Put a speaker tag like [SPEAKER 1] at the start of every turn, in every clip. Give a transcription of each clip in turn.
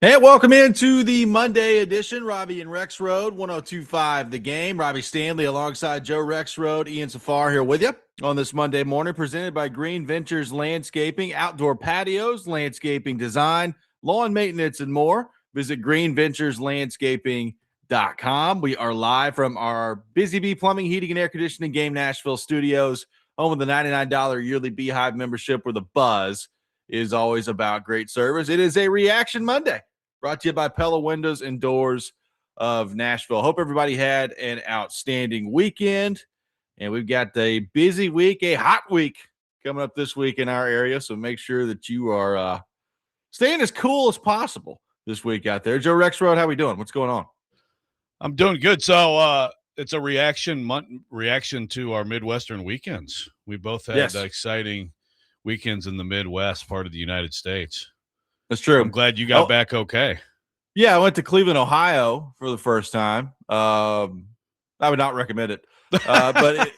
[SPEAKER 1] Hey, welcome into the Monday edition. Robby and Rexrode, 102.5 The Game. Robbie Stanley alongside Joe Rexrode, Ian Safar here with you on this Monday morning, presented by Green Ventures Landscaping, outdoor patios, landscaping design, lawn maintenance, and more. Visit greenventureslandscaping.com. We are live from our Busy Bee Plumbing, Heating, and Air Conditioning Game Nashville studios, home of the $99 yearly Beehive membership, where the buzz is always about great service. It is a Reaction Monday, brought to you by Pella Windows and Doors of Nashville. Hope everybody had an outstanding weekend. And we've got a busy week, a hot week coming up this week in our area. So make sure that you are staying as cool as possible this week out there. Joe Rexrode, how we doing? What's going on?
[SPEAKER 2] I'm doing good. So it's a reaction to our Midwestern weekends. We both had exciting weekends in the Midwest part of the United States.
[SPEAKER 1] That's true.
[SPEAKER 2] I'm glad you got back okay.
[SPEAKER 1] Yeah, I went to Cleveland, Ohio for the first time. I would not recommend it, but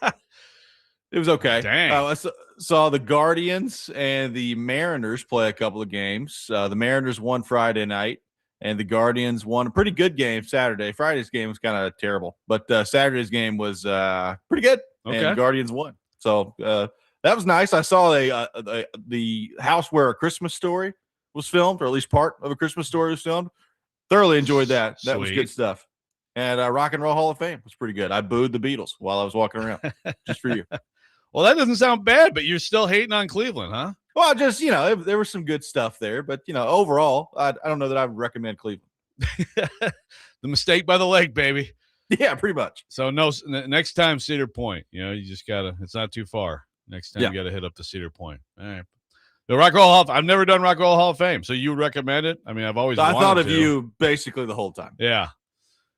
[SPEAKER 1] it was okay.
[SPEAKER 2] Dang.
[SPEAKER 1] I saw the Guardians and the Mariners play a couple of games. The Mariners won Friday night, and the Guardians won a pretty good game Saturday. Friday's game was kind of terrible, but Saturday's game was pretty good, and the Guardians won. So that was nice. I saw the house where A Christmas Story was filmed, or at least part of A Christmas Story was filmed. Thoroughly enjoyed that. That was good stuff. And Rock and Roll Hall of Fame was pretty good. I booed the Beatles while I was walking around, just for you.
[SPEAKER 2] Well, that doesn't sound bad, but you're still hating on Cleveland, huh?
[SPEAKER 1] Well, just, there was some good stuff there. But, overall, I don't know that I would recommend Cleveland.
[SPEAKER 2] The mistake by the lake, baby.
[SPEAKER 1] Yeah, pretty much.
[SPEAKER 2] So, next time, Cedar Point. You just got to – it's not too far. Next time, you got to hit up the Cedar Point. All right. The Rock and Roll Hall of Fame. I've never done Rock and Roll Hall of Fame, so you recommend it? I mean, I've always wanted
[SPEAKER 1] I thought of
[SPEAKER 2] to.
[SPEAKER 1] you basically the whole time.
[SPEAKER 2] Yeah.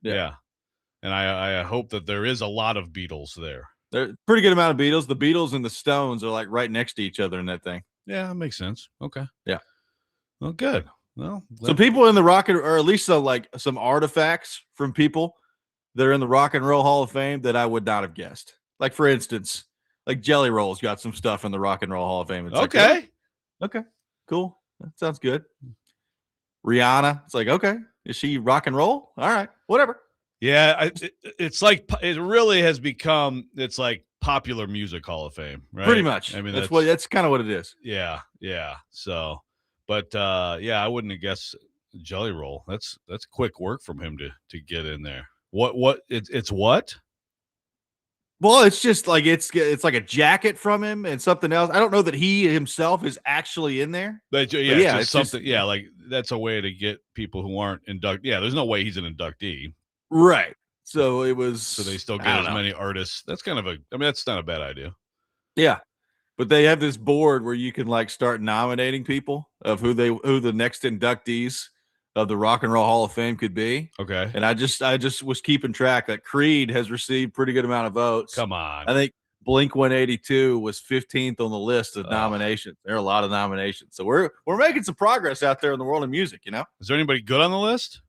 [SPEAKER 2] And I hope that there is a lot of Beatles there.
[SPEAKER 1] There's a pretty good amount of Beatles. The Beatles and the Stones are like right next to each other in that thing.
[SPEAKER 2] Yeah, that makes sense. Okay.
[SPEAKER 1] Yeah.
[SPEAKER 2] Well, good. Well,
[SPEAKER 1] so people in the Rock and, or at least some artifacts from people that are in the Rock and Roll Hall of Fame that I would not have guessed. Like, for instance, like Jelly Roll's got some stuff in the Rock and Roll Hall of Fame. It's
[SPEAKER 2] okay.
[SPEAKER 1] Okay, cool. That sounds good. Rihanna, it's like, okay, is she rock and roll? All right, whatever.
[SPEAKER 2] Yeah, it's like it really has become. It's like popular music Hall of Fame, right?
[SPEAKER 1] Pretty much.
[SPEAKER 2] I mean,
[SPEAKER 1] that's kind of what it is.
[SPEAKER 2] Yeah. So, but I wouldn't have guessed Jelly Roll. That's quick work from him to get in there. What? It's what?
[SPEAKER 1] Well, it's just like it's like a jacket from him and something else. I don't know that he himself is actually in there.
[SPEAKER 2] But it's something. Like that's a way to get people who aren't inducted. Yeah, there's no way he's an inductee.
[SPEAKER 1] Right. So it was.
[SPEAKER 2] So they still get as many artists. That's kind of that's not a bad idea.
[SPEAKER 1] Yeah, but they have this board where you can like start nominating people of who the next inductees of the Rock and Roll Hall of Fame could be.
[SPEAKER 2] Okay.
[SPEAKER 1] And I just was keeping track that Creed has received pretty good amount of votes.
[SPEAKER 2] Come on.
[SPEAKER 1] I think Blink-182 was 15th on the list of nominations. There are a lot of nominations. So we're making some progress out there in the world of music,
[SPEAKER 2] Is there anybody good on the list?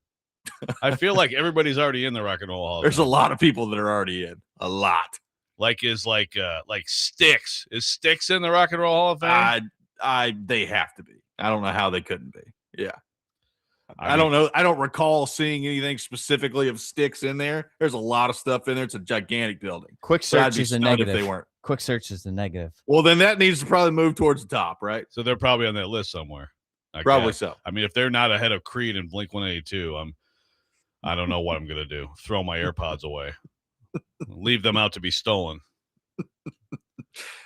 [SPEAKER 2] I feel like everybody's already in the Rock and Roll Hall of Fame.
[SPEAKER 1] There's a lot of people that are already in. A lot.
[SPEAKER 2] Like Styx. Is Styx in the Rock and Roll Hall of Fame?
[SPEAKER 1] They have to be. I don't know how they couldn't be. Yeah. I don't know. I don't recall seeing anything specifically of Styx in there. There's a lot of stuff in there. It's a gigantic building.
[SPEAKER 3] Quick search is a negative.
[SPEAKER 1] If they weren't.
[SPEAKER 3] Quick search is the negative.
[SPEAKER 1] Well, then that needs to probably move towards the top, right?
[SPEAKER 2] So they're probably on that list somewhere.
[SPEAKER 1] Probably so.
[SPEAKER 2] I mean, if they're not ahead of Creed and Blink-182, I don't know what I'm going to do. Throw my AirPods away. Leave them out to be stolen.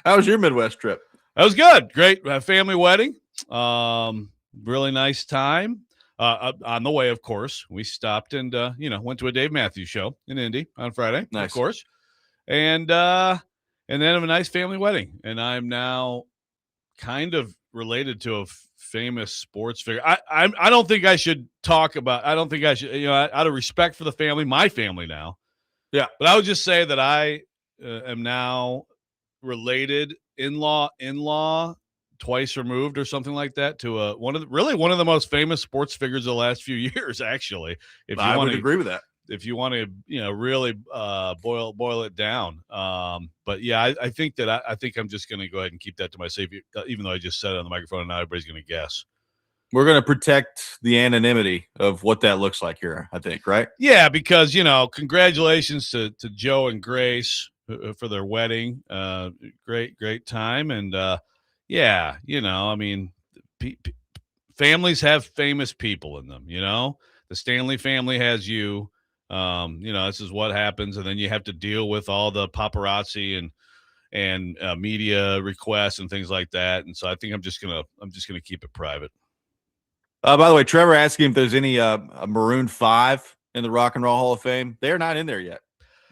[SPEAKER 1] How was your Midwest trip?
[SPEAKER 2] That was good. Great family wedding. Really nice time. On the way, of course, we stopped and went to a Dave Matthews show in Indy on Friday,
[SPEAKER 1] nice.
[SPEAKER 2] Of course, and then a nice family wedding. And I'm now kind of related to a famous sports figure. I don't think I should talk about. I don't think I should. Out of respect for the family, my family now.
[SPEAKER 1] Yeah,
[SPEAKER 2] but I would just say that I am now related in-law. Twice removed or something like that to one of the most famous sports figures of the last few years, actually.
[SPEAKER 1] I would agree with that.
[SPEAKER 2] If you want to, really boil it down. But yeah, I think that I think I'm just going to go ahead and keep that to myself, even though I just said it on the microphone and now everybody's going to guess.
[SPEAKER 1] We're going to protect the anonymity of what that looks like here, I think, right?
[SPEAKER 2] Yeah, because, congratulations to Joe and Grace for their wedding. Great time. And, families have famous people in them, The Stanley family has you. This is what happens. And then you have to deal with all the paparazzi and media requests and things like that. And so I think I'm just gonna keep it private.
[SPEAKER 1] By the way, Trevor asking if there's any Maroon 5 in the Rock and Roll Hall of Fame. They're not in there yet.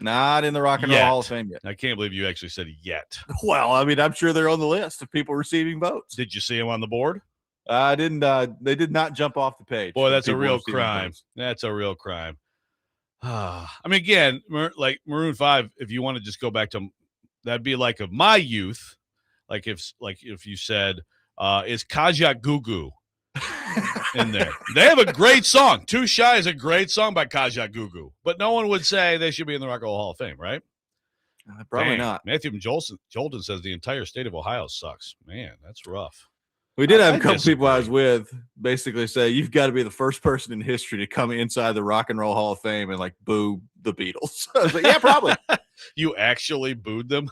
[SPEAKER 1] Not in the Rock and Roll Hall of Fame yet.
[SPEAKER 2] I can't believe you actually said yet.
[SPEAKER 1] Well, I mean, I'm sure they're on the list of people receiving votes.
[SPEAKER 2] Did you see them on the board?
[SPEAKER 1] I didn't. They did not jump off the page.
[SPEAKER 2] Boy, that's a real crime. Votes. That's a real crime. I mean, again, like Maroon 5, if you want to just go back to that'd be like of my youth, like if you said, is Kaja Gugu in there? They have a great song. Too Shy is a great song by Kaja Gugu, but no one would say they should be in the Rock and Roll Hall of Fame, right?
[SPEAKER 1] Probably not.
[SPEAKER 2] Matthew Jolton says the entire state of Ohio sucks. Man, that's rough.
[SPEAKER 1] We did have a couple people I was with basically say, you've got to be the first person in history to come inside the Rock and Roll Hall of Fame and like boo the Beatles. I was like, yeah, probably.
[SPEAKER 2] You actually booed them?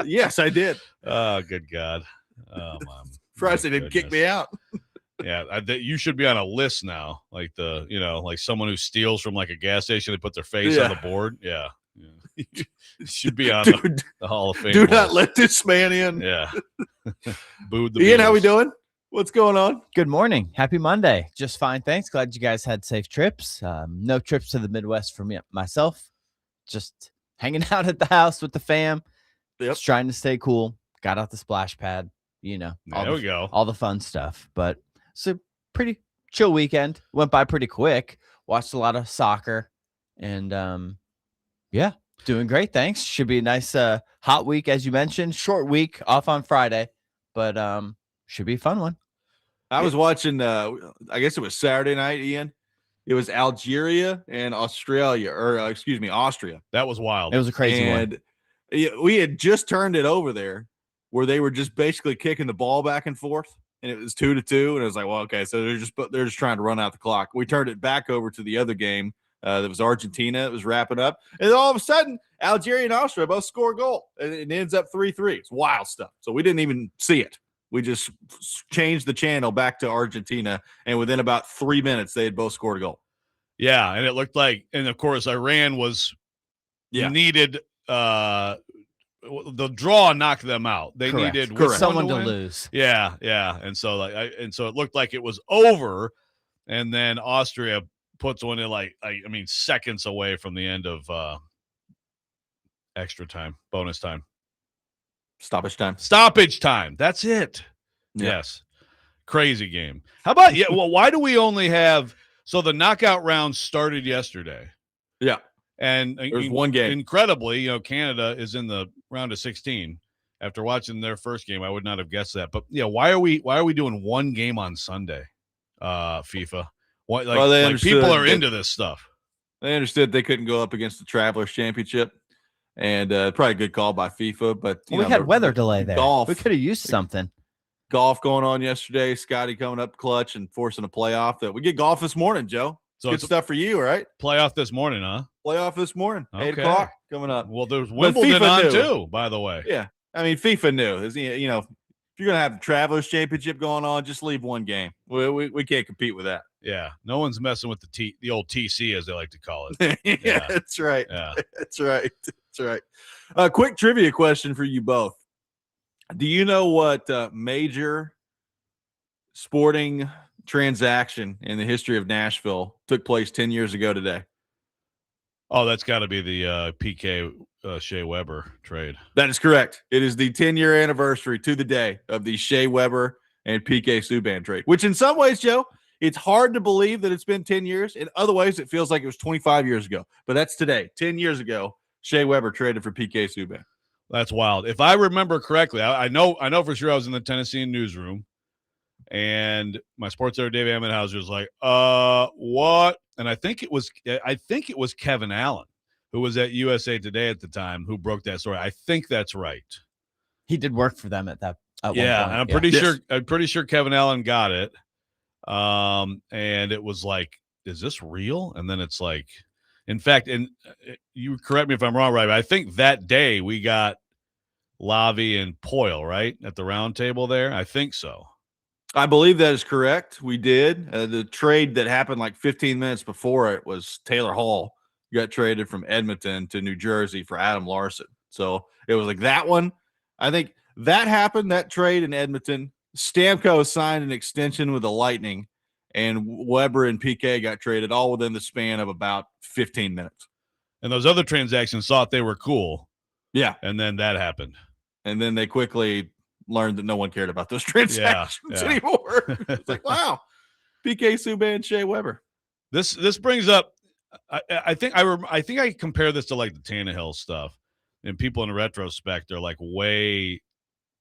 [SPEAKER 1] Yes, I did.
[SPEAKER 2] Oh, good God. Oh, Mom.
[SPEAKER 1] Surprised they didn't kick me out.
[SPEAKER 2] Yeah, you should be on a list now. Like like someone who steals from like a gas station, they put their face on the board. Yeah. Should be on the Hall of Fame.
[SPEAKER 1] Do not let this man in.
[SPEAKER 2] Yeah. Booed the
[SPEAKER 1] Ian,
[SPEAKER 2] Beatles.
[SPEAKER 1] how we doing? What's going on?
[SPEAKER 3] Good morning. Happy Monday. Just fine. Thanks. Glad you guys had safe trips. No trips to the Midwest for myself. Just hanging out at the house with the fam.
[SPEAKER 1] Yep.
[SPEAKER 3] Just trying to stay cool. Got out the splash pad.
[SPEAKER 2] There we go.
[SPEAKER 3] All the fun stuff. But it's a pretty chill weekend. Went by pretty quick. Watched a lot of soccer. And doing great. Thanks. Should be a nice hot week, as you mentioned. Short week, off on Friday. But should be a fun one.
[SPEAKER 1] I was watching, I guess it was Saturday night, Ian. It was Algeria and Australia, Austria.
[SPEAKER 2] That was wild.
[SPEAKER 3] It was a crazy one.
[SPEAKER 1] And we had just turned it over there where they were just basically kicking the ball back and forth, and it was 2-2. And it was like, well, okay, so they're just trying to run out the clock. We turned it back over to the other game. That was Argentina. It was wrapping up. And then all of a sudden, Algeria and Austria both score a goal. And it ends up 3-3. It's wild stuff. So we didn't even see it. We just changed the channel back to Argentina. And within about 3 minutes, they had both scored a goal.
[SPEAKER 2] Yeah. And it looked like, and of course, Iran was needed. The draw knocked them out. They needed
[SPEAKER 3] someone to lose.
[SPEAKER 2] Yeah. Yeah. And so so it looked like it was over. And then Austria puts one in seconds away from the end of extra time, bonus time.
[SPEAKER 1] Stoppage time.
[SPEAKER 2] That's it.
[SPEAKER 1] Yeah.
[SPEAKER 2] Yes. Crazy game. How about, why do we only have, so the knockout round started yesterday.
[SPEAKER 1] Yeah.
[SPEAKER 2] And
[SPEAKER 1] there's one game.
[SPEAKER 2] Incredibly, Canada is in the round of 16. After watching their first game, I would not have guessed that. But why are we doing one game on Sunday, FIFA? People are into this stuff.
[SPEAKER 1] They understood they couldn't go up against the Travelers Championship, and probably a good call by FIFA. But
[SPEAKER 3] we had weather delay there.
[SPEAKER 1] Golf.
[SPEAKER 3] We could have used something.
[SPEAKER 1] Golf going on yesterday. Scotty coming up clutch and forcing a playoff. That we get golf this morning, Joe. So good stuff for you, right?
[SPEAKER 2] Playoff this morning, huh?
[SPEAKER 1] Playoff this morning.
[SPEAKER 2] Okay.
[SPEAKER 1] 8 o'clock coming up.
[SPEAKER 2] Well, there's Wimbledon on too, by the way.
[SPEAKER 1] Yeah, I mean FIFA knew. If you're gonna have the Travelers Championship going on, just leave one game. We can't compete with that.
[SPEAKER 2] Yeah, no one's messing with the old TC, as they like to call it.
[SPEAKER 1] Yeah, that's right.
[SPEAKER 2] Yeah.
[SPEAKER 1] That's right. That's right. Quick trivia question for you both. Do you know what major sporting transaction in the history of Nashville took place 10 years ago today?
[SPEAKER 2] Oh, that's got to be the PK Shea Weber trade.
[SPEAKER 1] That is correct. It is the 10-year anniversary to the day of the Shea Weber and PK Subban trade, which in some ways, Joe, it's hard to believe that it's been 10 years. In other ways, it feels like it was 25 years ago. But that's today. 10 years ago, Shea Weber traded for PK Subban.
[SPEAKER 2] That's wild. If I remember correctly, I know for sure I was in the Tennessee newsroom, and my sports editor Dave Ammenhauser was like, what? And I think it was Kevin Allen, who was at USA Today at the time, who broke that story. I think that's right.
[SPEAKER 3] He did work for them at one point.
[SPEAKER 2] And I'm pretty sure Kevin Allen got it. And it was like, is this real? And then it's like, in fact, and you correct me if I'm wrong, right? But I think that day we got Lavi and Poyle, right, at the round table there. I think so.
[SPEAKER 1] I believe that is correct. We did. The trade that happened like 15 minutes before it was Taylor Hall got traded from Edmonton to New Jersey for Adam Larson. So it was like that one. I think that happened, that trade in Edmonton. Stamkos signed an extension with the Lightning, and Weber and PK got traded all within the span of about 15 minutes.
[SPEAKER 2] And those other transactions thought they were cool.
[SPEAKER 1] Yeah.
[SPEAKER 2] And then that happened.
[SPEAKER 1] And then they quickly learned that no one cared about those transactions anymore. It's like, wow, PK Subban, Shea Weber.
[SPEAKER 2] This brings up. I think I compare this to like the Tannehill stuff, and people in retrospect are like way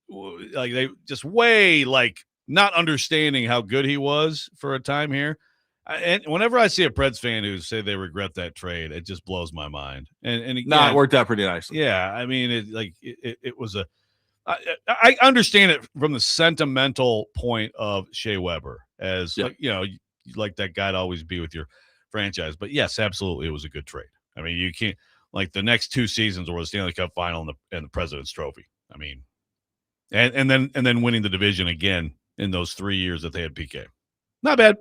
[SPEAKER 2] like not understanding how good he was for a time here. And whenever I see a Preds fan who say they regret that trade, it just blows my mind. And again,
[SPEAKER 1] no, it worked out pretty nicely.
[SPEAKER 2] Yeah, I mean, it was a. I understand it from the sentimental point of Shea Weber as like, you like that guy to always be with your franchise. But yes, absolutely, it was a good trade. I mean, you can't like the next 2 seasons were the Stanley Cup final and the President's Trophy. I mean, and then winning the division again in those 3 years that they had PK. Not bad.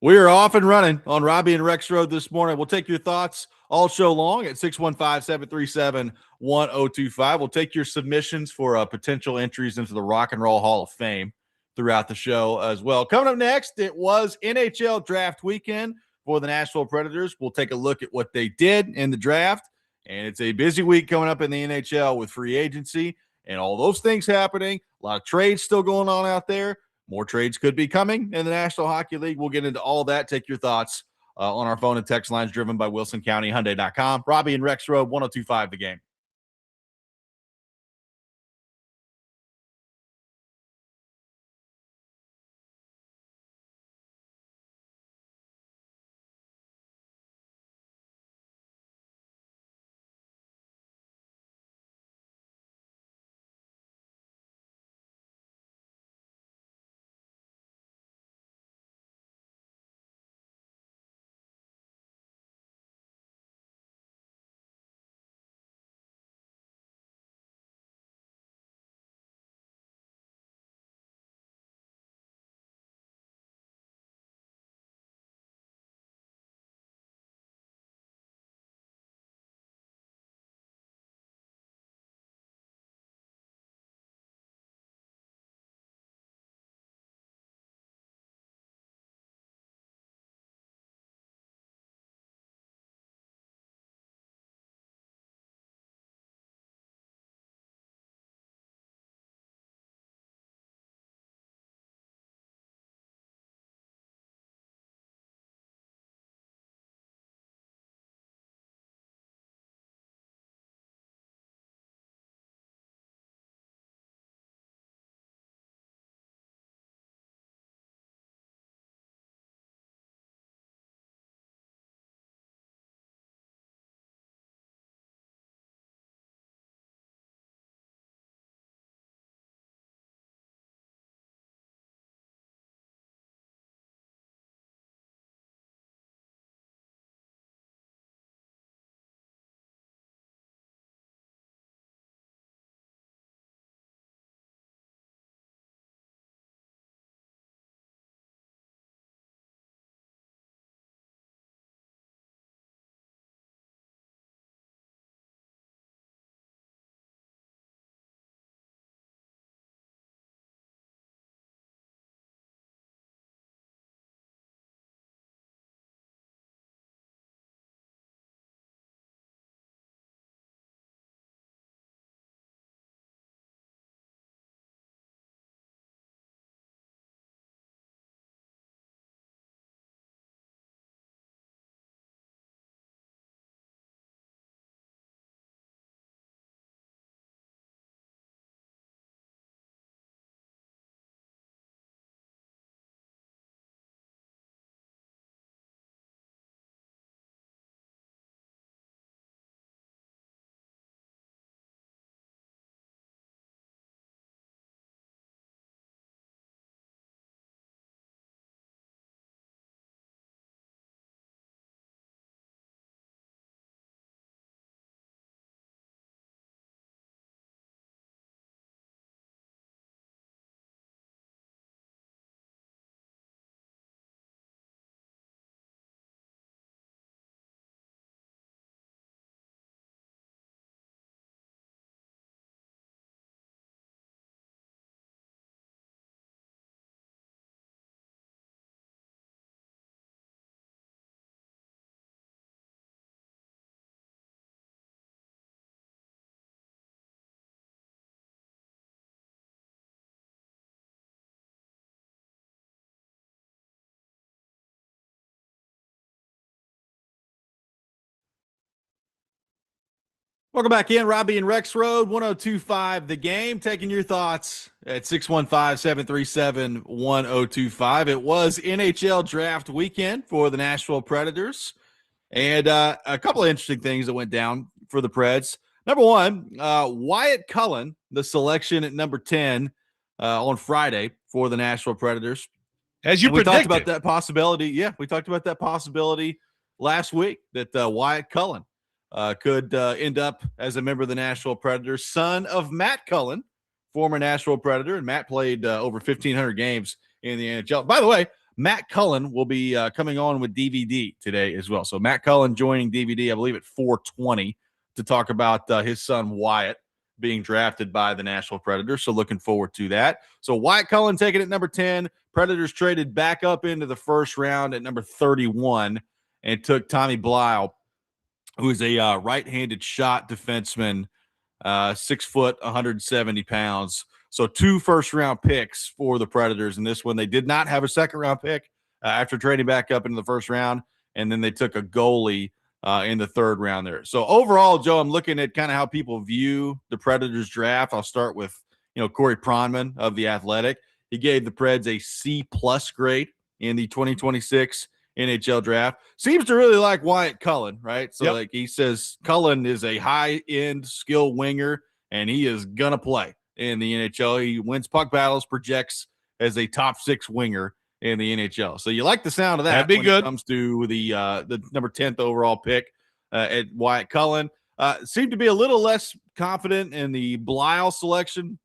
[SPEAKER 1] We are off and running on Robby and Rexrode this morning. We'll take your thoughts all show long at 615-737-1025. We'll take your submissions for potential entries into the Rock and Roll Hall of Fame throughout the show as well. Coming up next, it was NHL draft weekend for the Nashville Predators. We'll take a look at what they did in the draft, and it's a busy week coming up in the NHL with free agency and all those things happening. A lot of trades still going on out there. More trades could be coming in the National Hockey League. We'll get into all that. Take your thoughts on our phone and text lines driven by WilsonCountyHyundai.com. Robby and Rexrode, 102.5 The Game. Welcome back in. Robby and Rexrode, 1025 The Game. Taking your thoughts at 615-737-1025. It was NHL draft weekend for the Nashville Predators. And a couple of interesting things that went down for the Preds. Number one, Wyatt Cullen, the selection at number 10 on Friday for the Nashville Predators.
[SPEAKER 2] As you predicted.
[SPEAKER 1] We talked about that possibility. Yeah, we talked about that possibility last week that Wyatt Cullen could end up as a member of the Nashville Predators, son of Matt Cullen, former Nashville Predator. And Matt played over 1,500 games in the NHL. By the way, Matt Cullen will be coming on with DVD today as well. So Matt Cullen joining DVD, I believe, at 4:20 to talk about his son Wyatt being drafted by the Nashville Predators. So looking forward to that. So Wyatt Cullen taken at number 10. Predators traded back up into the first round at number 31 and took Tommy Blyle, who is a right-handed shot defenseman, 6 foot, 170 pounds. So 2 first-round picks for the Predators. In this one, they did not have a second-round pick after trading back up into the first round, and then they took a goalie in the third round there. So overall, Joe, I'm looking at kind of how people view the Predators draft. I'll start with, Cory Pronman of The Athletic. He gave the Preds a C+ grade in the 2026 NHL draft. Seems to really like Wyatt Cullen, right? So like he says Cullen is a high-end skill winger, and he is going to play in the NHL. He wins puck battles, projects as a top 6 winger in the NHL. So you like the sound of that.
[SPEAKER 2] That'd be
[SPEAKER 1] when
[SPEAKER 2] good.
[SPEAKER 1] It comes to the number 10th overall pick at Wyatt Cullen. Seemed to be a little less confident in the Blyle selection.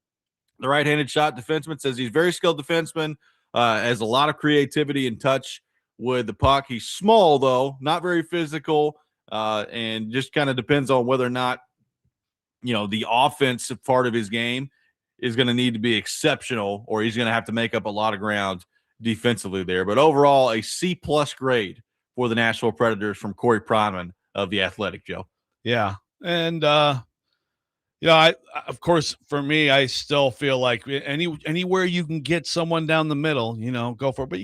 [SPEAKER 1] The right-handed shot defenseman says he's a very skilled defenseman, has a lot of creativity and touch with the puck. He's small, though, not very physical, and just kind of depends on whether or not, the offensive part of his game is going to need to be exceptional, or he's going to have to make up a lot of ground defensively there. But overall, a C+ grade for the Nashville Predators from Cory Pronman of The Athletic, Joe.
[SPEAKER 2] Yeah. And, I of course, for me, I still feel like anywhere you can get someone down the middle, go for it. But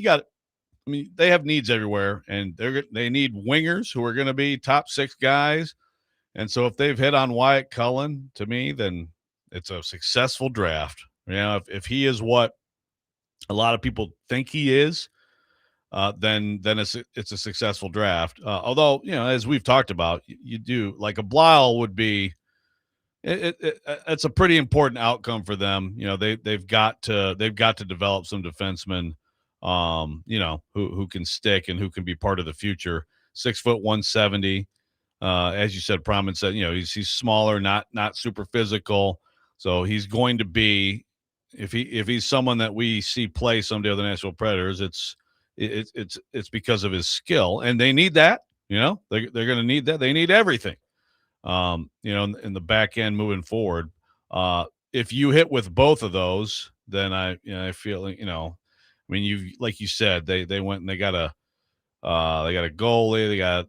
[SPEAKER 2] they have needs everywhere, and they need wingers who are going to be top 6 guys. And so if they've hit on Wyatt Cullen, to me, then it's a successful draft. If he is what a lot of people think he is, then it's a successful draft. Although, as we've talked about, you do like a Blyle would be. It's a pretty important outcome for them. They've got to develop some defensemen, who can stick and who can be part of the future. 6 foot, 170. As you said, Pronman said, he's smaller, not super physical. So he's going to be, if he's someone that we see play someday with the Nashville Predators, it's because of his skill, and they need that. They're going to need that. They need everything. In the back end moving forward. If you hit with both of those, then I feel like, like you said, they went and they got a goalie.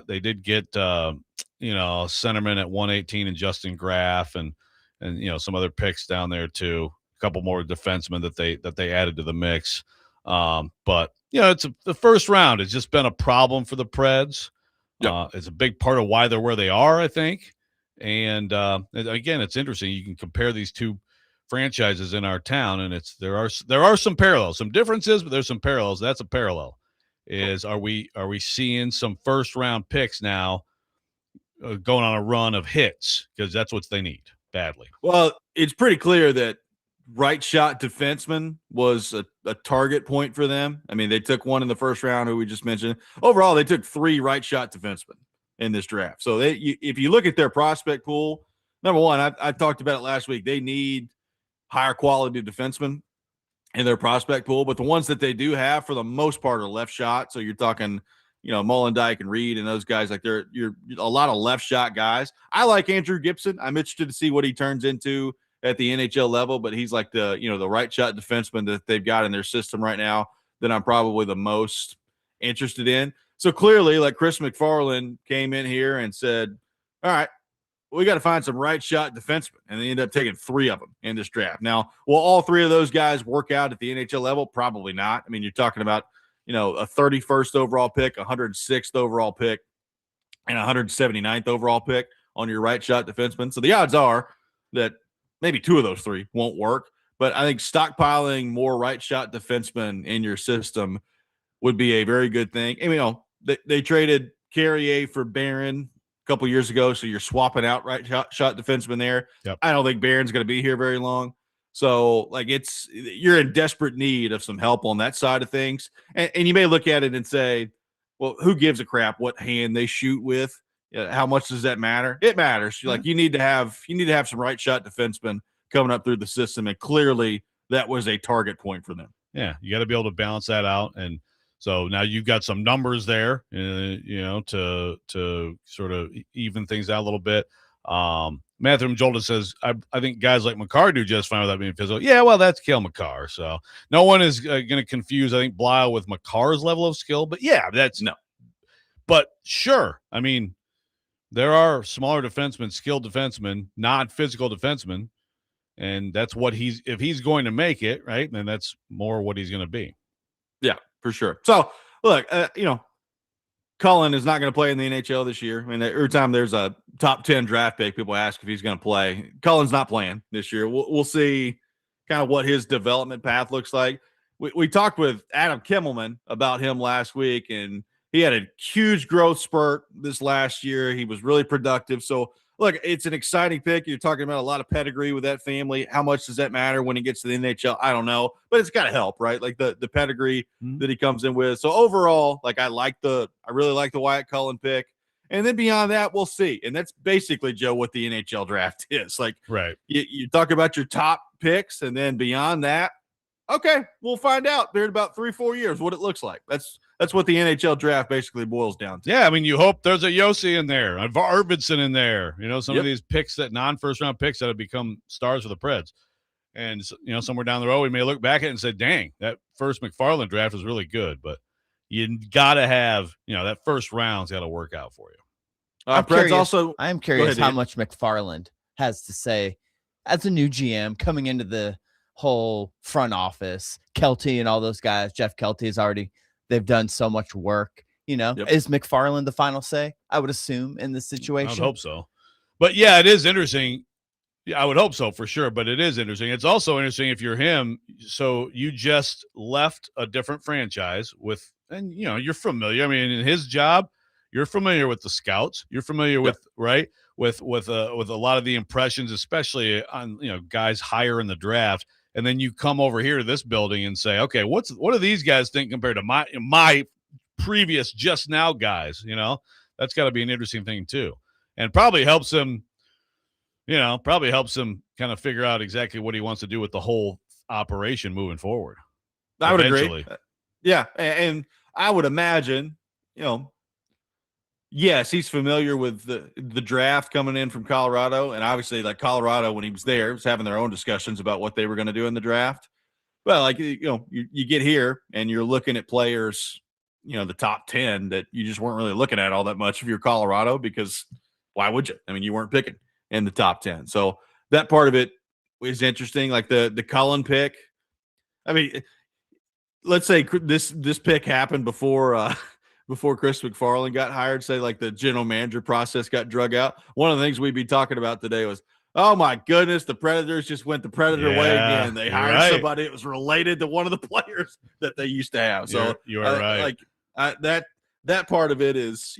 [SPEAKER 2] They did get, centerman at 118 and Justin Graff and some other picks down there too. A couple more defensemen that they added to the mix. But it's the first round has just been a problem for the Preds. Yep. It's a big part of why they're where they are, I think. And again, it's interesting. You can compare these two franchises in our town, and there are some parallels, some differences, but there's some parallels. That's a parallel. Are we seeing some first round picks now going on a run of hits, because that's what they need badly?
[SPEAKER 1] Well, it's pretty clear that right shot defenseman was a target point for them. I mean, they took one in the first round, who we just mentioned. Overall, they took 3 right shot defensemen in this draft. So if you look at their prospect pool, number one, I talked about it last week. They need higher quality defensemen in their prospect pool, but the ones that they do have, for the most part, are left shot. So you're talking, Mollendijk and Reed and those guys. Like you're a lot of left shot guys. I like Andrew Gibson. I'm interested to see what he turns into at the NHL level, but he's like the right shot defenseman that they've got in their system right now that I'm probably the most interested in. So clearly, like, Chris McFarland came in here and said, all right, we got to find some right shot defensemen. And they ended up taking 3 of them in this draft. Now, will all 3 of those guys work out at the NHL level? Probably not. I mean, you're talking about, a 31st overall pick, 106th overall pick, and 179th overall pick on your right shot defenseman. So the odds are that maybe 2 of those 3 won't work. But I think stockpiling more right shot defensemen in your system would be a very good thing. And, they traded Carrier for Barron a couple years ago, so you're swapping out right shot defenseman there.
[SPEAKER 2] Yep.
[SPEAKER 1] I don't think Barron's going to be here very long. So, like, you're in desperate need of some help on that side of things. And you may look at it and say, well, who gives a crap what hand they shoot with? How much does that matter? It matters. Like, you need to have some right shot defensemen coming up through the system, and clearly that was a target point for them.
[SPEAKER 2] Yeah, you got to be able to balance that out, and so now you've got some numbers there, to sort of even things out a little bit. Matthew Jolda says, I think guys like Makar do just fine without being physical. Yeah, well, that's Cale Makar. So no one is going to confuse, I think, Blau with Makar's level of skill. But yeah, that's no. But sure, I mean, there are smaller defensemen, skilled defensemen, not physical defensemen. And that's what if he's going to make it, right, then that's more what he's going to be.
[SPEAKER 1] Yeah, for sure. So, look, Cullen is not going to play in the NHL this year. I mean, every time there's a top 10 draft pick, people ask if he's going to play. Cullen's not playing this year. We'll see kind of what his development path looks like. We talked with Adam Kimmelman about him last week, and he had a huge growth spurt this last year. He was really productive. So, look, it's an exciting pick. You're talking about a lot of pedigree with that family. How much does that matter when he gets to the NHL? I don't know, but it's got to help, right? Like the pedigree that he comes in with. So overall, like I really like the Wyatt Cullen pick. And then beyond that, we'll see. And that's basically, Joe, what the NHL draft is. Like,
[SPEAKER 2] right.
[SPEAKER 1] You talk about your top picks, and then beyond that, okay, we'll find out there in about 3-4 years what it looks like. That's what the NHL draft basically boils down to.
[SPEAKER 2] Yeah, I mean, you hope there's a Yossi in there, a Arvidsson in there. Some of these picks, that non-first round picks that have become stars for the Preds. And somewhere down the road, we may look back at it and say, "Dang, that first McFarland draft was really good." But you got to have, that first round's got to work out for you.
[SPEAKER 3] I'm curious,
[SPEAKER 1] ahead,
[SPEAKER 3] how much McFarland has to say as a new GM coming into the whole front office. Kelty and all those guys, Jeff Kelty they've done so much work. Is McFarland the final say? I would assume in this situation.
[SPEAKER 2] I would hope so. But yeah, it is interesting. Yeah, I would hope so for sure, but it is interesting. It's also interesting if you're him. So you just left a different franchise and you're familiar. I mean, in his job, you're familiar with the scouts. You're familiar with with a lot of the impressions, especially on guys higher in the draft. And then you come over here to this building and say, okay, what do these guys think compared to my previous just now guys? That's got to be an interesting thing too, and probably helps him. Kind of figure out exactly what he wants to do with the whole operation moving forward.
[SPEAKER 1] I would agree. Yeah, and I would imagine, yes, he's familiar with the draft coming in from Colorado, and obviously, like Colorado, when he was there, was having their own discussions about what they were going to do in the draft. But like you get here and you're looking at players, the top 10 that you just weren't really looking at all that much if you're Colorado, because why would you? I mean, you weren't picking in the top 10. So that part of it is interesting. Like the Cullen pick. I mean, let's say this pick happened before Chris McFarland got hired, say like the general manager process got drug out. One of the things we'd be talking about today was, oh my goodness, the Predators just went the Predator way again. They hired somebody that was related to one of the players that they used to have. So
[SPEAKER 2] you're right.
[SPEAKER 1] That part of it is,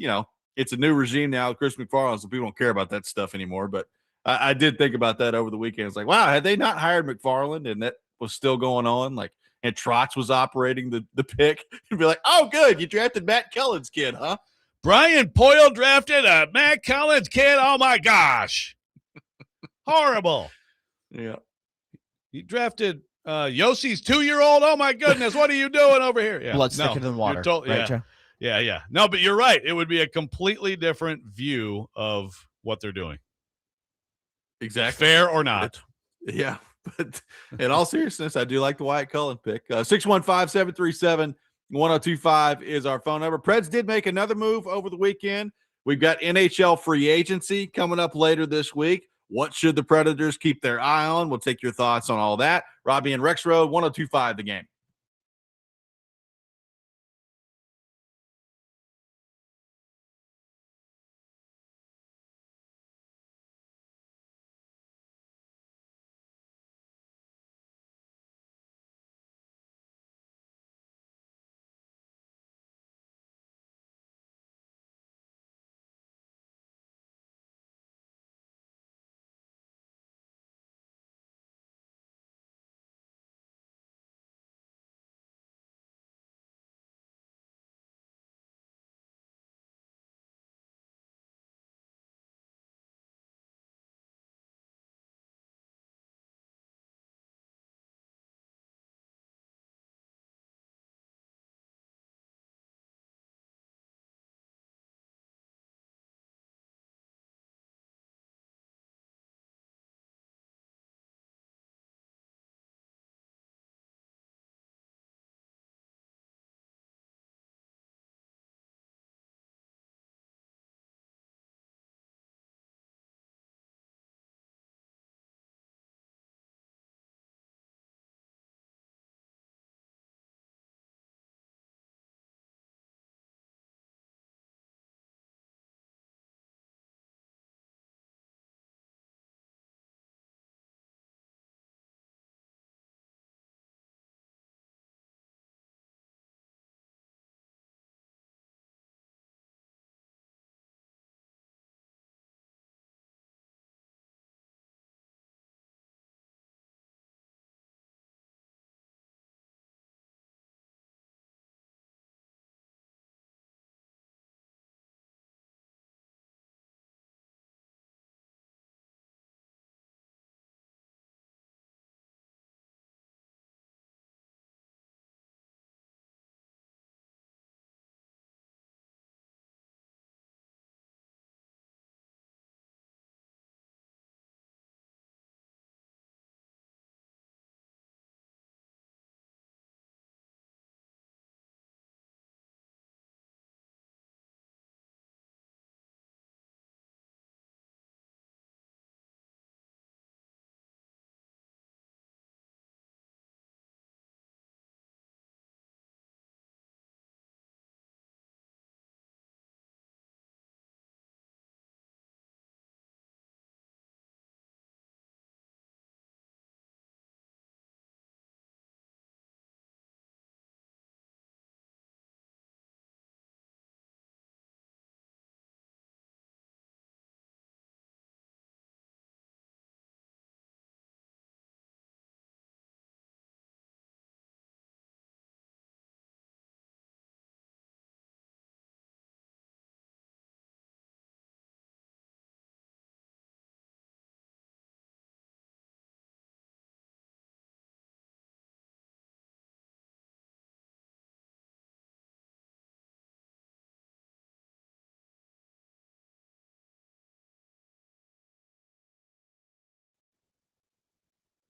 [SPEAKER 1] it's a new regime now, Chris McFarland, so people don't care about that stuff anymore. But I did think about that over the weekend. It's like, wow, had they not hired McFarland and that was still going on, like, and Trotz was operating the pick, you'd be like, oh, good, you drafted Matt Cullen's kid, huh?
[SPEAKER 2] Brian Poyle drafted a Matt Cullen's kid. Oh my gosh, horrible.
[SPEAKER 1] Yeah,
[SPEAKER 2] he drafted Yossi's 2-year-old. Oh my goodness, what are you doing over here? Yeah,
[SPEAKER 3] blood's thicker than water. Right, Joe?
[SPEAKER 2] Yeah. No, but you're right. It would be a completely different view of what they're doing.
[SPEAKER 1] Exactly.
[SPEAKER 2] Fair or not.
[SPEAKER 1] Yeah. But in all seriousness, I do like the Wyatt Cullen pick. 615-737-1025 is our phone number. Preds did make another move over the weekend. We've got NHL free agency coming up later this week. What should the Predators keep their eye on? We'll take your thoughts on all that. Robby and Rexrode, 1025 The Game.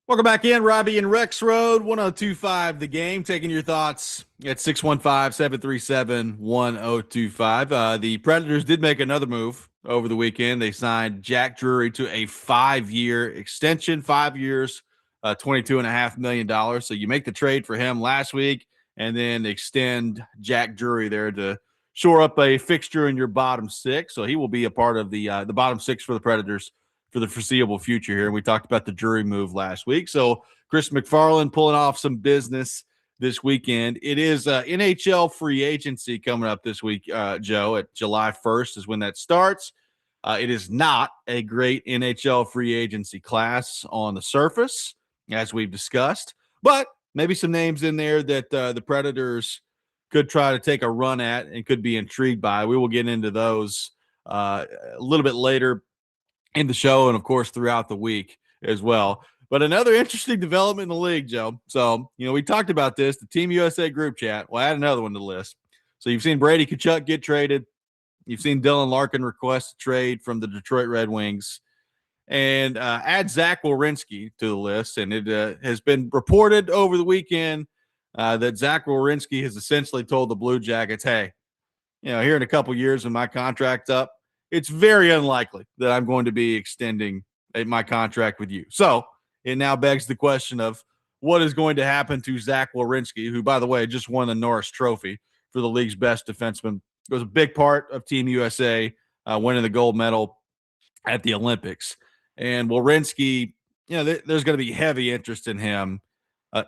[SPEAKER 1] Welcome back in, Robby and Rexrode, 1025 The Game, taking your thoughts at 615-737-1025. The Predators did make another move over the weekend. They signed Jack Drury to a 5-year extension, 5 years, $22.5 million. So you make the trade for him last week and then extend Jack Drury there to shore up a fixture in your bottom six. So he will be a part of the bottom six for the Predators for the foreseeable future here. And we talked about the Drury move last week. So Chris McFarland pulling off some business this weekend. It is NHL free agency coming up this week, Joe, at July 1st is when that starts. It is not a great NHL free agency class on the surface, as we've discussed, but maybe some names in there that the Predators could try to take a run at and could be intrigued by. We will get into those a little bit later in the show and, of course, throughout the week as well. But another interesting development in the league, Joe. So, we talked about this, the Team USA group chat. Well, add another one to the list. So you've seen Brady Tkachuk get traded. You've seen Dylan Larkin request a trade from the Detroit Red Wings. And add Zach Werenski to the list. And it has been reported over the weekend that Zach Werenski has essentially told the Blue Jackets, hey, here in a couple years when my contract's up, it's very unlikely that I'm going to be extending my contract with you. So it now begs the question of what is going to happen to Zach Werenski, who, by the way, just won the Norris Trophy for the league's best defenseman. It was a big part of Team USA winning the gold medal at the Olympics. And Werenski, there's going to be heavy interest in him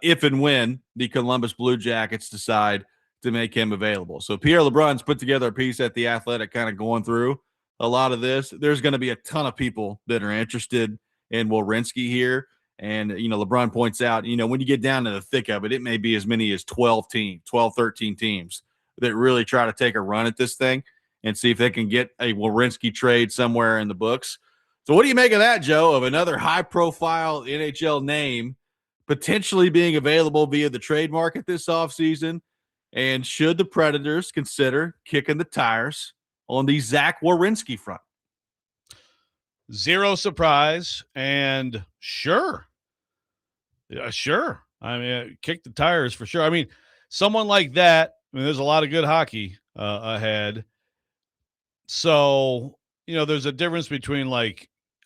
[SPEAKER 1] if and when the Columbus Blue Jackets decide to make him available. So Pierre LeBrun's put together a piece at The Athletic kind of going through a lot of this. There's going to be a ton of people that are interested in Werenski here. And, LeBrun points out, when you get down to the thick of it, it may be as many as 12, 13 teams that really try to take a run at this thing and see if they can get a Werenski trade somewhere in the books. So what do you make of that, Joe, of another high-profile NHL name potentially being available via the trade market this offseason? And should the Predators consider kicking the tires on the Zach Werenski front?
[SPEAKER 2] Zero surprise, and sure. Yeah, sure. I mean, kick the tires for sure. I mean, someone like that, there's a lot of good hockey ahead. So, there's a difference between, I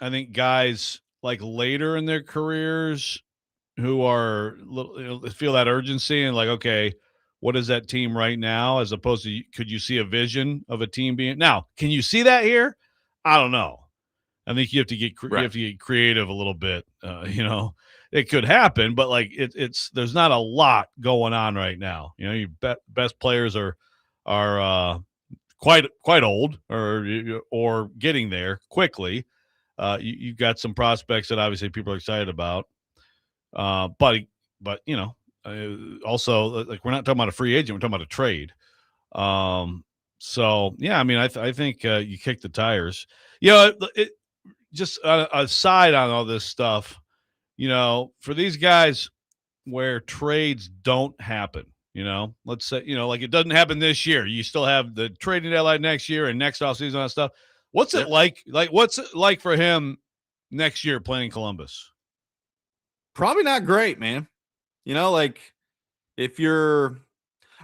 [SPEAKER 2] think guys later in their careers who are feel that urgency and okay, what is that team right now, as opposed to could you see a vision of a team being now? Can you see that here? I don't know. I think you have to get creative a little bit. It could happen, but it's there's not a lot going on right now. Your best players are quite old or getting there quickly. You've got some prospects that obviously people are excited about. But also we're not talking about a free agent, we're talking about a trade. So yeah, I mean, I think you kick the tires. Just aside on all this stuff, for these guys where trades don't happen, let's say, it doesn't happen this year. You still have the trading deadline next year and next offseason and stuff. What's it like? What's it like for him next year playing Columbus?
[SPEAKER 1] Probably not great, man. If you're,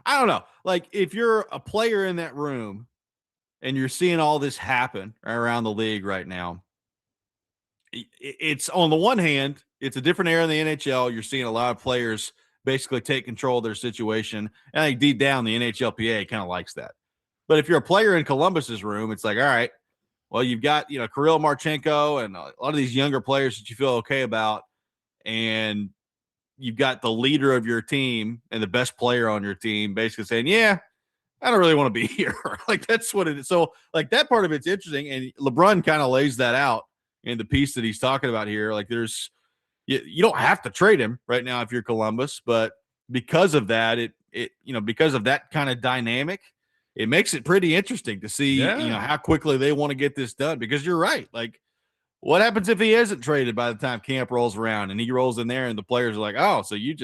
[SPEAKER 1] I don't know, if you're a player in that room and you're seeing all this happen around the league right now, it's on the one hand, it's a different era in the NHL. You're seeing a lot of players basically take control of their situation. And I think deep down, the NHLPA kind of likes that. But if you're a player in Columbus's room, it's all right, well, you've got, Kirill Marchenko and a lot of these younger players that you feel okay about. And you've got the leader of your team and the best player on your team basically saying, yeah, I don't really want to be here. That's what it is. So that part of it's interesting. And LeBrun kind of lays that out in the piece that he's talking about here. You don't have to trade him right now if you're Columbus, but because of that, because of that kind of dynamic, it makes it pretty interesting to see, how quickly they want to get this done, because you're right. What happens if he isn't traded by the time camp rolls around and he rolls in there and the players are like, oh, so you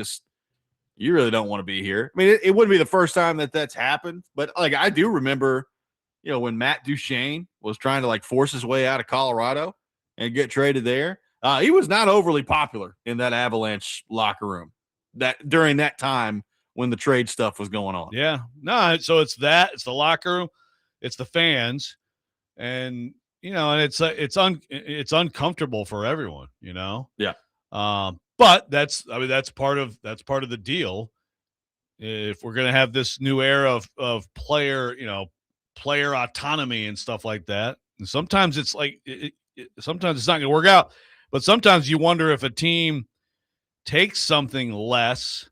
[SPEAKER 1] really don't want to be here. I mean, it wouldn't be the first time that's happened, but I do remember, when Matt Duchene was trying to force his way out of Colorado and get traded there. He was not overly popular in that Avalanche locker room that during that time when the trade stuff was going on.
[SPEAKER 2] Yeah. No, so it's the locker room, it's the fans, and and it's uncomfortable for everyone,
[SPEAKER 1] Yeah.
[SPEAKER 2] But that's part of the deal. If we're going to have this new era of player autonomy and stuff like that, and sometimes it's like sometimes it's not going to work out, but sometimes you wonder if a team takes something less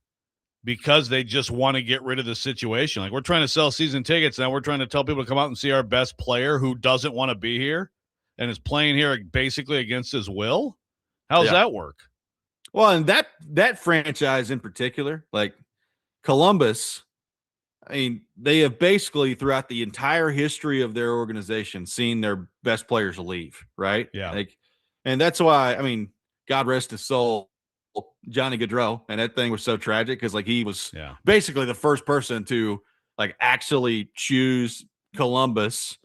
[SPEAKER 2] because they just want to get rid of the situation. Like, we're trying to sell season tickets now. We're trying to tell people to come out and see our best player who doesn't want to be here and is playing here basically against his will. How does that work?
[SPEAKER 1] Well, and that franchise in particular, like Columbus, I mean, they have basically throughout the entire history of their organization seen their best players leave, right?
[SPEAKER 2] Yeah.
[SPEAKER 1] Like, and that's why, I mean, God rest his soul, Johnny Gaudreau, and that thing was so tragic because like he was basically the first person to like actually choose Columbus,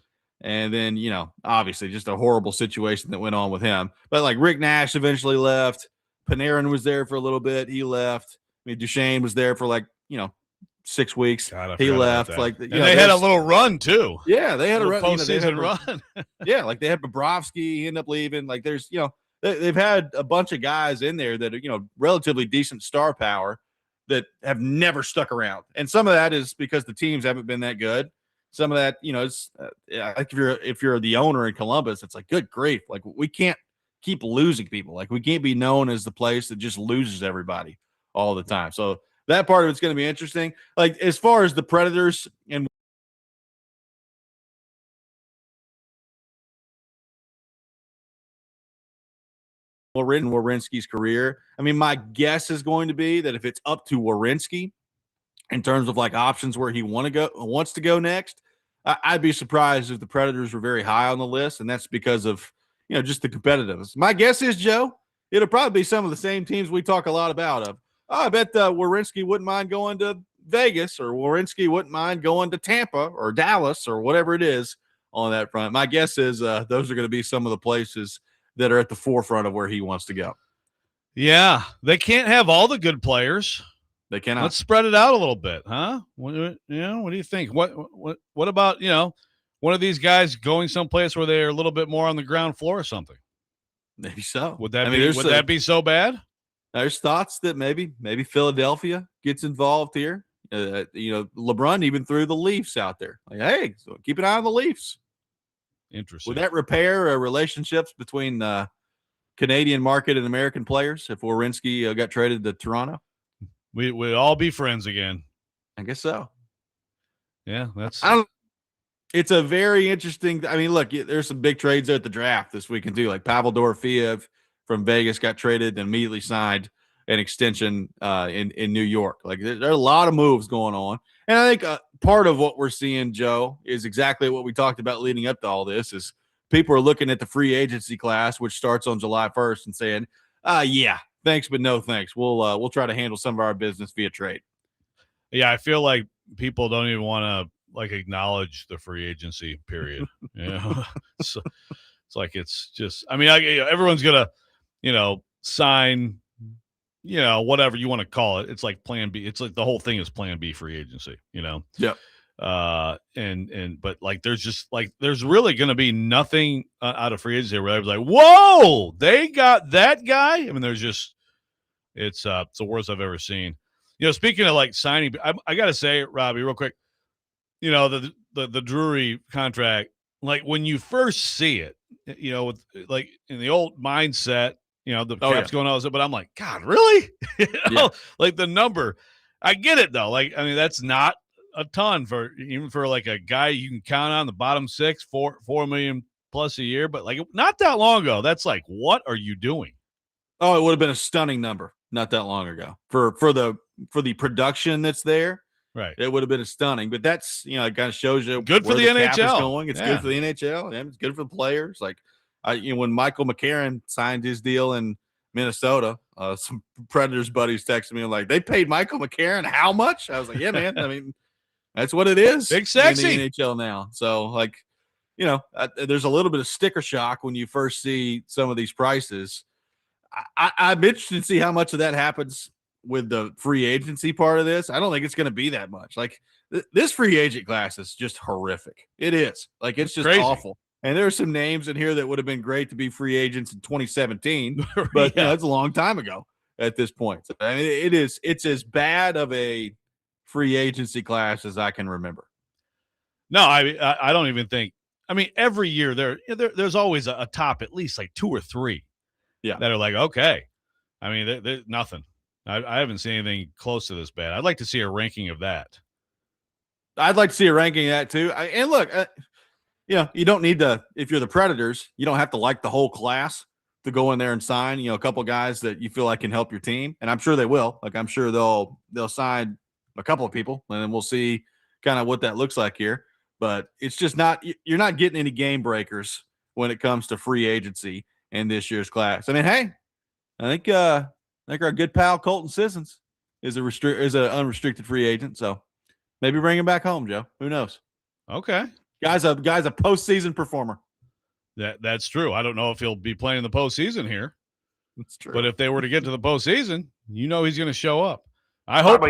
[SPEAKER 1] and then obviously just a horrible situation that went on with him. But like Rick Nash eventually left, Panarin was there for a little bit, he left. I mean, Duchesne was there for like 6 weeks.
[SPEAKER 2] God,
[SPEAKER 1] he left. Like,
[SPEAKER 2] and they had a little run too.
[SPEAKER 1] Yeah, they had a
[SPEAKER 2] postseason run.
[SPEAKER 1] Yeah, like they had Bobrovsky. He ended up leaving. Like, there's they've had a bunch of guys in there that are relatively decent star power that have never stuck around, and some of that is because the teams haven't been that good. Some of that, it's like if you're the owner in Columbus, it's like, good grief, like we can't keep losing people. Like, we can't be known as the place that just loses everybody all the time. So that part of it's going to be interesting. Like, as far as the Predators and Werenski's career, I mean, my guess is going to be that if it's up to Werenski in terms of like options where he wants to go next, I'd be surprised if the Predators were very high on the list, and that's because of just the competitiveness. My guess is, Joe, it'll probably be some of the same teams we talk a lot about. I bet Werenski wouldn't mind going to Vegas, or Werenski wouldn't mind going to Tampa or Dallas or whatever it is on that front. My guess is those are going to be some of the places that are at the forefront of where he wants to go.
[SPEAKER 2] Yeah, they can't have all the good players.
[SPEAKER 1] They cannot.
[SPEAKER 2] Let's spread it out a little bit, huh? What do you think? What about one of these guys going someplace where they're a little bit more on the ground floor or something?
[SPEAKER 1] Maybe so.
[SPEAKER 2] Would that be so bad?
[SPEAKER 1] There's thoughts that maybe Philadelphia gets involved here. LeBron even threw the Leafs out there. Like, hey, so keep an eye on the Leafs.
[SPEAKER 2] Interesting.
[SPEAKER 1] Would that repair relationships between Canadian market and American players if Werenski got traded to Toronto?
[SPEAKER 2] We'd all be friends again.
[SPEAKER 1] I guess so.
[SPEAKER 2] Yeah,
[SPEAKER 1] it's a very interesting. I mean, look, there's some big trades there at the draft this weekend too. Like Pavel Dorofeyev from Vegas got traded and immediately signed an extension in New York. Like, there are a lot of moves going on, and I think part of what we're seeing, Joe, is exactly what we talked about leading up to all this. Is people are looking at the free agency class, which starts on July 1st, and saying, yeah, thanks, but no thanks. We'll try to handle some of our business via trade.
[SPEAKER 2] Yeah, I feel like people don't even want to like acknowledge the free agency period. So it's like, it's just, I mean, everyone's gonna, sign, whatever you want to call it. It's like Plan B. It's like the whole thing is Plan B free agency.
[SPEAKER 1] Yeah.
[SPEAKER 2] But like, there's really going to be nothing out of free agency where I was like, whoa, they got that guy. I mean, it's the worst I've ever seen. Speaking of like signing, I got to say, Robbie, real quick, the Drury contract, like when you first see it, with like in the old mindset, the cap's going on, but I'm like, God, really? Like the number, I get it though. Like, I mean, that's not a ton even for like a guy you can count on the bottom six, $4 million plus a year, but like not that long ago, that's like, what are you doing?
[SPEAKER 1] Oh, it would have been a stunning number not that long ago for the production that's there.
[SPEAKER 2] Right.
[SPEAKER 1] It would have been stunning, but that's, it kind of shows you
[SPEAKER 2] good for the NHL
[SPEAKER 1] going. It's good for the NHL and it's good for the players. Like, when Michael McCarron signed his deal in Minnesota, some Predators buddies texted me like, they paid Michael McCarron how much? I was like, yeah, man. I mean, that's what it is.
[SPEAKER 2] Big sexy
[SPEAKER 1] in the NHL now. So like, there's a little bit of sticker shock when you first see some of these prices. I'm interested to see how much of that happens with the free agency part of this. I don't think it's going to be that much. Like this free agent class is just horrific. It is. Like it's just
[SPEAKER 2] Crazy.
[SPEAKER 1] awful. And there are some names in here that would have been great to be free agents in 2017, but
[SPEAKER 2] Yeah.
[SPEAKER 1] it's a long time ago at this point. So, I mean, it's as bad of a free agency class as I can remember.
[SPEAKER 2] No, I don't even think. I mean, every year there's always a top, at least like 2 or 3 that are like, okay. I mean, there's nothing. I haven't seen anything close to this bad. I'd like to see a ranking of that.
[SPEAKER 1] I'd like to see a ranking of that too. And look, you don't need to, if you're the Predators, you don't have to like the whole class to go in there and sign, a couple guys that you feel like can help your team. And I'm sure they will. Like, I'm sure they'll sign a couple of people, and then we'll see kind of what that looks like here. But it's just you're not getting any game breakers when it comes to free agency in this year's class. I mean, hey, I think our good pal Colton Sissons is an unrestricted free agent. So maybe bring him back home, Joe. Who knows?
[SPEAKER 2] Okay.
[SPEAKER 1] Guy's a postseason performer.
[SPEAKER 2] That's true. I don't know if he'll be playing the postseason here.
[SPEAKER 1] That's true.
[SPEAKER 2] But if they were to get to the postseason, he's going to show up. I hope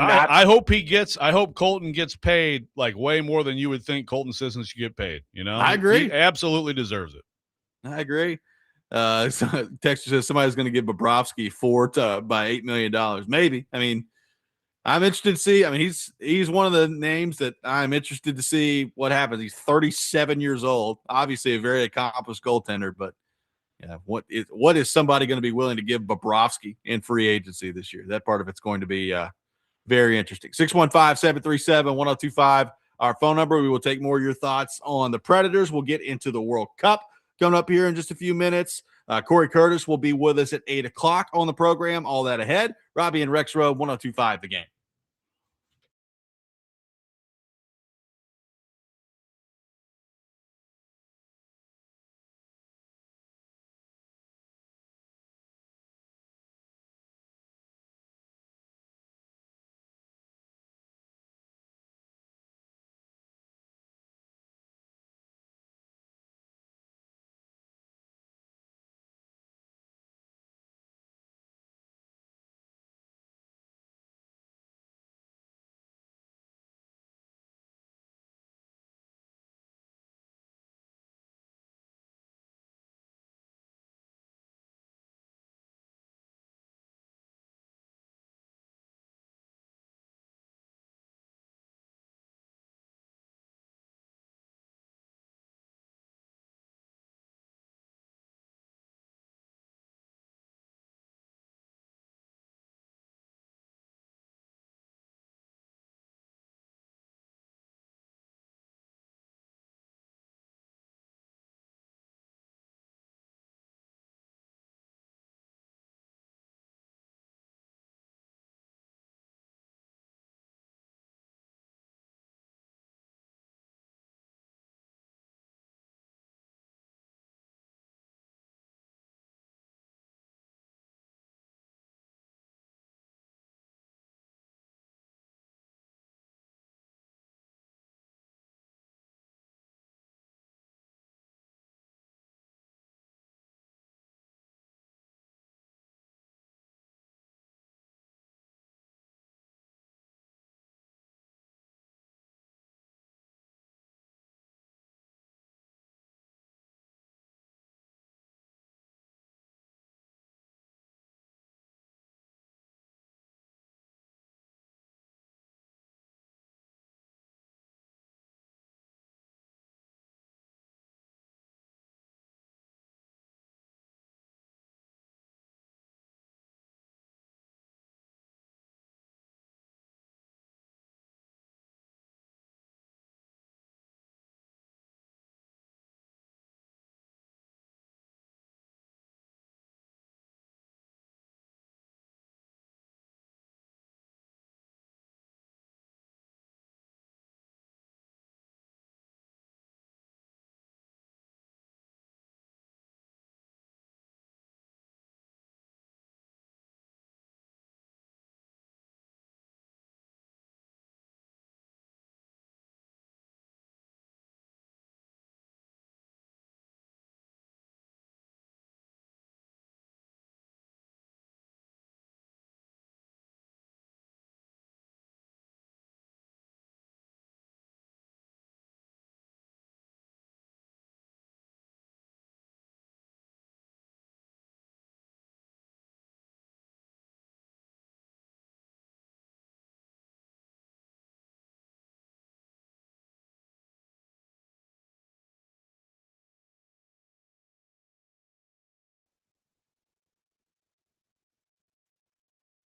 [SPEAKER 2] Colton gets paid like way more than you would think Colton Sissons should get paid.
[SPEAKER 1] I agree.
[SPEAKER 2] He absolutely deserves it.
[SPEAKER 1] I agree. Texas says somebody's going to give Bobrovsky by $8 million. Maybe. I mean, I'm interested to see. I mean, he's one of the names that I'm interested to see what happens. He's 37 years old, obviously a very accomplished goaltender. But what is somebody going to be willing to give Bobrovsky in free agency this year? That part of it's going to be very interesting. 615-737-1025, our phone number. We will take more of your thoughts on the Predators. We'll get into the World Cup coming up here in just a few minutes. Cory Curtis will be with us at 8 o'clock on the program. All that ahead. Robby and Rexrode, 1025 The Game.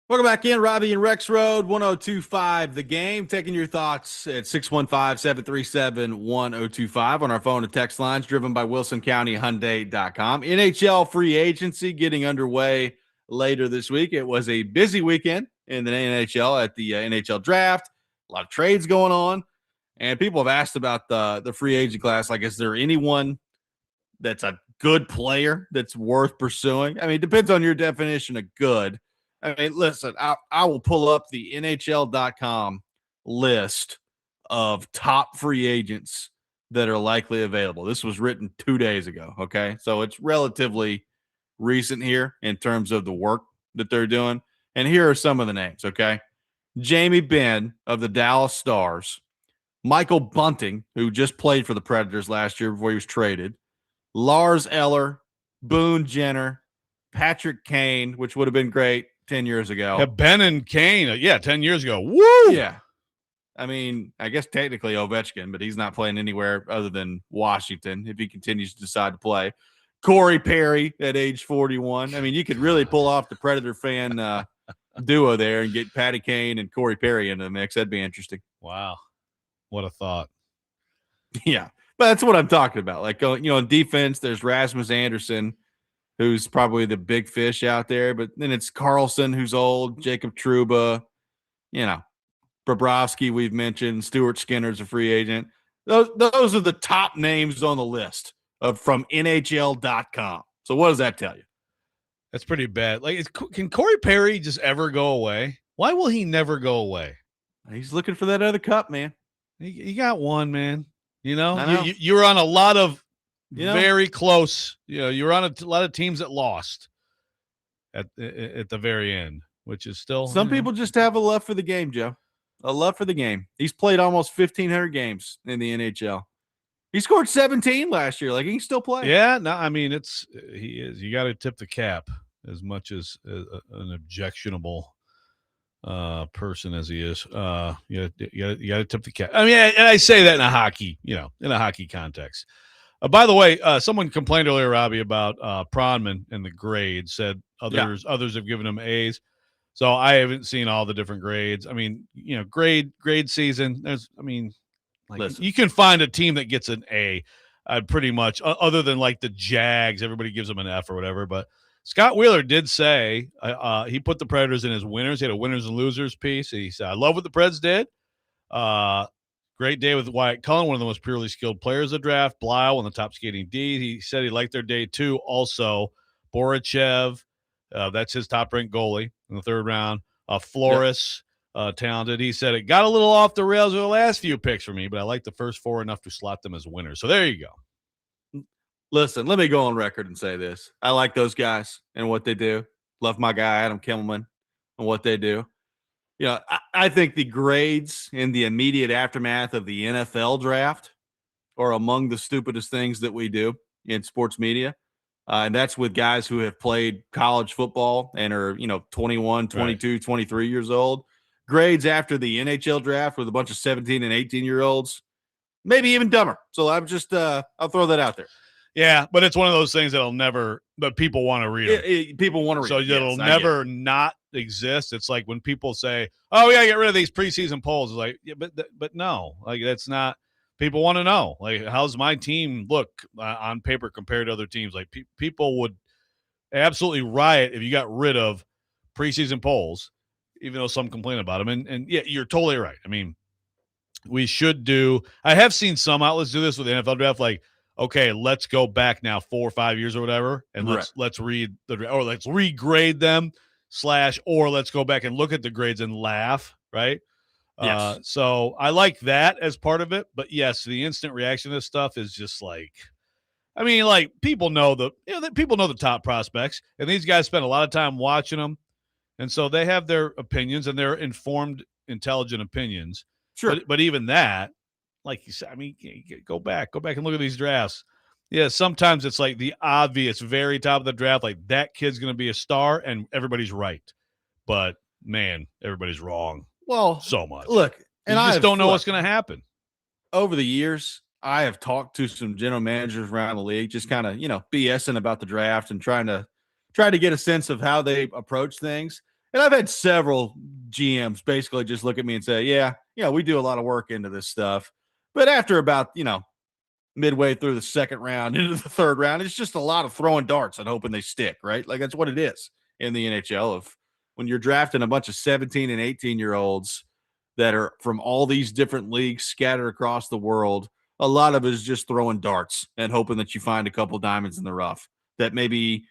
[SPEAKER 1] Welcome back in, Robby and Rexrode, 1025 The Game. Taking your thoughts at 615-737-1025 on our phone and text lines, driven by WilsonCountyHyundai.com. NHL free agency getting underway later this week. It was a busy weekend in the NHL at the NHL draft. A lot of trades going on, and people have asked about the free agent class. Like, is there anyone that's a good player that's worth pursuing? I mean, it depends on your definition of good. I mean, listen, I will pull up the NHL.com list of top free agents that are likely available. This was written 2 days ago, okay? So it's relatively recent here in terms of the work that they're doing. And here are some of the names, okay? Jamie Benn of the Dallas Stars, Michael Bunting, who just played for the Predators last year before he was traded, Lars Eller, Boone Jenner, Patrick Kane, which would have been great 10 years ago.
[SPEAKER 2] Yeah, Ben and Kane. 10 years ago. Woo!
[SPEAKER 1] Yeah. I mean, I guess technically Ovechkin, but he's not playing anywhere other than Washington if he continues to decide to play. Corey Perry at age 41. I mean, you could really pull off the Predator fan duo there and get Patty Kane and Corey Perry into the mix. That'd be interesting.
[SPEAKER 2] Wow. What a thought.
[SPEAKER 1] Yeah. But that's what I'm talking about. Like, in defense, there's Rasmus Anderson, who's probably the big fish out there. But then it's Carlson, who's old, Jacob Trouba, Bobrovsky we've mentioned, Stuart Skinner's a free agent. Those are the top names on the list from NHL.com. So what does that tell you?
[SPEAKER 2] That's pretty bad. Like, can Corey Perry just ever go away? Why will he never go away?
[SPEAKER 1] He's looking for that other cup, man.
[SPEAKER 2] He got one, man.
[SPEAKER 1] I know.
[SPEAKER 2] You're on a lot of very close. You're on a lot of teams that lost at the very end, which is still.
[SPEAKER 1] Some people just have a love for the game, Joe. A love for the game. He's played almost 1,500 games in the NHL. He scored 17 last year. Like, he can still play.
[SPEAKER 2] Yeah, no, I mean, he is. You got to tip the cap as much as an objectionable person as he is. You got to tip the cap. I mean, and I say that in a hockey, in a hockey context. By the way, someone complained earlier, Robby, about Pronman and the grades. Said others have given him A's. So I haven't seen all the different grades. I mean, grade season. You can find a team that gets an A, pretty much, other than like the Jags. Everybody gives them an F or whatever. But Scott Wheeler did say he put the Predators in his winners. He had a winners and losers piece. He said, "I love what the Preds did. Great day with Wyatt Cullen, one of the most purely skilled players of the draft. Blau on the top skating D. He said he liked their day too. Also, Borachev, that's his top-ranked goalie in the third round. Flores, talented. He said it got a little off the rails with the last few picks for me, but I like the first four enough to slot them as winners. So there you go.
[SPEAKER 1] Listen, let me go on record and say this. I like those guys and what they do. Love my guy, Adam Kimmelman, and what they do. I think the grades in the immediate aftermath of the NFL draft are among the stupidest things that we do in sports media. And that's with guys who have played college football and are, 21, 22, right. 23 years old. Grades after the NHL draft with a bunch of 17 and 18-year-olds, maybe even dumber. So I'm just, I'll throw that out there.
[SPEAKER 2] Yeah, but it's one of those things but people want to read it.
[SPEAKER 1] People want to read
[SPEAKER 2] it. So it'll never not exist. It's like when people say, "Oh, we got to get rid of these preseason polls." It's like, yeah, but no, like that's not. People want to know, like, how's my team look on paper compared to other teams? Like, people would absolutely riot if you got rid of preseason polls, even though some complain about them. And yeah, you're totally right. I mean, we should do. I have seen some outlets do this with the NFL draft, like, okay, let's go back now 4 or 5 years or whatever, and let's read or let's regrade them or let's go back and look at the grades and laugh, right?
[SPEAKER 1] Yes.
[SPEAKER 2] So I like that as part of it, but yes, the instant reaction to this stuff is just like, I mean, like, people know people know the top prospects, and these guys spend a lot of time watching them, and so they have their opinions, and they're informed, intelligent opinions.
[SPEAKER 1] Sure,
[SPEAKER 2] but even that, like you said, I mean, go back and look at these drafts. Yeah, sometimes it's like the obvious, very top of the draft, like that kid's going to be a star, and everybody's right, but man, everybody's wrong.
[SPEAKER 1] Well,
[SPEAKER 2] so much.
[SPEAKER 1] Look, and
[SPEAKER 2] I just don't know what's going to happen.
[SPEAKER 1] Over the years, I have talked to some general managers around the league, just kind of, BSing about the draft and trying to get a sense of how they approach things. And I've had several GMs basically just look at me and say, yeah, we do a lot of work into this stuff. But after about, midway through the second round into the third round, it's just a lot of throwing darts and hoping they stick, right? Like that's what it is in the NHL. Of when you're drafting a bunch of 17 and 18-year-olds that are from all these different leagues scattered across the world, a lot of it is just throwing darts and hoping that you find a couple diamonds in the rough that maybe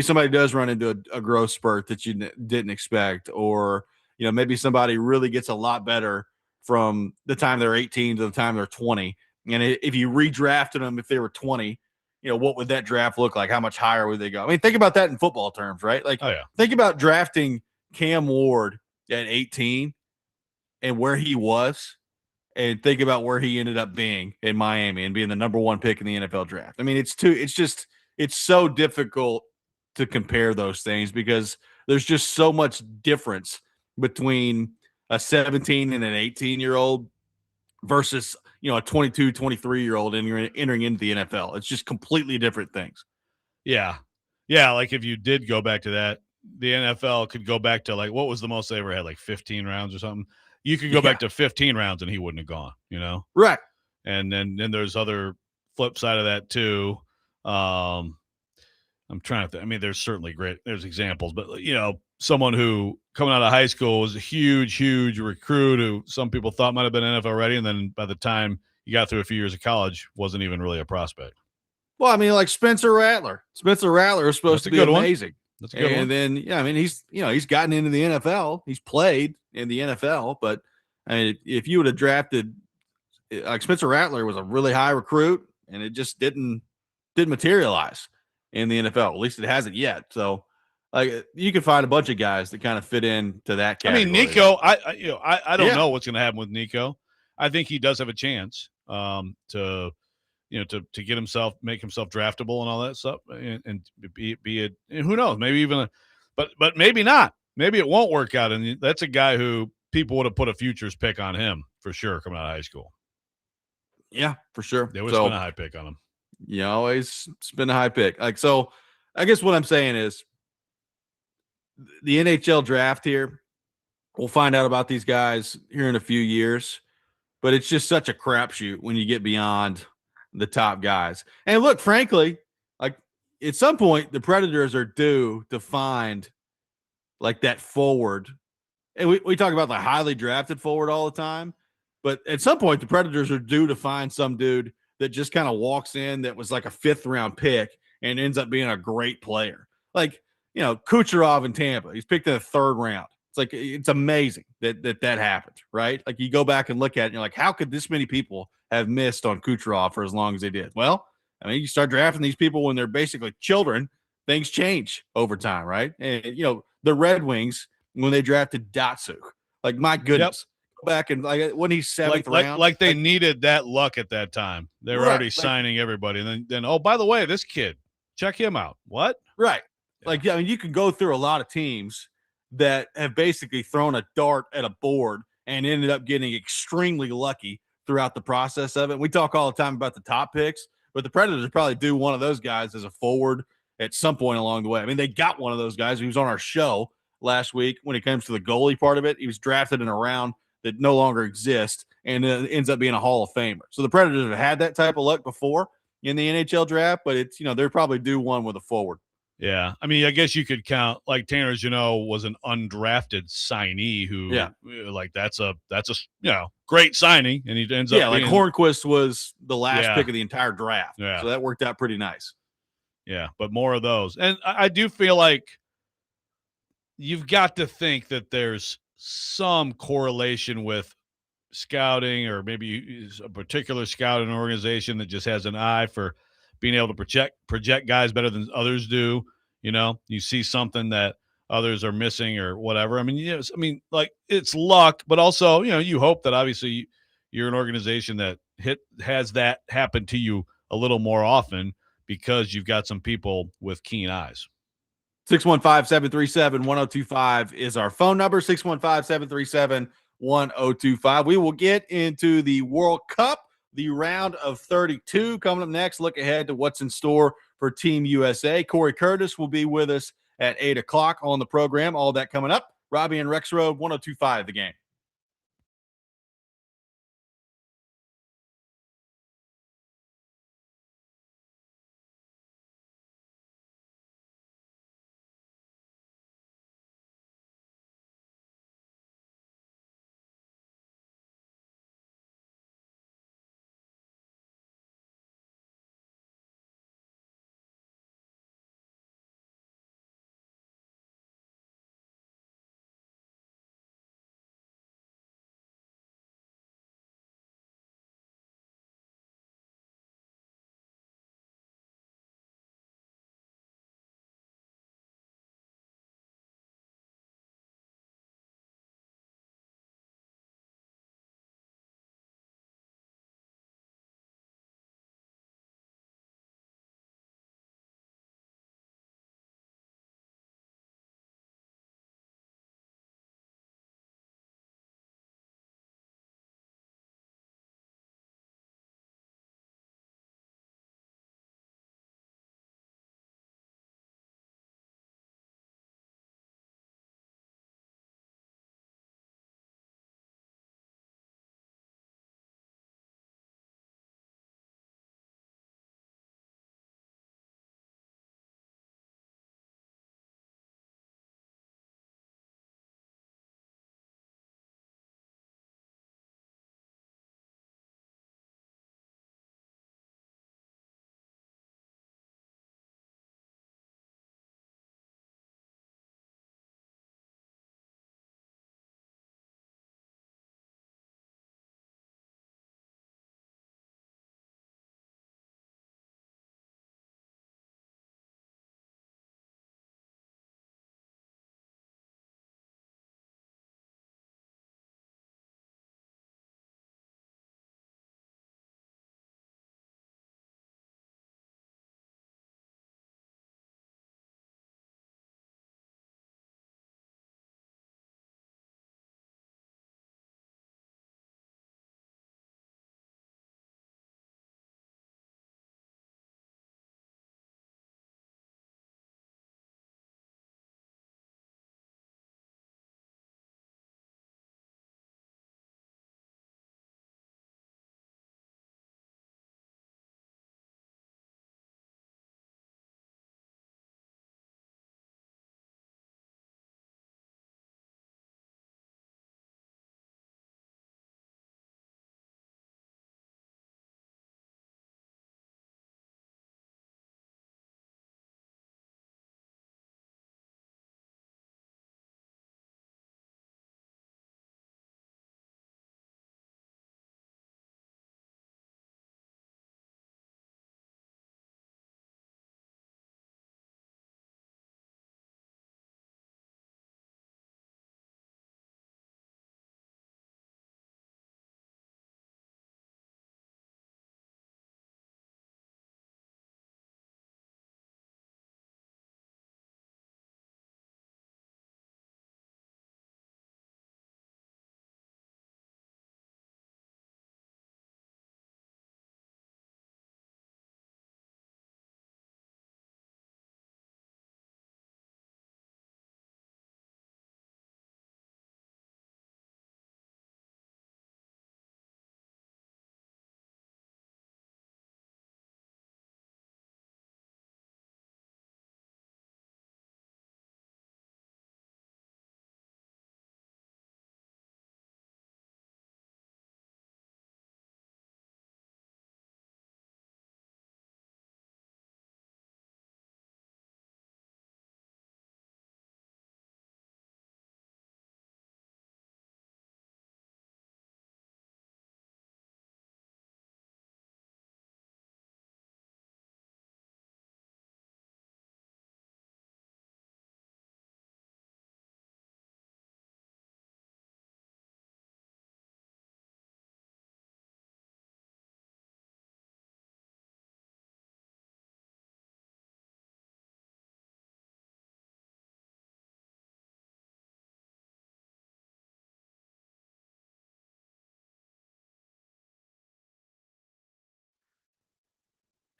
[SPEAKER 1] somebody does run into a growth spurt that you didn't expect, or maybe somebody really gets a lot better from the time they're 18 to the time they're 20. And if you redrafted them, if they were 20, what would that draft look like? How much higher would they go? I mean, think about that in football terms, right? Like, think about drafting Cam Ward at 18 and where he was, and think about where he ended up being in Miami and being the number one pick in the NFL draft. I mean, it's so difficult to compare those things because there's just so much difference between a 17 and an 18-year-old versus, a 22, 23-year-old entering into the NFL. It's just completely different things.
[SPEAKER 2] Yeah. Yeah. Like if you did go back to that, the NFL could go back to like, what was the most they ever had? Like 15 rounds or something. You could go back to 15 rounds and he wouldn't have gone,
[SPEAKER 1] Right.
[SPEAKER 2] And then there's other flip side of that too. I'm trying to I mean, there's certainly there's examples, but someone who coming out of high school was a huge recruit who some people thought might have been NFL ready. And then by the time you got through a few years of college, wasn't even really a prospect.
[SPEAKER 1] Well, I mean, like Spencer Rattler. Spencer Rattler is supposed to be amazing.
[SPEAKER 2] That's a good one.
[SPEAKER 1] And then, I mean, he's gotten into the NFL. He's played in the NFL, but I mean, if you would have drafted like Spencer Rattler was a really high recruit and it just didn't materialize in the NFL. At least it hasn't yet. So like you can find a bunch of guys that kind of fit into that category.
[SPEAKER 2] I mean, Nico, I don't know what's going to happen with Nico. I think he does have a chance to get himself, make himself draftable and all that stuff, and be it. And who knows? Maybe even, but maybe not. Maybe it won't work out. And that's a guy who people would have put a futures pick on him for sure coming out of high school.
[SPEAKER 1] Yeah, for sure.
[SPEAKER 2] They would spend a high pick on him.
[SPEAKER 1] You always spend a high pick. Like, so I guess what I'm saying is the NHL draft here, we'll find out about these guys here in a few years, but it's just such a crapshoot when you get beyond the top guys. And look, frankly, like at some point the Predators are due to find like that forward. And we talk about the highly drafted forward all the time, but at some point the Predators are due to find some dude that just kind of walks in that was like a 5th round pick and ends up being a great player. Like, Kucherov in Tampa, he's picked in the 3rd round. It's like, it's amazing that happened, right? Like you go back and look at it and you're like, how could this many people have missed on Kucherov for as long as they did? Well, I mean, you start drafting these people when they're basically children, things change over time, right? And, the Red Wings, when they drafted Datsuk, like, my goodness. Back and like when he's 7th round,
[SPEAKER 2] like they needed that luck at that time. They were already signing everybody, and then oh, by the way, this kid, check him out. What?
[SPEAKER 1] Right. Yeah. Like, I mean, you can go through a lot of teams that have basically thrown a dart at a board and ended up getting extremely lucky throughout the process of it. We talk all the time about the top picks, but the Predators probably do one of those guys as a forward at some point along the way. I mean, they got one of those guys who was on our show last week when it comes to the goalie part of it. He was drafted in a round that no longer exists and ends up being a Hall of Famer. So the Predators have had that type of luck before in the NHL draft, but it's, they're probably due one with a forward.
[SPEAKER 2] Yeah. I mean, I guess you could count like Tanner was an undrafted signee who like that's a great signing. And he ends up
[SPEAKER 1] like Hornquist was the last pick of the entire draft.
[SPEAKER 2] Yeah.
[SPEAKER 1] So that worked out pretty nice.
[SPEAKER 2] Yeah. But more of those. And I do feel like you've got to think that there's some correlation with scouting, or maybe a particular scouting organization that just has an eye for being able to project guys better than others do. You see something that others are missing or whatever. I mean, like it's luck, but also, you hope that obviously you're an organization that has that happen to you a little more often because you've got some people with keen eyes.
[SPEAKER 1] 615-737-1025 is our phone number, 615-737-1025. We will get into the World Cup, the round of 32 coming up next. Look ahead to what's in store for Team USA. Cory Curtis will be with us at 8 o'clock on the program. All that coming up. Robby and Rexrode, 102.5 The Game.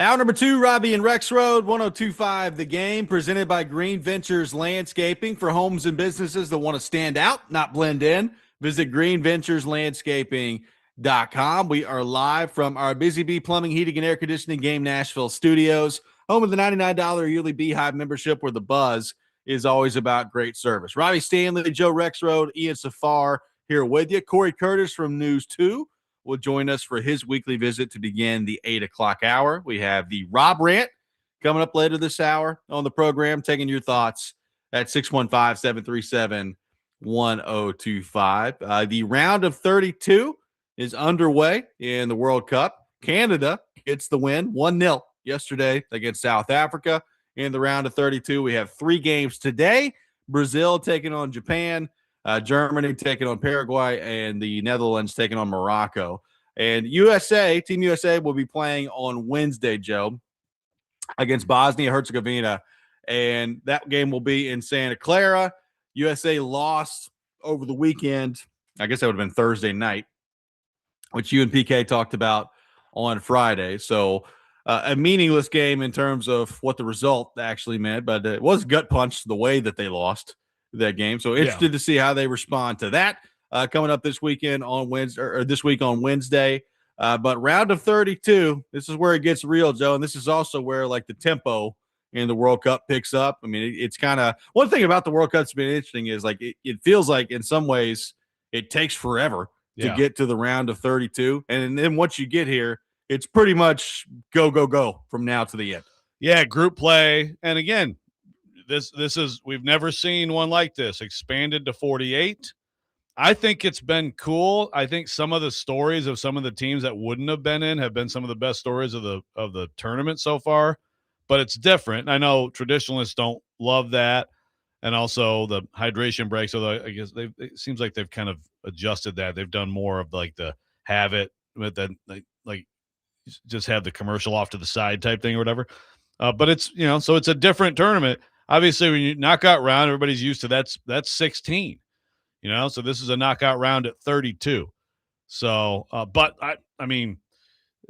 [SPEAKER 1] Hour number 2, Robby and Rexrode, 102.5 The Game, presented by Green Ventures Landscaping for homes and businesses that want to stand out, not blend in. Visit greenventureslandscaping.com. We are live from our Busy Bee Plumbing, Heating, and Air Conditioning Game Nashville studios, home of the $99 yearly Beehive membership where the buzz is always about great service. Robbie Stanley, Joe Rexrode, Ian Safar here with you. Cory Curtis from News 2 will join us for his weekly visit to begin the 8 o'clock hour. We have the Rob Rant coming up later this hour on the program, taking your thoughts at 615-737-1025. The round of 32 is underway in the World Cup. Canada gets the win 1-0 yesterday against South Africa. In the round of 32, we have 3 games today. Brazil taking on Japan, Germany taking on Paraguay, and the Netherlands taking on Morocco. And Team USA will be playing on Wednesday, Joe, against Bosnia-Herzegovina. And that game will be in Santa Clara. USA lost over the weekend. I guess that would have been Thursday night, which you and PK talked about on Friday. So a meaningless game in terms of what the result actually meant, but it was gut punch the way that they lost that game. So interested to see how they respond to that coming up this weekend on Wednesday, or this week on Wednesday. But round of 32, this is where it gets real, Joe. And this is also where like the tempo in the World Cup picks up. I mean, it's kind of one thing about the World Cup that's been interesting is like it feels like in some ways it takes forever to get to the round of 32. And then once you get here, it's pretty much go from now to the end.
[SPEAKER 2] Yeah, group play. And again, this is, we've never seen one like this, expanded to 48. I think it's been cool. I think some of the stories of some of the teams that wouldn't have been in have been some of the best stories of the tournament so far, but it's different. I know traditionalists don't love that. And also the hydration breaks, although I guess it seems like they've kind of adjusted that. They've done more of like the have it with that, like just have the commercial off to the side type thing or whatever. But it's, so it's a different tournament. Obviously, when you knockout round, everybody's used to that's 16, so this is a knockout round at 32. So, but I mean,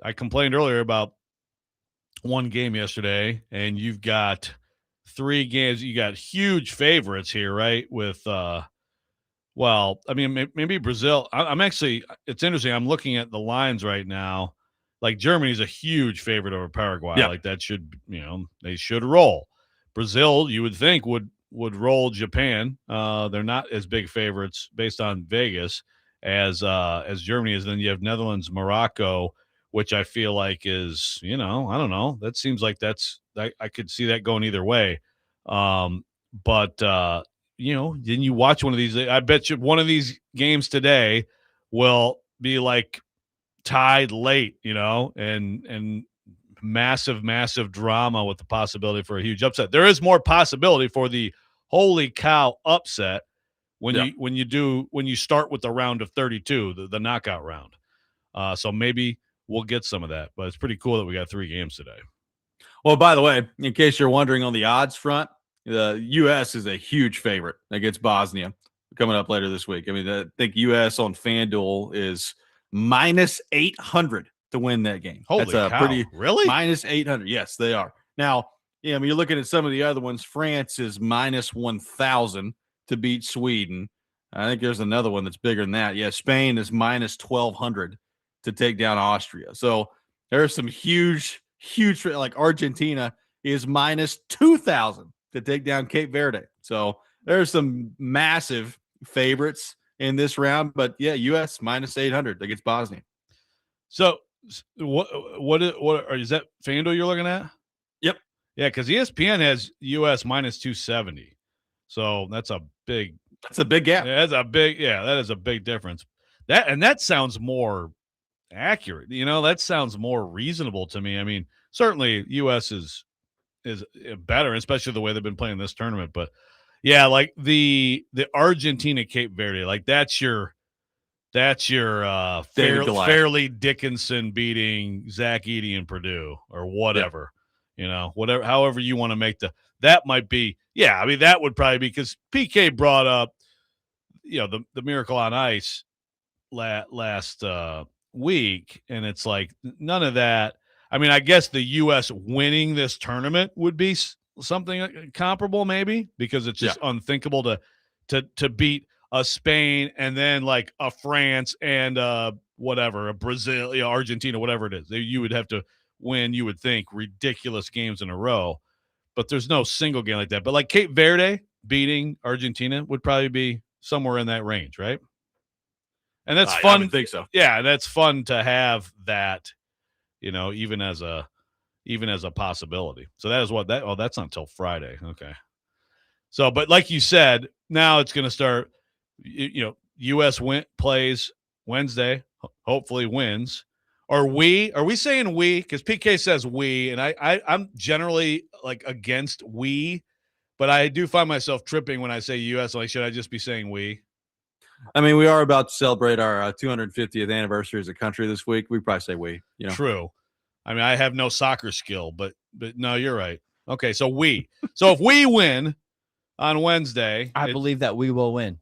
[SPEAKER 2] I complained earlier about one game yesterday, and you've got 3 games. You got huge favorites here, right? With, well, I mean, maybe Brazil. I'm actually, it's interesting. I'm looking at the lines right now. Like Germany's a huge favorite over Paraguay.
[SPEAKER 1] Yeah.
[SPEAKER 2] Like that should, they should roll. Brazil, you would think would roll Japan. They're not as big favorites based on Vegas as Germany is. Then you have Netherlands, Morocco, which I feel like is, I don't know. That seems like I could see that going either way. But then you watch one of these. I bet you one of these games today will be like tied late, and massive drama with the possibility for a huge upset. There is more possibility for the holy cow upset when you start with the round of 32, the knockout round. So maybe we'll get some of that, but it's pretty cool that we got 3 games today.
[SPEAKER 1] Well, by the way, in case you're wondering on the odds front, the U.S. is a huge favorite against Bosnia coming up later this week. I mean, I think U.S. on FanDuel is minus 800 to win that game.
[SPEAKER 2] Holy
[SPEAKER 1] That's
[SPEAKER 2] cow.
[SPEAKER 1] pretty
[SPEAKER 2] Really?
[SPEAKER 1] minus 800. Yes, they are. Now, I mean, you're looking at some of the other ones. France is minus 1,000 to beat Sweden. I think there's another one that's bigger than that. Yeah, Spain is minus 1,200 to take down Austria. So there are some huge, like Argentina is minus 2,000 to take down Cape Verde. So there's some massive favorites in this round, but yeah, U.S. minus 800 against Bosnia.
[SPEAKER 2] So what is that FanDuel you're looking at?
[SPEAKER 1] Yep.
[SPEAKER 2] Yeah, because ESPN has U.S. minus 270. So that's a big
[SPEAKER 1] gap.
[SPEAKER 2] Yeah, that is a big difference. That sounds more accurate. That sounds more reasonable to me. I mean, certainly U.S. is better, especially the way they've been playing this tournament. But yeah, like the Argentina Cape Verde, like that's your Fairleigh Dickinson beating Zach Edey and Purdue or whatever. Whatever, however you want to make that might be. Yeah, I mean that would probably be because PK brought up, the Miracle on Ice last week, and it's like none of that. I mean, I guess the U.S. winning this tournament would be something comparable, maybe, because it's just unthinkable to beat a Spain and then like a France and whatever, a Brazil, Argentina, whatever it is. You would have to win, you would think, ridiculous games in a row. But there's no single game like that. But like Cape Verde beating Argentina would probably be somewhere in that range, right? And that's fun.
[SPEAKER 1] I would think so.
[SPEAKER 2] Yeah, that's fun to have that, even as a possibility. So that is that's not until Friday. Okay. So, but like you said, now it's going to start, U.S. plays Wednesday, hopefully wins. Are we saying we? Because PK says we, and I'm generally like against we, but I do find myself tripping when I say U.S. Like, should I just be saying we?
[SPEAKER 1] I mean, we are about to celebrate our 250th anniversary as a country this week. We probably say we.
[SPEAKER 2] True. I mean, I have no soccer skill, but no, you're right. Okay, so we. So if we win on Wednesday,
[SPEAKER 3] I believe that we will win.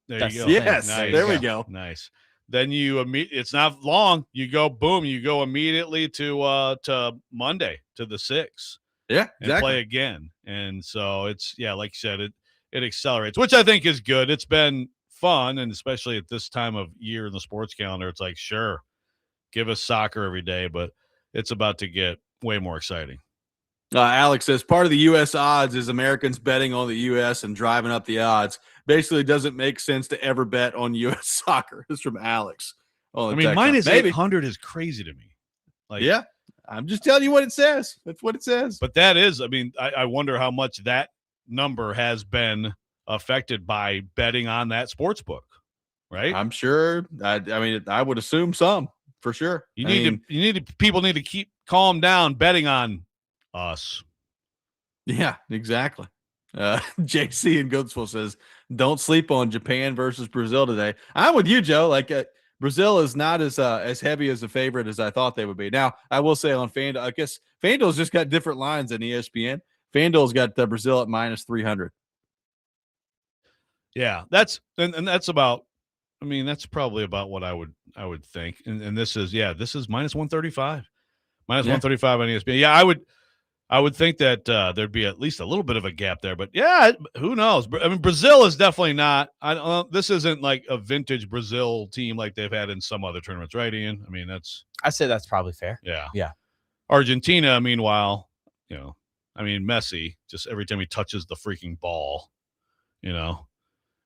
[SPEAKER 2] There you go.
[SPEAKER 1] Yes,
[SPEAKER 2] nice.
[SPEAKER 1] there we go.
[SPEAKER 2] Nice. Then it's not long. You go boom. You go immediately to Monday to the 6th.
[SPEAKER 1] Yeah, exactly.
[SPEAKER 2] And play again. And so it's like you said, it accelerates, which I think is good. It's been fun, and especially at this time of year in the sports calendar, it's like, sure, give us soccer every day, but it's about to get way more exciting.
[SPEAKER 1] Alex says part of the U.S. odds is Americans betting on the U.S. and driving up the odds. Basically, it doesn't make sense to ever bet on U.S. soccer. This is from Alex.
[SPEAKER 2] I mean, minus 800 is crazy to me. Like,
[SPEAKER 1] yeah, I'm just telling you what it says. That's what it says.
[SPEAKER 2] But that is, I mean, I wonder how much that number has been affected by betting on that sports book, right?
[SPEAKER 1] I'm sure. I mean, I would assume some for sure.
[SPEAKER 2] People need to keep calm down betting on us.
[SPEAKER 1] Yeah, exactly. JC in Goodsville says, don't sleep on Japan versus Brazil today. I'm with you, Joe. Like Brazil is not as heavy as a favorite as I thought they would be. Now, I will say on FanDuel, I guess FanDuel's just got different lines than ESPN. FanDuel's got Brazil at minus 300.
[SPEAKER 2] Yeah, that's about. I mean, that's probably about what I would think. And this is minus 135, minus 135 on ESPN. Yeah, I would think that there'd be at least a little bit of a gap there, but yeah, who knows? I mean, Brazil is definitely not. This isn't like a vintage Brazil team like they've had in some other tournaments, right, Ian? I mean,
[SPEAKER 3] I'd say that's probably fair.
[SPEAKER 2] Yeah. Argentina, meanwhile, Messi, just every time he touches the freaking ball,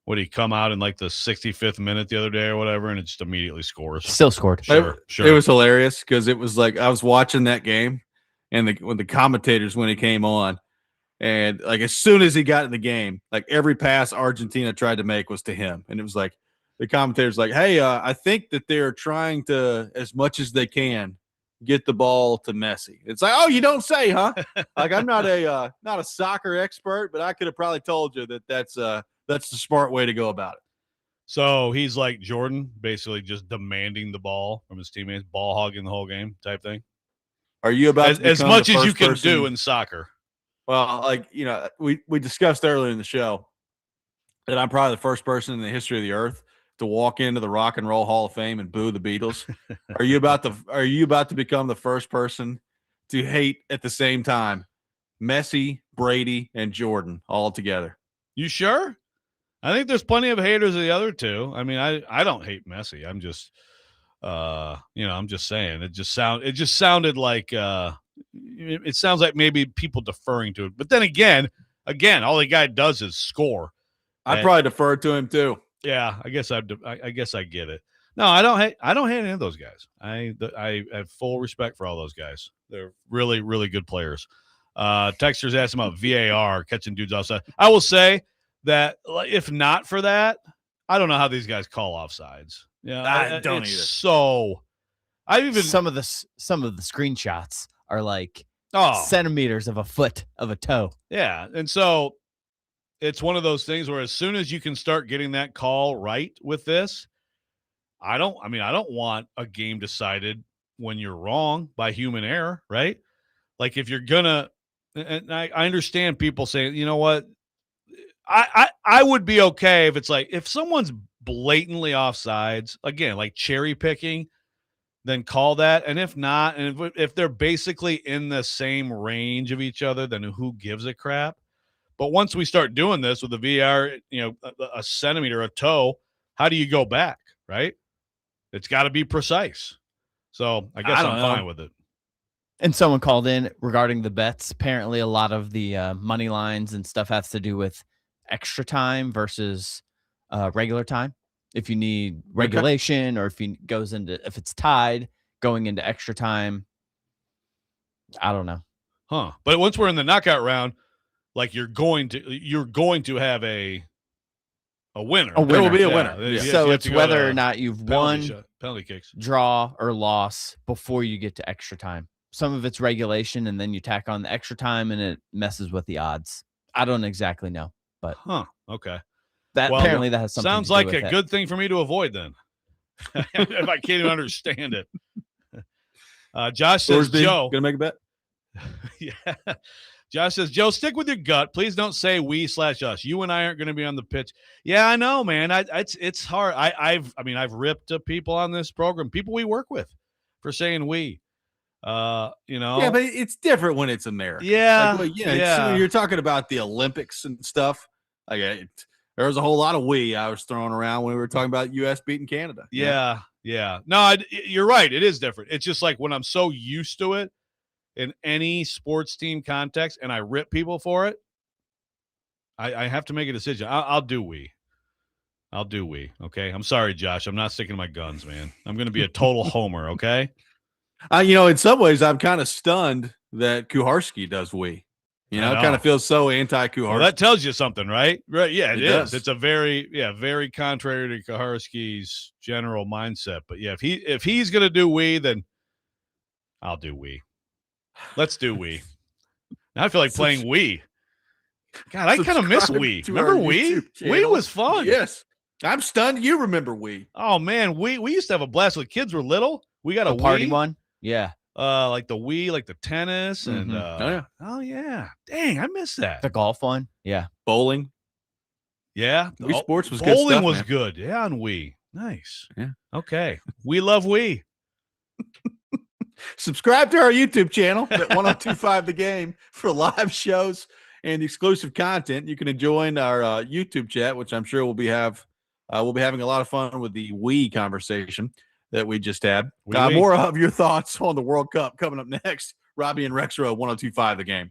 [SPEAKER 2] would he come out in like the 65th minute the other day or whatever, and it just immediately scores?
[SPEAKER 3] Still scored.
[SPEAKER 2] Sure.
[SPEAKER 1] It was hilarious because it was like I was watching that game. And when the commentators, when he came on, and like as soon as he got in the game, like every pass Argentina tried to make was to him. And it was like the commentators like, hey, I think that they're trying to, as much as they can, get the ball to Messi. It's like, oh, you don't say, huh? Like I'm not a soccer expert, but I could have probably told you that that's the smart way to go about it.
[SPEAKER 2] So he's like Jordan, basically just demanding the ball from his teammates, ball hogging the whole game type thing.
[SPEAKER 1] Are you about
[SPEAKER 2] as much as you can do in soccer?
[SPEAKER 1] Well, like, we discussed earlier in the show that I'm probably the first person in the history of the earth to walk into the Rock and Roll Hall of Fame and boo the Beatles. Are you about to become the first person to hate at the same time Messi, Brady, and Jordan all together?
[SPEAKER 2] You sure? I think there's plenty of haters of the other two. I mean, I don't hate Messi. I'm just I'm just saying it just sounded like it sounds like maybe people deferring to it. But then again, all the guy does is score.
[SPEAKER 1] I probably defer to him too.
[SPEAKER 2] Yeah, I guess I get it. No, I don't hate any of those guys. I have full respect for all those guys. They're really, really good players. Texters asked about VAR catching dudes outside. I will say that if not for that, I don't know how these guys call offsides. Yeah,
[SPEAKER 1] I don't either.
[SPEAKER 2] So
[SPEAKER 3] some of the screenshots are like centimeters of a foot of a toe.
[SPEAKER 2] Yeah, and so it's one of those things where as soon as you can start getting that call right with this, I don't want a game decided when you're wrong by human error, right? Like if you're gonna, and I understand people saying, you know what, I would be okay if it's like if someone's blatantly offsides, again, like cherry picking, then call that. And if not, and if they're basically in the same range of each other, then who gives a crap? But once we start doing this with the VR, a centimeter, a toe, how do you go back, right? It's got to be precise. So I guess I'm fine with it.
[SPEAKER 3] And someone called in regarding the bets. Apparently, a lot of the money lines and stuff has to do with extra time versus regular time. If you need regulation, or if it's tied going into extra time, I don't know.
[SPEAKER 2] Huh? But once we're in the knockout round, like you're going to have a winner.
[SPEAKER 3] There
[SPEAKER 1] will be a winner.
[SPEAKER 2] Yeah.
[SPEAKER 3] So it's whether or not you've won,
[SPEAKER 2] penalty kicks,
[SPEAKER 3] draw, or loss before you get to extra time. Some of it's regulation, and then you tack on the extra time, and it messes with the odds. I don't exactly know, but
[SPEAKER 2] okay.
[SPEAKER 3] Apparently that has something.
[SPEAKER 2] Sounds
[SPEAKER 3] to do
[SPEAKER 2] like
[SPEAKER 3] with
[SPEAKER 2] a good thing for me to avoid then, if I can't even understand it. Josh says, Joe,
[SPEAKER 1] gonna make a bet.
[SPEAKER 2] Yeah. Josh says, Joe, stick with your gut. Please don't say we/us. You and I aren't going to be on the pitch. Yeah, I know, man. It's hard. I've ripped to people on this program, people we work with, for saying we.
[SPEAKER 1] Yeah, but it's different when it's America.
[SPEAKER 2] Yeah,
[SPEAKER 1] when you're talking about the Olympics and stuff. Like there was a whole lot of I was throwing around when we were talking about U.S. beating Canada.
[SPEAKER 2] Yeah. No, you're right. It is different. It's just like when I'm so used to it in any sports team context, and I rip people for it, I have to make a decision. I'll do we. Okay. I'm sorry, Josh. I'm not sticking to my guns, man. I'm going to be a total homer. Okay.
[SPEAKER 1] In some ways, I'm kind of stunned that Kuharski does we. It kind of feels so anti-Kuharski.
[SPEAKER 2] Well, that tells you something, right? Right. Yeah, it is.
[SPEAKER 1] Does.
[SPEAKER 2] It's a very contrary to Kuharski's general mindset. But yeah, if he's going to do we, then I'll do we. Let's do we. Now I feel like playing we. God, I kind of miss we. Remember we? We was fun.
[SPEAKER 1] Yes. I'm stunned you remember we.
[SPEAKER 2] Oh, man. We used to have a blast when kids were little. We got a
[SPEAKER 3] party
[SPEAKER 2] Wii.
[SPEAKER 3] one. Yeah.
[SPEAKER 2] Like the Wii, like the tennis, and
[SPEAKER 1] oh
[SPEAKER 2] yeah, dang, I miss that.
[SPEAKER 3] The golf one, yeah.
[SPEAKER 1] Bowling,
[SPEAKER 2] yeah.
[SPEAKER 1] Wii Sports was
[SPEAKER 2] bowling
[SPEAKER 1] good stuff,
[SPEAKER 2] was
[SPEAKER 1] man.
[SPEAKER 2] good, yeah, on Wii, nice,
[SPEAKER 1] yeah.
[SPEAKER 2] Okay, we love Wii.
[SPEAKER 1] Subscribe to our YouTube channel at 1025 The Game for live shows and exclusive content. You can join our YouTube chat, which I'm sure we'll be having a lot of fun with the Wii conversation that we just had. More of your thoughts on the World Cup coming up next. Robby and Rexrode, 1025 The Game.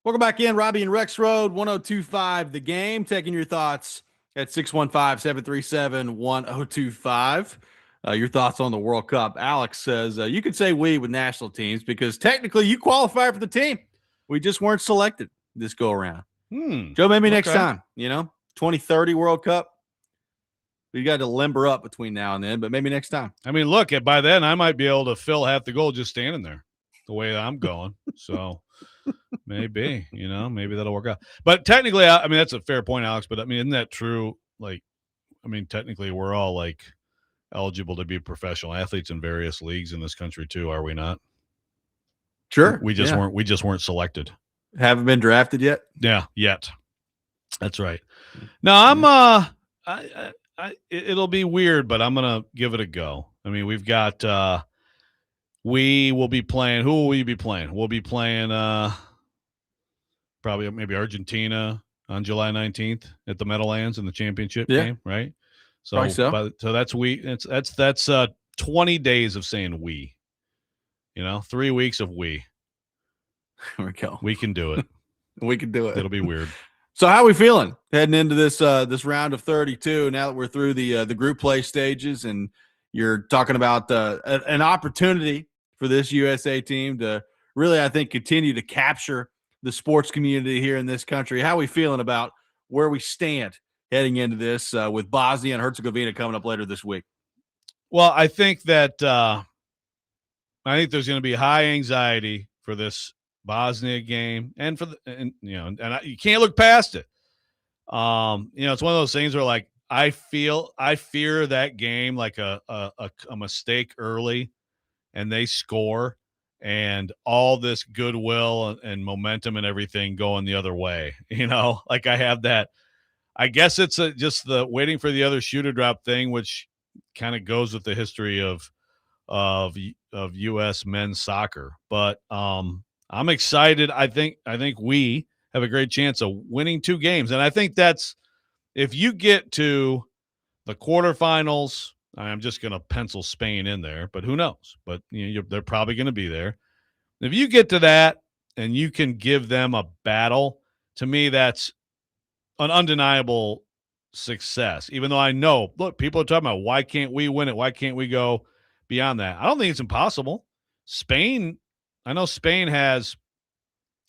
[SPEAKER 1] Welcome back in, Robby and Rexrode, 1025 The Game. Taking your thoughts at 615-737-1025. Your thoughts on the World Cup. Alex says, you could say we with national teams because technically you qualify for the team. We just weren't selected this go around. Joe, maybe next time, 2030 World Cup. We got to limber up between now and then, but maybe next time.
[SPEAKER 2] I mean, look, by then I might be able to fill half the goal just standing there the way I'm going. So maybe, maybe that'll work out. But technically, I mean, that's a fair point, Alex. But I mean, isn't that true? Like, I mean, technically we're all like eligible to be professional athletes in various leagues in this country too, are we not?
[SPEAKER 1] Sure.
[SPEAKER 2] We just weren't selected.
[SPEAKER 1] Haven't been drafted yet?
[SPEAKER 2] Yeah, yet. That's right. No, it'll be weird, but I'm going to give it a go. I mean, we've got we will be playing. Who will we be playing? We'll be playing probably maybe Argentina on July 19th at the Meadowlands in the championship game, right? So that's that's 20 days of saying we. 3 weeks of we.
[SPEAKER 1] There we go.
[SPEAKER 2] We can do it.
[SPEAKER 1] We can do it.
[SPEAKER 2] It'll be weird.
[SPEAKER 1] So how are we feeling heading into this this round of 32? Now that we're through the group play stages, and you're talking about an opportunity for this USA team to really, I think, continue to capture the sports community here in this country. How are we feeling about where we stand heading into this with Bosnia and Herzegovina coming up later this week?
[SPEAKER 2] Well, I think that there's going to be high anxiety for this Bosnia game, and you can't look past it. It's one of those things where like I fear that game like a mistake early, and they score, and all this goodwill and momentum and everything going the other way. Like I have that. I guess it's just the waiting for the other shoe to drop thing, which kind of goes with the history of U.S. men's soccer, but I'm excited. I think we have a great chance of winning 2 games. And I think that's if you get to the quarterfinals, I'm just going to pencil Spain in there, but who knows? But they're probably going to be there. If you get to that and you can give them a battle, to me, that's an undeniable success. Even though I know, look, people are talking about why can't we win it? Why can't we go beyond that? I don't think it's impossible. I know Spain has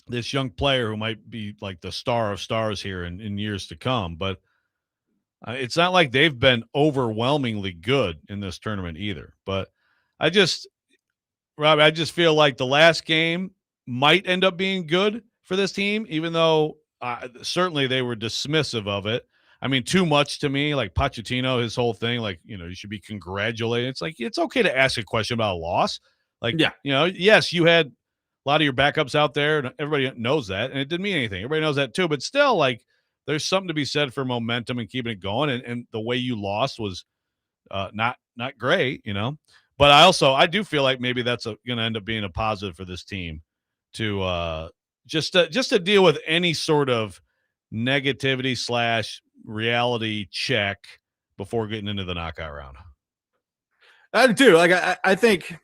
[SPEAKER 2] this young player who might be like the star of stars here in years to come, but it's not like they've been overwhelmingly good in this tournament either. But Robbie, I just feel like the last game might end up being good for this team, even though certainly they were dismissive of it. I mean, too much to me, like Pochettino, his whole thing, like, you should be congratulated. It's like, it's okay to ask a question about a loss. Like, yes, you had a lot of your backups out there, and everybody knows that, and it didn't mean anything. Everybody knows that too, but still, like, there's something to be said for momentum and keeping it going, and the way you lost was not great, But I do feel like maybe that's going to end up being a positive for this team to just to deal with any sort of negativity / reality check before getting into the knockout round.
[SPEAKER 1] I do too. Like I think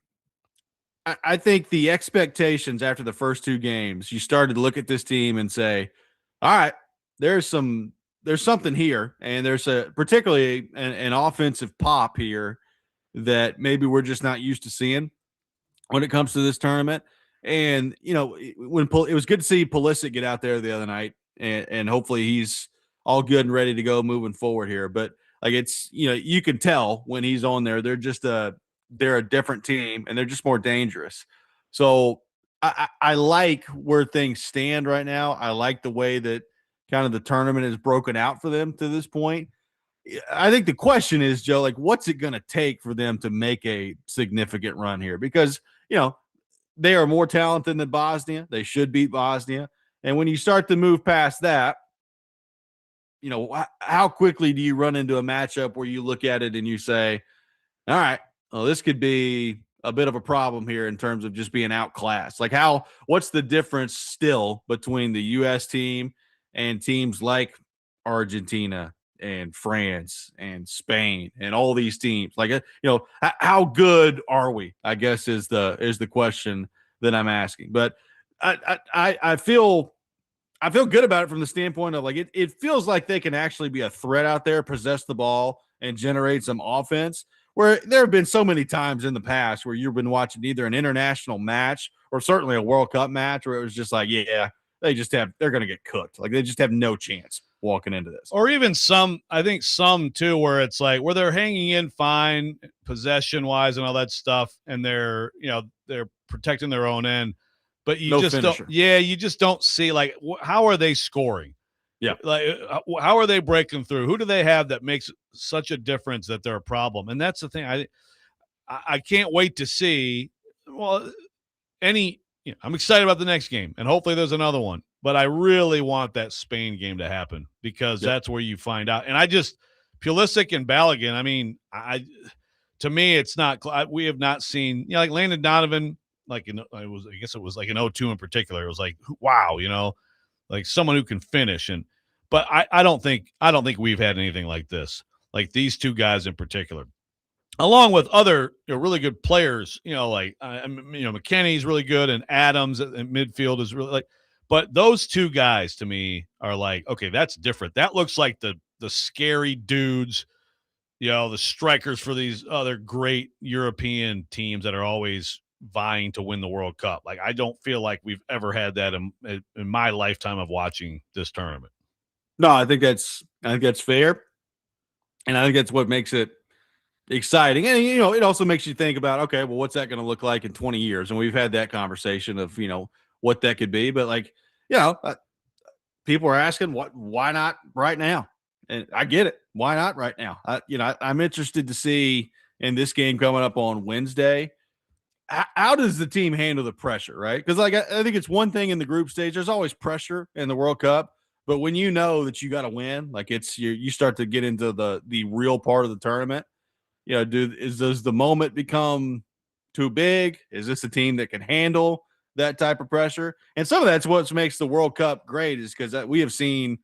[SPEAKER 1] the expectations after the first 2 games, you started to look at this team and say, all right, there's something here, and there's particularly an offensive pop here that maybe we're just not used to seeing when it comes to this tournament. And when it was good to see Pulisic get out there the other night, and hopefully he's all good and ready to go moving forward here. But like it's you can tell when he's on there, they're a different team, and they're just more dangerous. So I like where things stand right now. I like the way that kind of the tournament is broken out for them to this point. I think the question is, Joe, like, what's it going to take for them to make a significant run here? Because, they are more talented than Bosnia. They should beat Bosnia. And when you start to move past that, how quickly do you run into a matchup where you look at it and you say, all right, well, this could be a bit of a problem here in terms of just being outclassed. Like what's the difference still between the U.S. team and teams like Argentina and France and Spain and all these teams? Like, how good are we, I guess is the question that I'm asking. But I feel I feel good about it from the standpoint of like it feels like they can actually be a threat out there, possess the ball, and generate some offense. Where there have been so many times in the past where you've been watching either an international match or certainly a World Cup match where it was just like, yeah, they're going to get cooked. Like they just have no chance walking into this.
[SPEAKER 2] Or even I think some too, where it's like where they're hanging in fine possession wise and all that stuff, and they're protecting their own end, but you just don't see like how are they scoring?
[SPEAKER 1] Yeah,
[SPEAKER 2] like how are they breaking through? Who do they have that makes such a difference that they're a problem? And that's the thing. I can't wait to see. Well, I'm excited about the next game, and hopefully there's another one. But I really want that Spain game to happen because that's where you find out. And Pulisic and Balogun, I mean, to me, it's not. We have not seen, like Landon Donovan, I guess it was like an 0-2 in particular. It was like, wow, like someone who can finish. But I don't think we've had anything like this, like these two guys in particular, along with other really good players. McKenny's really good, and Adams in midfield is really like. But those two guys to me are like, okay, that's different. That looks like the scary dudes, the strikers for these other great European teams that are always vying to win the World Cup. Like, I don't feel like we've ever had that in my lifetime of watching this tournament.
[SPEAKER 1] No, I think that's fair. And I think that's what makes it exciting. And, it also makes you think about, okay, well, what's that going to look like in 20 years? And we've had that conversation of, what that could be. But like, people are asking why not right now? And I get it. Why not right now? I'm interested to see in this game coming up on Wednesday, how does the team handle the pressure, right? Because like I think it's one thing in the group stage. There's always pressure in the World Cup, but when you know that you got to win, like you start to get into the real part of the tournament. Does the moment become too big? Is this a team that can handle that type of pressure? And some of that's what makes the World Cup great, is because we have seen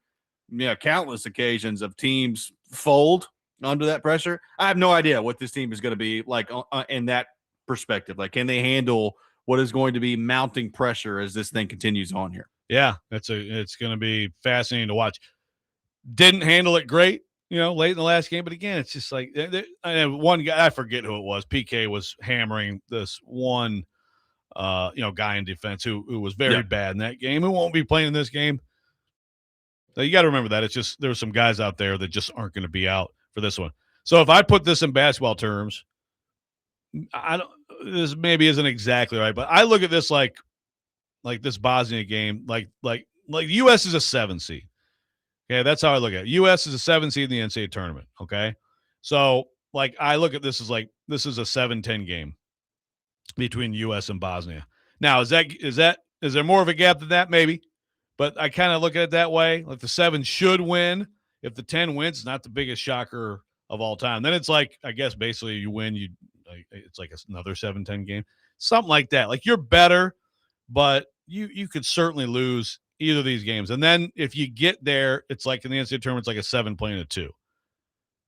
[SPEAKER 1] countless occasions of teams fold under that pressure. I have no idea what this team is going to be like in that perspective. Like, can they handle what is going to be mounting pressure as this thing continues on here?
[SPEAKER 2] Yeah, it's going to be fascinating to watch. Didn't handle it great, late in the last game. But again, it's just like one guy, I forget who it was. PK was hammering this one guy in defense who was very bad in that game, who won't be playing in this game. So you got to remember that. It's just there are some guys out there that just aren't going to be out for this one. So if I put this in basketball terms, this maybe isn't exactly right, but I look at this like this Bosnia game, like U.S. is a 7 seed. Okay, that's how I look at it. U.S. is a 7 seed in the NCAA tournament. Okay, so like I look at this as like this is a 7-10 game between U.S. and Bosnia. Now, is there more of a gap than that? Maybe, but I kind of look at it that way. Like the 7 should win. If the 10 wins, it's not the biggest shocker of all time. Then it's like, I guess basically you win, it's like another 7-10 game, something like that. Like you're better, but you could certainly lose either of these games. And then if you get there, it's like in the NCAA tournament, it's like a 7 playing a 2.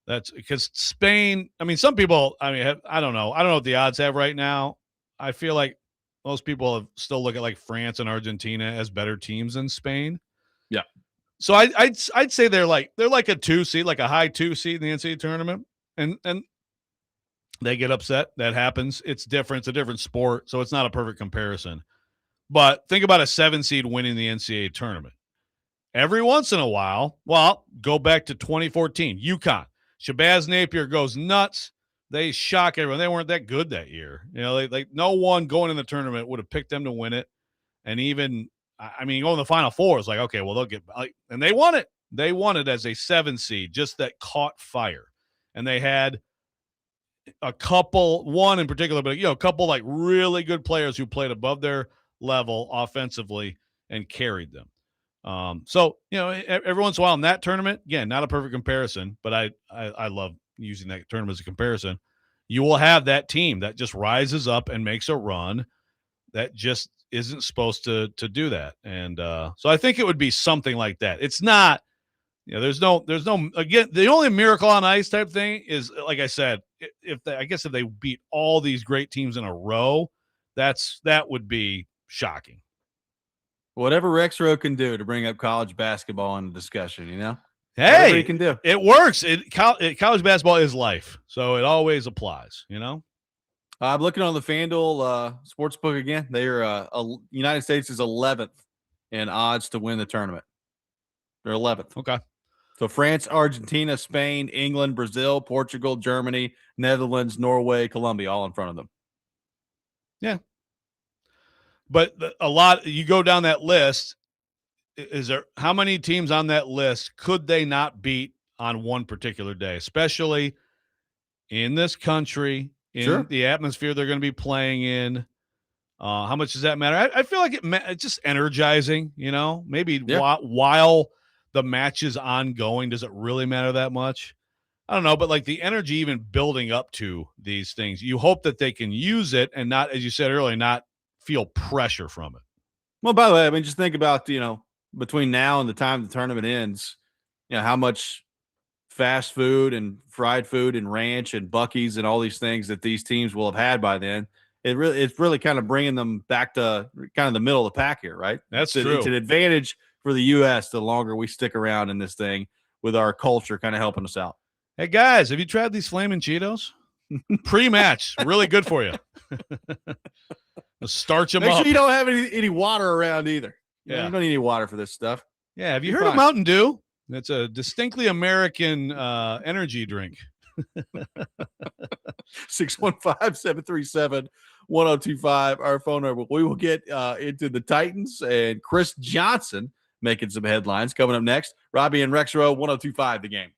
[SPEAKER 2] That's because Spain. I mean, some people. I mean, I don't know. I don't know what the odds have right now. I feel like most people still look at like France and Argentina as better teams than Spain.
[SPEAKER 1] Yeah.
[SPEAKER 2] So I'd say they're like a 2 seed, like a high 2 seed in the NCAA tournament, and they get upset. That happens. It's different. It's a different sport, so it's not a perfect comparison. But think about a 7 seed winning the NCAA tournament. Every once in a while, go back to 2014, UConn. Shabazz Napier goes nuts. They shock everyone. They weren't that good that year. Like no one going in the tournament would have picked them to win it. And even, I mean, going to the Final Four is like, okay, well, they'll get – and they won it. They won it as a 7 seed, just that caught fire. And they had a couple – one in particular, but, a couple like really good players who played above their level offensively and carried them. So, every once in a while in that tournament, again, not a perfect comparison, but I love using that tournament as a comparison. You will have that team that just rises up and makes a run that just isn't supposed to do that. And so I think it would be something like that. It's not, there's no, again, the only miracle on ice type thing is, like I said, if they beat all these great teams in a row, that would be shocking.
[SPEAKER 1] Whatever Rexrode can do to bring up college basketball in the discussion, whatever
[SPEAKER 2] Hey,
[SPEAKER 1] he can do.
[SPEAKER 2] it works. College basketball is life, so it always applies.
[SPEAKER 1] I'm looking on the FanDuel sportsbook again. They're United States is 11th in odds to win the tournament. They're 11th.
[SPEAKER 2] Okay.
[SPEAKER 1] So France, Argentina, Spain, England, Brazil, Portugal, Germany, Netherlands, Norway, Colombia, all in front of them.
[SPEAKER 2] Yeah. But you go down that list, is there how many teams on that list could they not beat on one particular day, especially in this country, in the atmosphere they're going to be playing in? How much does that matter? I feel like it's just energizing, maybe while the match is ongoing. Does it really matter that much? I don't know, but like the energy even building up to these things, you hope that they can use it and not, as you said earlier, not feel pressure from it.
[SPEAKER 1] Well, by the way, I mean, just think about, between now and the time the tournament ends, how much fast food and fried food and ranch and Buc-ee's and all these things that these teams will have had by then. It's really kind of bringing them back to kind of the middle of the pack here, right?
[SPEAKER 2] That's
[SPEAKER 1] true. It's an advantage for the U.S. the longer we stick around in this thing with our culture kind of helping us out.
[SPEAKER 2] Hey, guys, have you tried these Flamin' Cheetos? Pre-match, really good for you. Starch them up.
[SPEAKER 1] Make sure you don't have any water around either.
[SPEAKER 2] Yeah.
[SPEAKER 1] You don't need any water for this stuff.
[SPEAKER 2] Yeah, have you heard of Mountain Dew? It's a distinctly American energy drink.
[SPEAKER 1] 615-737-1025, our phone number. We will get into the Titans and Chris Johnson making some headlines coming up next. Robby and Rexrode, 1025 The Game.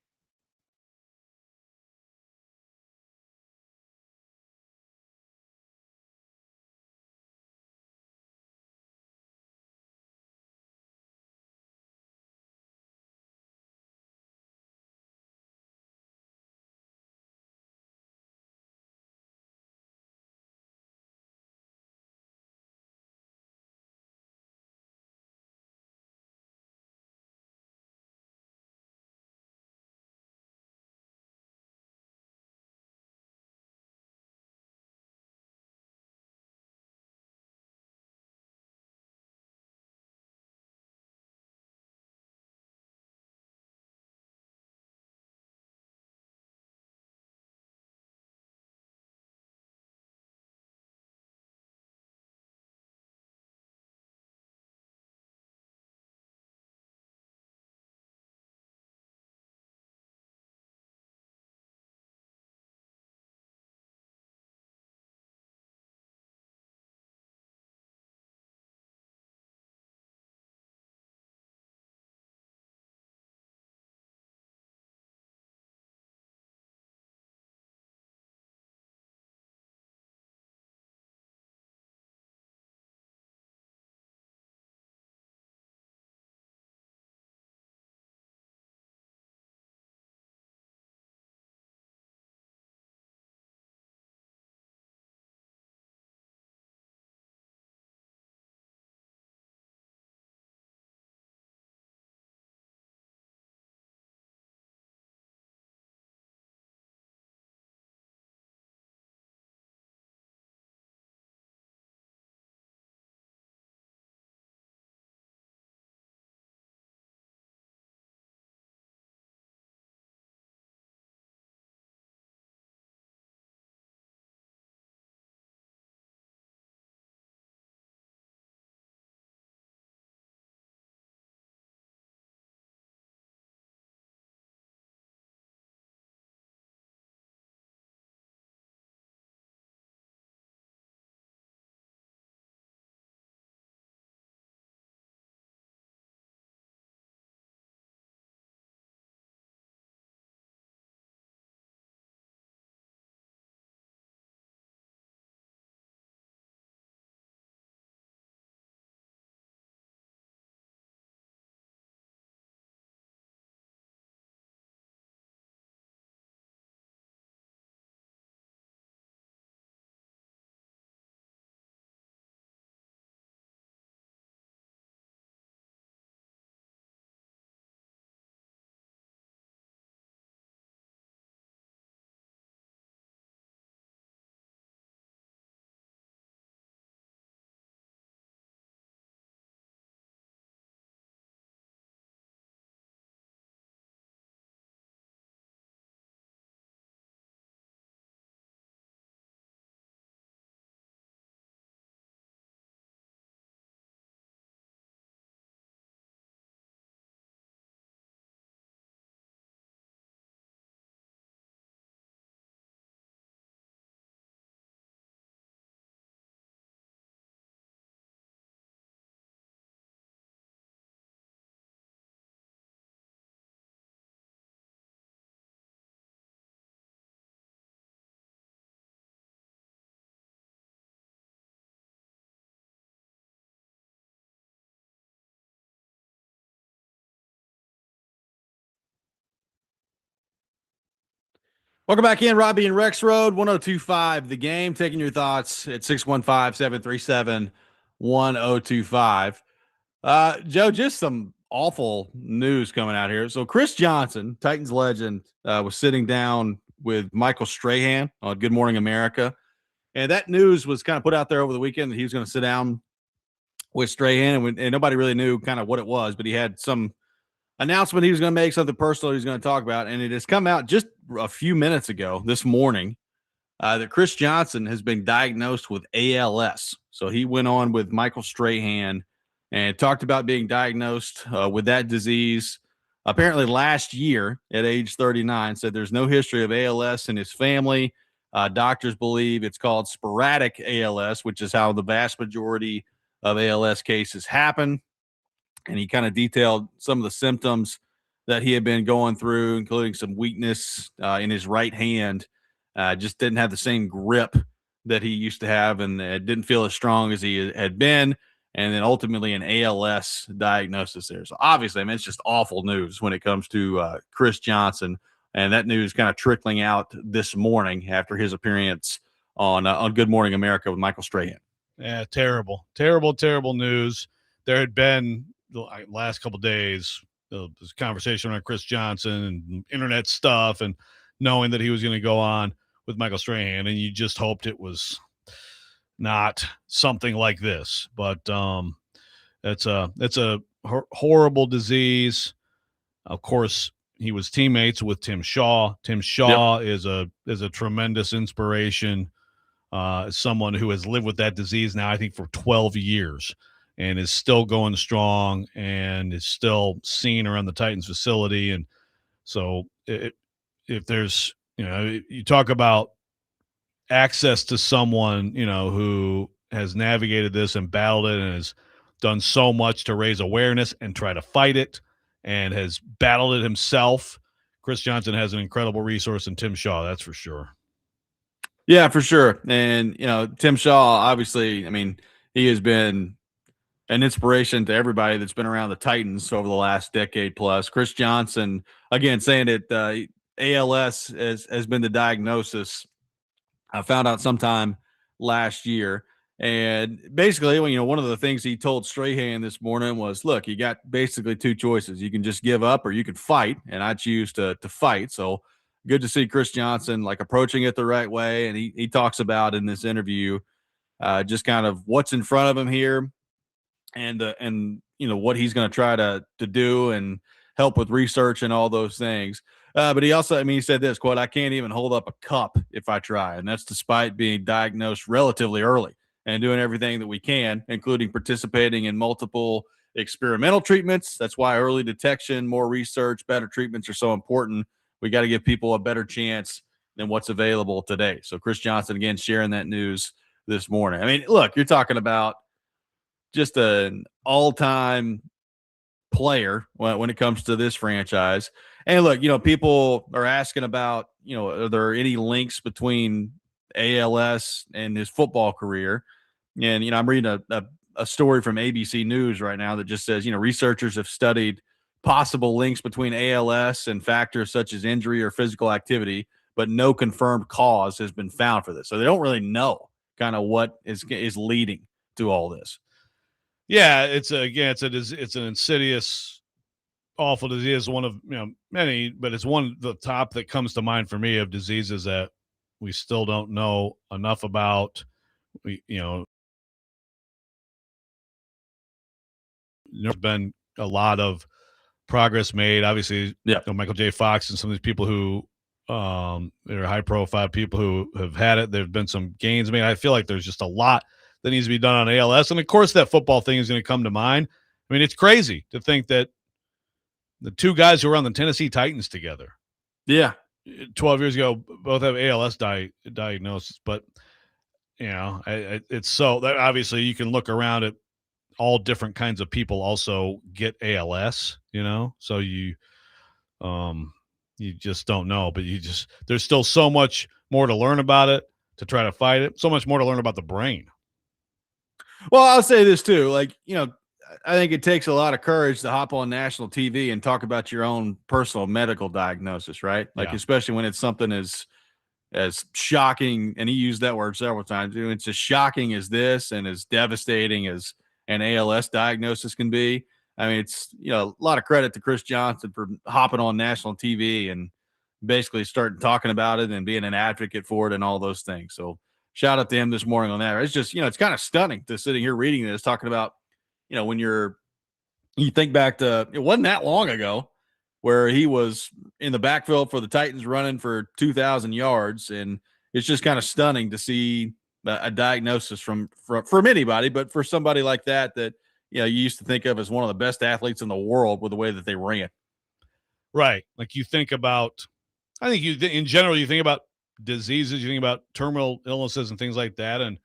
[SPEAKER 1] Welcome back in, Robby and Rexrode, 102.5 The Game, taking your thoughts at 615-737-1025. Joe, just some awful news coming out here. So Chris Johnson, Titans legend, was sitting down with Michael Strahan on Good Morning America, and that news was kind of put out there over the weekend that he was going to sit down with Strahan, and nobody really knew kind of what it was, but he had some announcement he was going to make, something personal he was going to talk about, and it has come out just a few minutes ago this morning that Chris Johnson has been diagnosed with ALS. So he went on with Michael Strahan and talked about being diagnosed with that disease apparently last year at age 39. Said there's no history of ALS in his family. Doctors believe it's called sporadic ALS, which is how the vast majority of ALS cases happen. And he kind of detailed some of the symptoms that he had been going through, including some weakness in his right hand. Just didn't have the same grip that he used to have, and didn't feel as strong as he had been. And then ultimately an ALS diagnosis there. So obviously, I mean, it's just awful news when it comes to Chris Johnson. And that news kind of trickling out this morning after his appearance on Good Morning America with Michael Strahan.
[SPEAKER 2] Yeah, terrible news. There had been the last couple of days, this conversation on Chris Johnson and internet stuff, and knowing that he was going to go on with Michael Strahan, and you just hoped it was not something like this. But it's a horrible disease. Of course, he was teammates with Tim Shaw. Tim Shaw is a tremendous inspiration. Someone who has lived with that disease now, I think, for 12 years. And is still going strong and is still seen around the Titans facility. And so if there's, you talk about access to someone, who has navigated this and battled it and has done so much to raise awareness and try to fight it and has battled it himself, Chris Johnson has an incredible resource in Tim Shaw, that's for sure.
[SPEAKER 1] Yeah, for sure. And, Tim Shaw, obviously, I mean, he has been an inspiration to everybody that's been around the Titans over the last decade plus. Chris Johnson, again, saying that ALS has been the diagnosis. I found out sometime last year. And basically, one of the things he told Strahan this morning was, look, you got basically two choices. You can just give up or you can fight, and I choose to fight. So good to see Chris Johnson approaching it the right way. And he talks about in this interview just kind of what's in front of him here, and what he's going to try to do and help with research and all those things. But he also, he said this, quote, "I can't even hold up a cup if I try." And that's despite being diagnosed relatively early and doing everything that we can, including participating in multiple experimental treatments. That's why early detection, more research, better treatments are so important. We got to give people a better chance than what's available today. So Chris Johnson, again, sharing that news this morning. Look, you're talking about just an all-time player when it comes to this franchise. And look, people are asking about, are there any links between ALS and his football career? And, I'm reading a story from ABC News right now that just says, researchers have studied possible links between ALS and factors such as injury or physical activity, but no confirmed cause has been found for this. So they don't really know kind of what is leading to all this.
[SPEAKER 2] Yeah, it's an insidious, awful disease. One of many, but it's one of the top that comes to mind for me of diseases that we still don't know enough about. There's been a lot of progress made. Obviously, Michael J. Fox and some of these people who they're high profile people who have had it. There've been some gains made. I feel like there's just a lot that needs to be done on ALS. And of course that football thing is going to come to mind. It's crazy to think that the two guys who were on the Tennessee Titans together, 12 years ago, both have ALS diagnosis. But, it's so that obviously you can look around at all different kinds of people also get ALS, so you just don't know, but there's still so much more to learn about it, to try to fight it. So much more to learn about the brain.
[SPEAKER 1] Well, I'll say this too. I think it takes a lot of courage to hop on national TV and talk about your own personal medical diagnosis, right? Like,
[SPEAKER 2] Yeah.
[SPEAKER 1] especially when it's something as shocking, and he used that word several times. It's as shocking as this and as devastating as an ALS diagnosis can be. I mean, it's, a lot of credit to Chris Johnson for hopping on national TV and basically starting talking about it and being an advocate for it and all those things. So shout out to him this morning on that. It's just, it's kind of stunning to sitting here reading this, talking about, when you think back to, it wasn't that long ago where he was in the backfield for the Titans running for 2,000 yards. And it's just kind of stunning to see a diagnosis from anybody, but for somebody like that, you used to think of as one of the best athletes in the world with the way that they ran.
[SPEAKER 2] Right. Like you think about, I think in general, you think about diseases, you think about terminal illnesses and things like that. And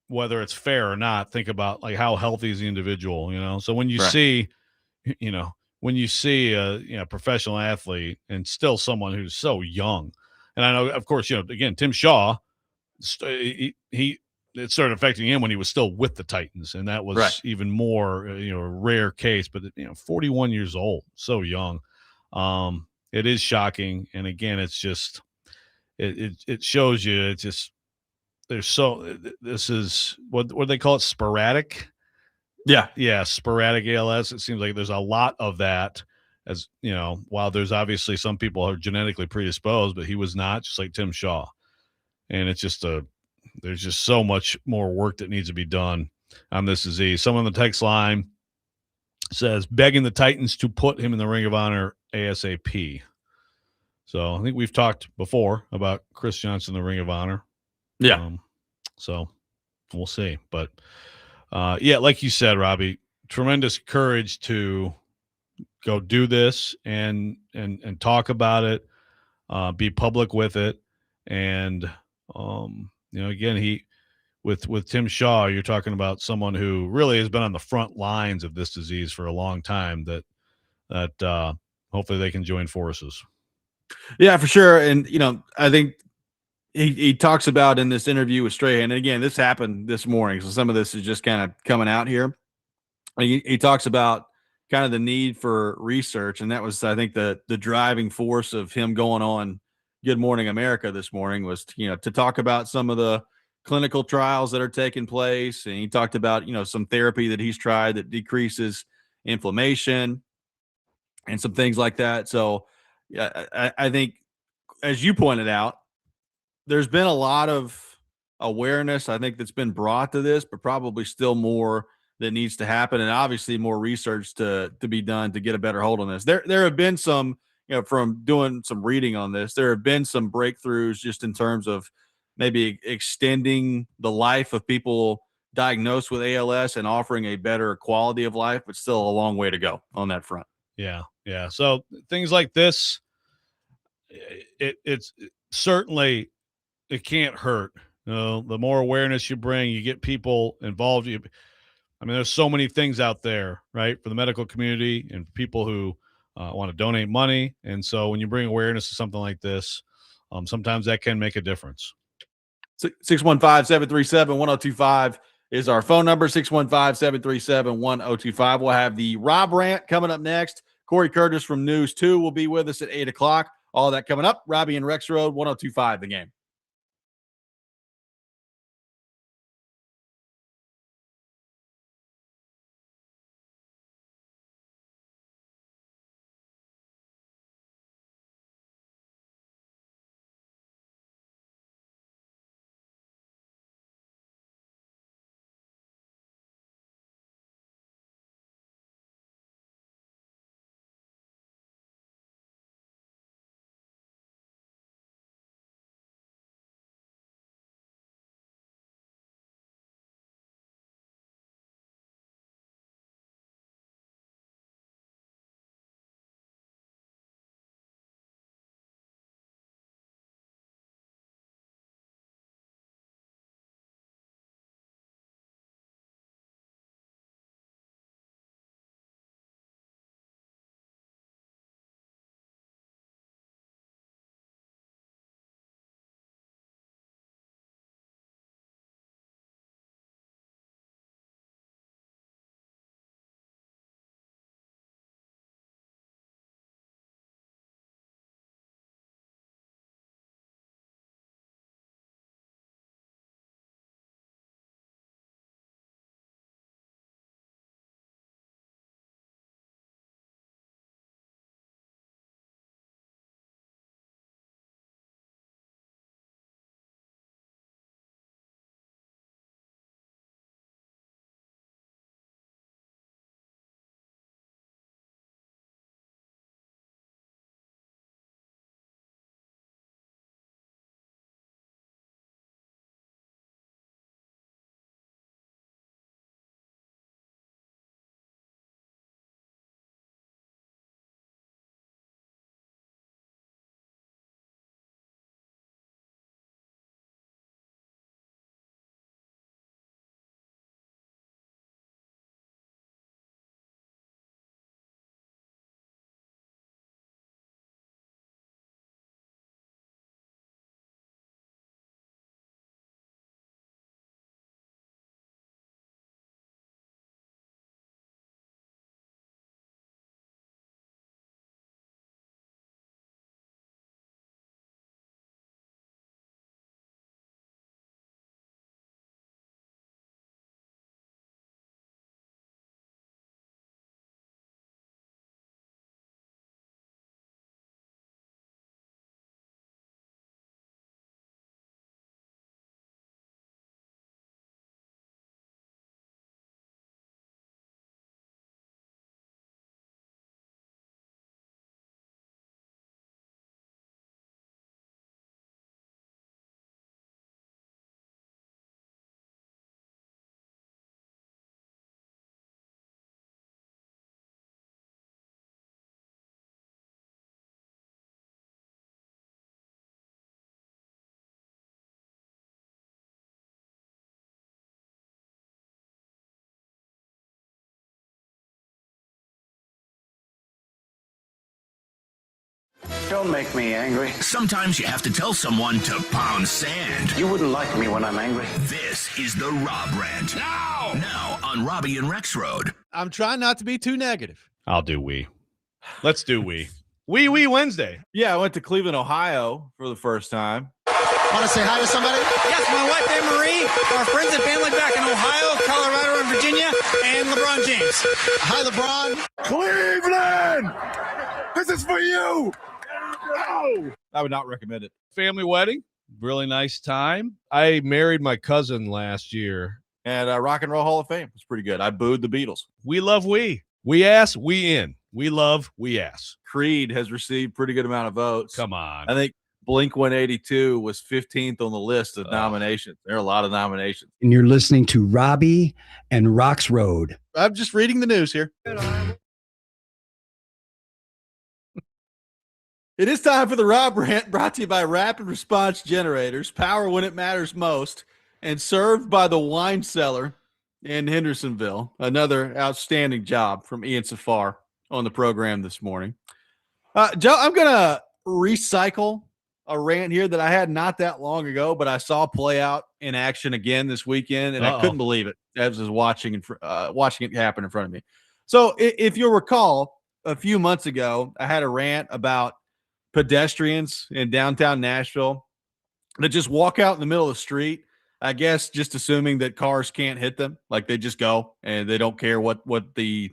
[SPEAKER 2] whether it's fair or not, think about like how healthy is the individual, So when you
[SPEAKER 1] Right.
[SPEAKER 2] see, a professional athlete and still someone who's so young, and I know, of course, again, Tim Shaw, it started affecting him when he was still with the Titans, and that was
[SPEAKER 1] Right.
[SPEAKER 2] even more, a rare case. But 41 years old, so young. It is shocking, and again, it's just it shows you. It's just this is what they call it, sporadic. Yeah, sporadic ALS. It seems like there's a lot of that. As while there's obviously some people are genetically predisposed, but he was not, just like Tim Shaw. And it's just there's just so much more work that needs to be done on this disease. Someone on the text line says, begging the Titans to put him in the Ring of Honor ASAP. So I think we've talked before about Chris Johnson, the Ring of Honor.
[SPEAKER 1] Yeah.
[SPEAKER 2] So we'll see. But like you said, Robbie, tremendous courage to go do this and talk about it, be public with it. And, again, with Tim Shaw, you're talking about someone who really has been on the front lines of this disease for a long time, that hopefully they can join forces.
[SPEAKER 1] Yeah, for sure. And, I think he talks about in this interview with Strahan, and again, this happened this morning, so some of this is just kind of coming out here. He talks about kind of the need for research, and that was, I think, the driving force of him going on Good Morning America this morning was, to talk about some of the clinical trials that are taking place. And he talked about, some therapy that he's tried that decreases inflammation and some things like that. So, yeah, I think, as you pointed out, there's been a lot of awareness, I think, that's been brought to this, but probably still more that needs to happen, and obviously more research to be done to get a better hold on this. There have been some, from doing some reading on this, there have been some breakthroughs just in terms of maybe extending the life of people diagnosed with ALS and offering a better quality of life, but still a long way to go on that front.
[SPEAKER 2] Yeah. So things like this, it's certainly, it can't hurt. The more awareness you bring, you get people involved. There's so many things out there, right, for the medical community and people who want to donate money. And so when you bring awareness to something like this, sometimes that can make a difference.
[SPEAKER 1] 615-737-1025 is our phone number, 615-737-1025. We'll have the Rob Rant coming up next. Cory Curtis from News 2 will be with us at 8 o'clock. All that coming up. Robby and Rexrode, 1025 The Game.
[SPEAKER 4] Don't make me angry.
[SPEAKER 5] Sometimes you have to tell someone to pound sand.
[SPEAKER 4] You wouldn't like me when I'm angry.
[SPEAKER 5] This is the Rob Rant. Now on Robby and Rexrode.
[SPEAKER 6] I'm trying not to be too negative.
[SPEAKER 2] I'll do we. Let's do we. We Wednesday.
[SPEAKER 1] Yeah, I went to Cleveland, Ohio for the first time.
[SPEAKER 7] Want to say hi to somebody?
[SPEAKER 8] Yes, my wife Anne Marie, our friends and family back in Ohio, Colorado, and Virginia, and LeBron James.
[SPEAKER 7] Hi, LeBron.
[SPEAKER 9] Cleveland! This is for you! Oh!
[SPEAKER 1] I would not recommend it.
[SPEAKER 2] Family wedding. Really nice time. I married my cousin last year.
[SPEAKER 1] And Rock and Roll Hall of Fame was pretty good. I booed the Beatles.
[SPEAKER 2] We love we. We ass, we in. We love, we ass.
[SPEAKER 1] Creed has received pretty good amount of votes.
[SPEAKER 2] Come on.
[SPEAKER 1] I think Blink 182 was 15th on the list of nominations. There are a lot of nominations.
[SPEAKER 10] And you're listening to Robby and Rexrode.
[SPEAKER 6] I'm just reading the news here.
[SPEAKER 1] It is time for the Rob Rant, brought to you by Rapid Response Generators, power when it matters most, and served by the Wine Cellar in Hendersonville. Another outstanding job from Ian Safar on the program this morning. Joe, I'm going to recycle a rant here that I had not that long ago, but I saw play out in action again this weekend, and I couldn't believe it as I was watching it happen in front of me. So if you'll recall, a few months ago, I had a rant about pedestrians in downtown Nashville that just walk out in the middle of the street, I guess just assuming that cars can't hit them. Like they just go and they don't care what the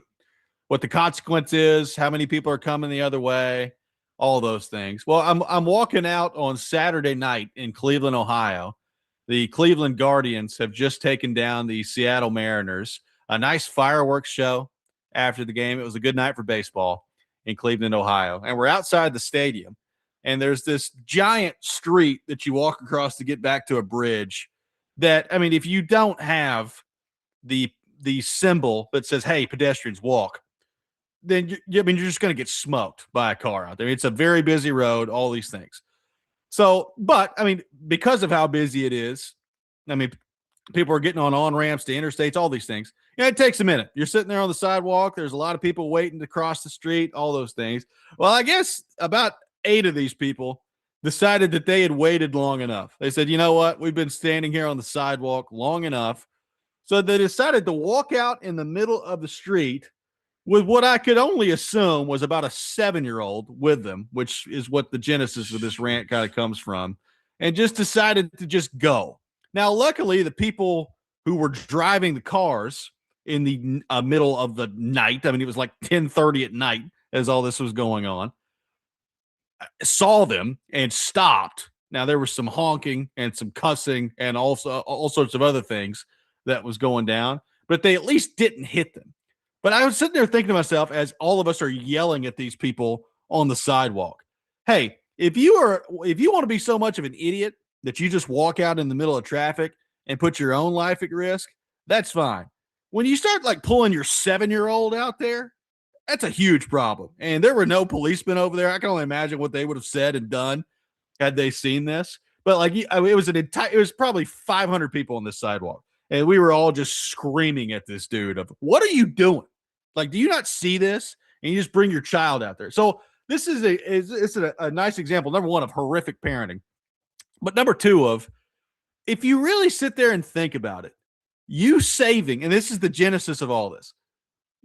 [SPEAKER 1] consequence is, how many people are coming the other way, all those things. Well, I'm walking out on Saturday night in Cleveland, Ohio. The Cleveland Guardians have just taken down the Seattle Mariners. A nice fireworks show after the game. It was a good night for baseball in Cleveland, Ohio. And we're outside the stadium, and there's this giant street that you walk across to get back to a bridge that, I mean, if you don't have the symbol that says, hey, pedestrians walk, then you're just going to get smoked by a car out there. It's a very busy road, all these things. So, but I mean, because of how busy it is, I mean, people are getting on ramps to interstates, all these things. Yeah, it takes a minute. You're sitting there on the sidewalk. There's a lot of people waiting to cross the street, all those things. Well, I guess about 8 of these people decided that they had waited long enough. They said, you know what? We've been standing here on the sidewalk long enough. So they decided to walk out in the middle of the street with what I could only assume was about a 7-year-old with them, which is what the genesis of this rant kind of comes from, and just decided to just go. Now, luckily, the people who were driving the cars in the middle of the night, I mean, it was like 10:30 at night as all this was going on, saw them and stopped. Now, there was some honking and some cussing and also all sorts of other things that was going down, but they at least didn't hit them. But I was sitting there thinking to myself, as all of us are yelling at these people on the sidewalk, hey, if you want to be so much of an idiot that you just walk out in the middle of traffic and put your own life at risk, that's fine. When you start like pulling your 7-year-old out there, that's a huge problem. And there were no policemen over there. I can only imagine what they would have said and done had they seen this. But like, it was probably 500 people on this sidewalk, and we were all just screaming at this dude of, what are you doing? Like, do you not see this? And you just bring your child out there. So this is a nice example, number one, of horrific parenting. But number two of, if you really sit there and think about it, you saving, and this is the genesis of all this,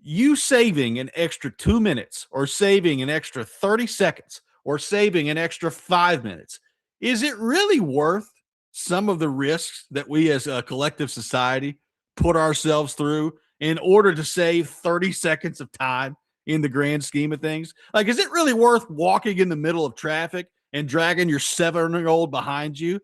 [SPEAKER 1] you saving an extra 2 minutes or saving an extra 30 seconds or saving an extra 5 minutes, is it really worth some of the risks that we as a collective society put ourselves through in order to save 30 seconds of time in the grand scheme of things? Like, is it really worth walking in the middle of traffic and dragging your 7-year-old behind you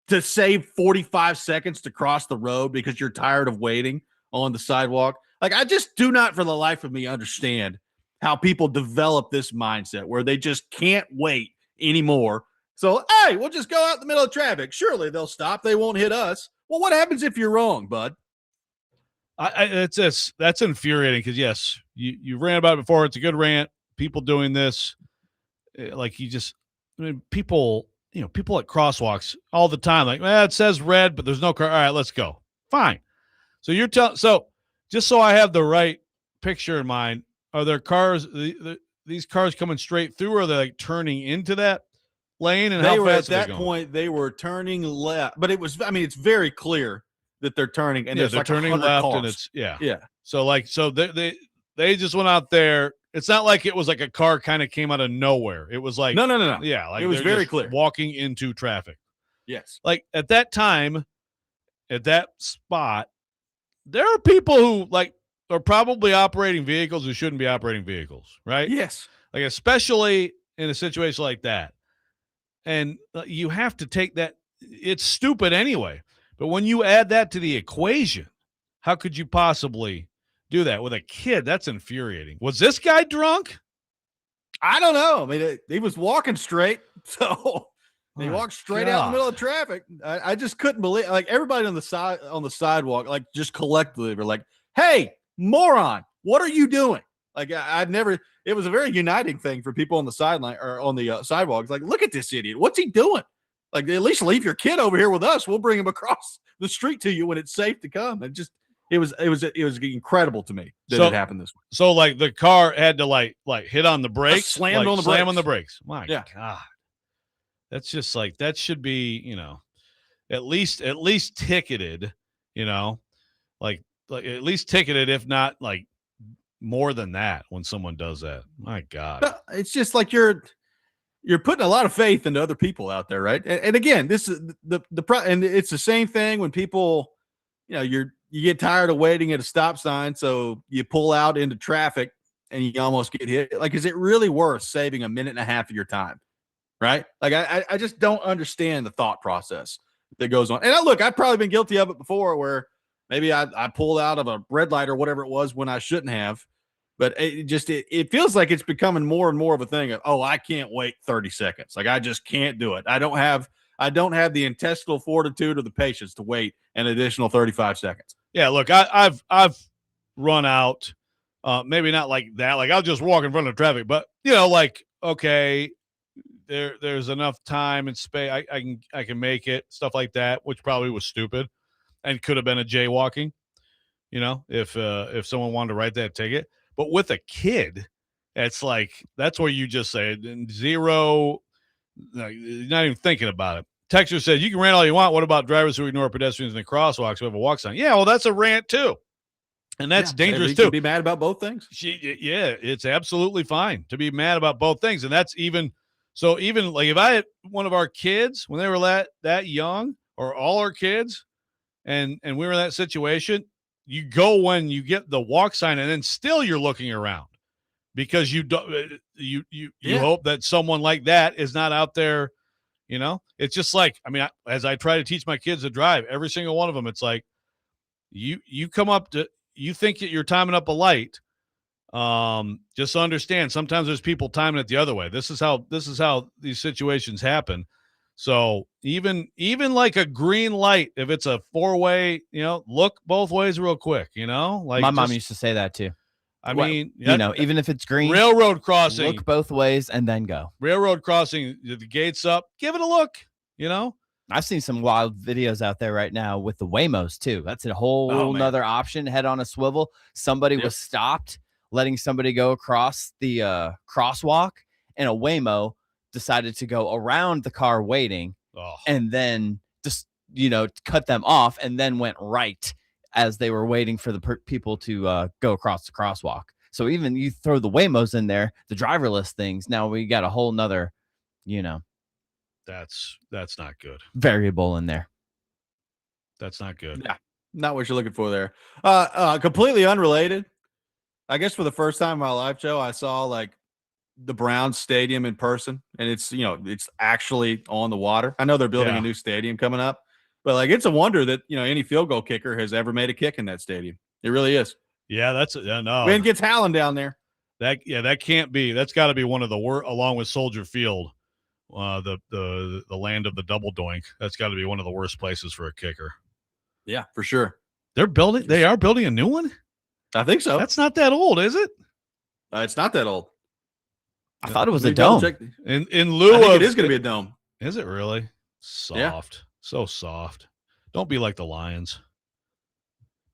[SPEAKER 1] to save 45 seconds to cross the road because you're tired of waiting on the sidewalk? Like, I just do not for the life of me understand how people develop this mindset where they just can't wait anymore. So, hey, we'll just go out in the middle of traffic. Surely they'll stop. They won't hit us. Well, what happens if you're wrong, bud?
[SPEAKER 2] That's infuriating because, yes, you ran about it before. It's a good rant. People doing this, like people at crosswalks all the time, like, it says red, but there's no car. All right, let's go. Fine. So just so I have the right picture in mind, are there cars? these cars coming straight through, or are they like turning into that lane? And
[SPEAKER 1] They
[SPEAKER 2] how
[SPEAKER 1] were at
[SPEAKER 2] fast are they
[SPEAKER 1] that
[SPEAKER 2] going?
[SPEAKER 1] point. They were turning left, but it was. I mean, it's very clear that they're turning, and
[SPEAKER 2] Yeah,
[SPEAKER 1] there's
[SPEAKER 2] they're
[SPEAKER 1] like
[SPEAKER 2] turning
[SPEAKER 1] 100
[SPEAKER 2] left,
[SPEAKER 1] cars.
[SPEAKER 2] and it's
[SPEAKER 1] yeah.
[SPEAKER 2] So they just went out there. It's not like it was like a car kind of came out of nowhere. It was like
[SPEAKER 1] No.
[SPEAKER 2] Yeah, like
[SPEAKER 1] It was
[SPEAKER 2] they're
[SPEAKER 1] very
[SPEAKER 2] just
[SPEAKER 1] clear.
[SPEAKER 2] walking into traffic.
[SPEAKER 1] Yes.
[SPEAKER 2] Like at that time, at that spot, there are people who like are probably operating vehicles who shouldn't be operating vehicles, right?
[SPEAKER 1] Yes.
[SPEAKER 2] Like especially in a situation like that. And you have to take that. It's stupid anyway. But when you add that to the equation, how could you possibly do that with a kid? That's infuriating. Was this guy drunk?
[SPEAKER 1] I don't know. I mean, he was walking straight, so he
[SPEAKER 2] My
[SPEAKER 1] walked straight out in the
[SPEAKER 2] God.
[SPEAKER 1] middle of traffic. I just couldn't believe. Like everybody on the sidewalk, like just collectively, were like, "Hey, moron, what are you doing?" Like I've never. It was a very uniting thing for people on the sideline or on the sidewalks. Like, look at this idiot. What's he doing? Like, at least leave your kid over here with us. We'll bring him across the street to you when it's safe to come. It was incredible to me that it happened this way.
[SPEAKER 2] So like the car had to like hit on the brakes,
[SPEAKER 1] slammed on the
[SPEAKER 2] slam
[SPEAKER 1] brakes.
[SPEAKER 2] on the brakes. My
[SPEAKER 1] Yeah.
[SPEAKER 2] God, that's just like that should be at least ticketed. Like at least ticketed, if not like more than that when someone does that. My God,
[SPEAKER 1] But it's just like you're putting a lot of faith into other people out there, right? And again, this is and it's the same thing when people, you get tired of waiting at a stop sign, so you pull out into traffic and you almost get hit. Like, is it really worth saving a minute and a half of your time? Right? Like, I just don't understand the thought process that goes on. And I've probably been guilty of it before, where maybe I pulled out of a red light or whatever it was when I shouldn't have. But it feels like it's becoming more and more of a thing of, oh, I can't wait 30 seconds. Like, I just can't do it. I don't have the intestinal fortitude or the patience to wait an additional 35 seconds.
[SPEAKER 2] yeah. Look, I've run out. Maybe not like that. Like I'll just walk in front of traffic, but like okay, there's enough time and space. I can make it, stuff like that, which probably was stupid and could have been a jaywalking. If someone wanted to write that ticket. But with a kid, it's like that's where you just say zero. You're not even thinking about it. Texter said, you can rant all you want. What about drivers who ignore pedestrians in the crosswalks who have a walk sign? Yeah, well, that's a rant too. And that's dangerous
[SPEAKER 1] you
[SPEAKER 2] too.
[SPEAKER 1] can be mad about both things.
[SPEAKER 2] Yeah, it's absolutely fine to be mad about both things. And that's even like if I had one of our kids when they were that young, or all our kids, and we were in that situation, you go when you get the walk sign and then still you're looking around because you hope that someone like that is not out there. It's just like, I mean, as I try to teach my kids to drive, every single one of them, it's like you come up to, you think that you're timing up a light. Just understand sometimes there's people timing it the other way. This is how these situations happen. So even like a green light, if it's a four-way, look both ways real quick, like
[SPEAKER 3] My mom used to say that too.
[SPEAKER 2] I mean,
[SPEAKER 3] even if it's green,
[SPEAKER 2] railroad crossing,
[SPEAKER 3] look both ways and then go.
[SPEAKER 2] Railroad crossing, the gates up, give it a look,
[SPEAKER 3] I've seen some wild videos out there right now with the Waymos too. That's a whole nother option. Head on a swivel. Somebody was stopped letting somebody go across the crosswalk, and a Waymo decided to go around the car waiting and then just, cut them off, and then went right as they were waiting for the people to go across the crosswalk. So even you throw the Waymos in there, the driverless things, now we got a whole nother,
[SPEAKER 2] that's not good.
[SPEAKER 3] Variable in there.
[SPEAKER 2] That's not good.
[SPEAKER 1] Yeah, not what you're looking for there. Completely unrelated. I guess for the first time in my life, Joe, I saw like the Browns stadium in person, and it's actually on the water. I know they're building a new stadium coming up, but like it's a wonder that any field goal kicker has ever made a kick in that stadium. It really is.
[SPEAKER 2] Yeah, no.
[SPEAKER 1] Wind gets howling down there.
[SPEAKER 2] That can't be. That's got to be one of the worst, along with Soldier Field, the land of the double doink. That's got to be one of the worst places for a kicker.
[SPEAKER 1] Yeah, for sure.
[SPEAKER 2] They are building a new one.
[SPEAKER 1] I think so.
[SPEAKER 2] That's not that old, is it?
[SPEAKER 1] It's not that old.
[SPEAKER 3] I thought it was a dome.
[SPEAKER 2] In lieu of
[SPEAKER 1] it is going to be a dome.
[SPEAKER 2] Is it really? Soft. So soft. Don't be like the Lions.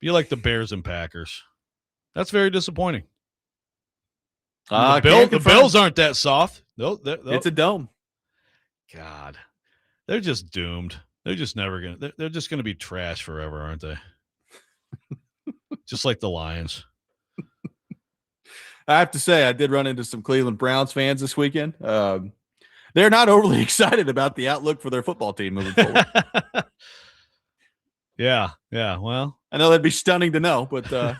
[SPEAKER 2] Be like the Bears and Packers. That's very disappointing. The Bills aren't that soft.
[SPEAKER 1] It's a dome.
[SPEAKER 2] God, they're just doomed. They're just never gonna. They're just gonna be trash forever, aren't they? Just like the Lions.
[SPEAKER 1] I have to say, I did run into some Cleveland Browns fans this weekend. They're not overly excited about the outlook for their football team moving forward.
[SPEAKER 2] Yeah. Well,
[SPEAKER 1] I know that'd be stunning to know, but I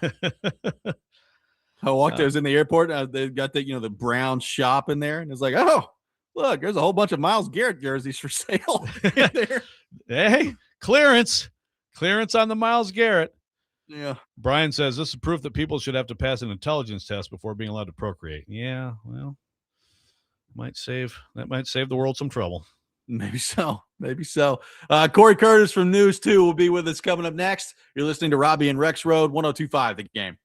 [SPEAKER 1] walked there, I was in the airport. They got the Browns shop in there, and it's like, oh, look, there's a whole bunch of Myles Garrett jerseys for sale in there.
[SPEAKER 2] Hey, clearance on the Myles Garrett.
[SPEAKER 1] Yeah.
[SPEAKER 2] Brian says this is proof that people should have to pass an intelligence test before being allowed to procreate. Yeah, well, that might save the world some trouble.
[SPEAKER 1] Maybe so. Cory Curtis from News 2 will be with us coming up next. You're listening to Robby and Rexrode, 102.5 The Game.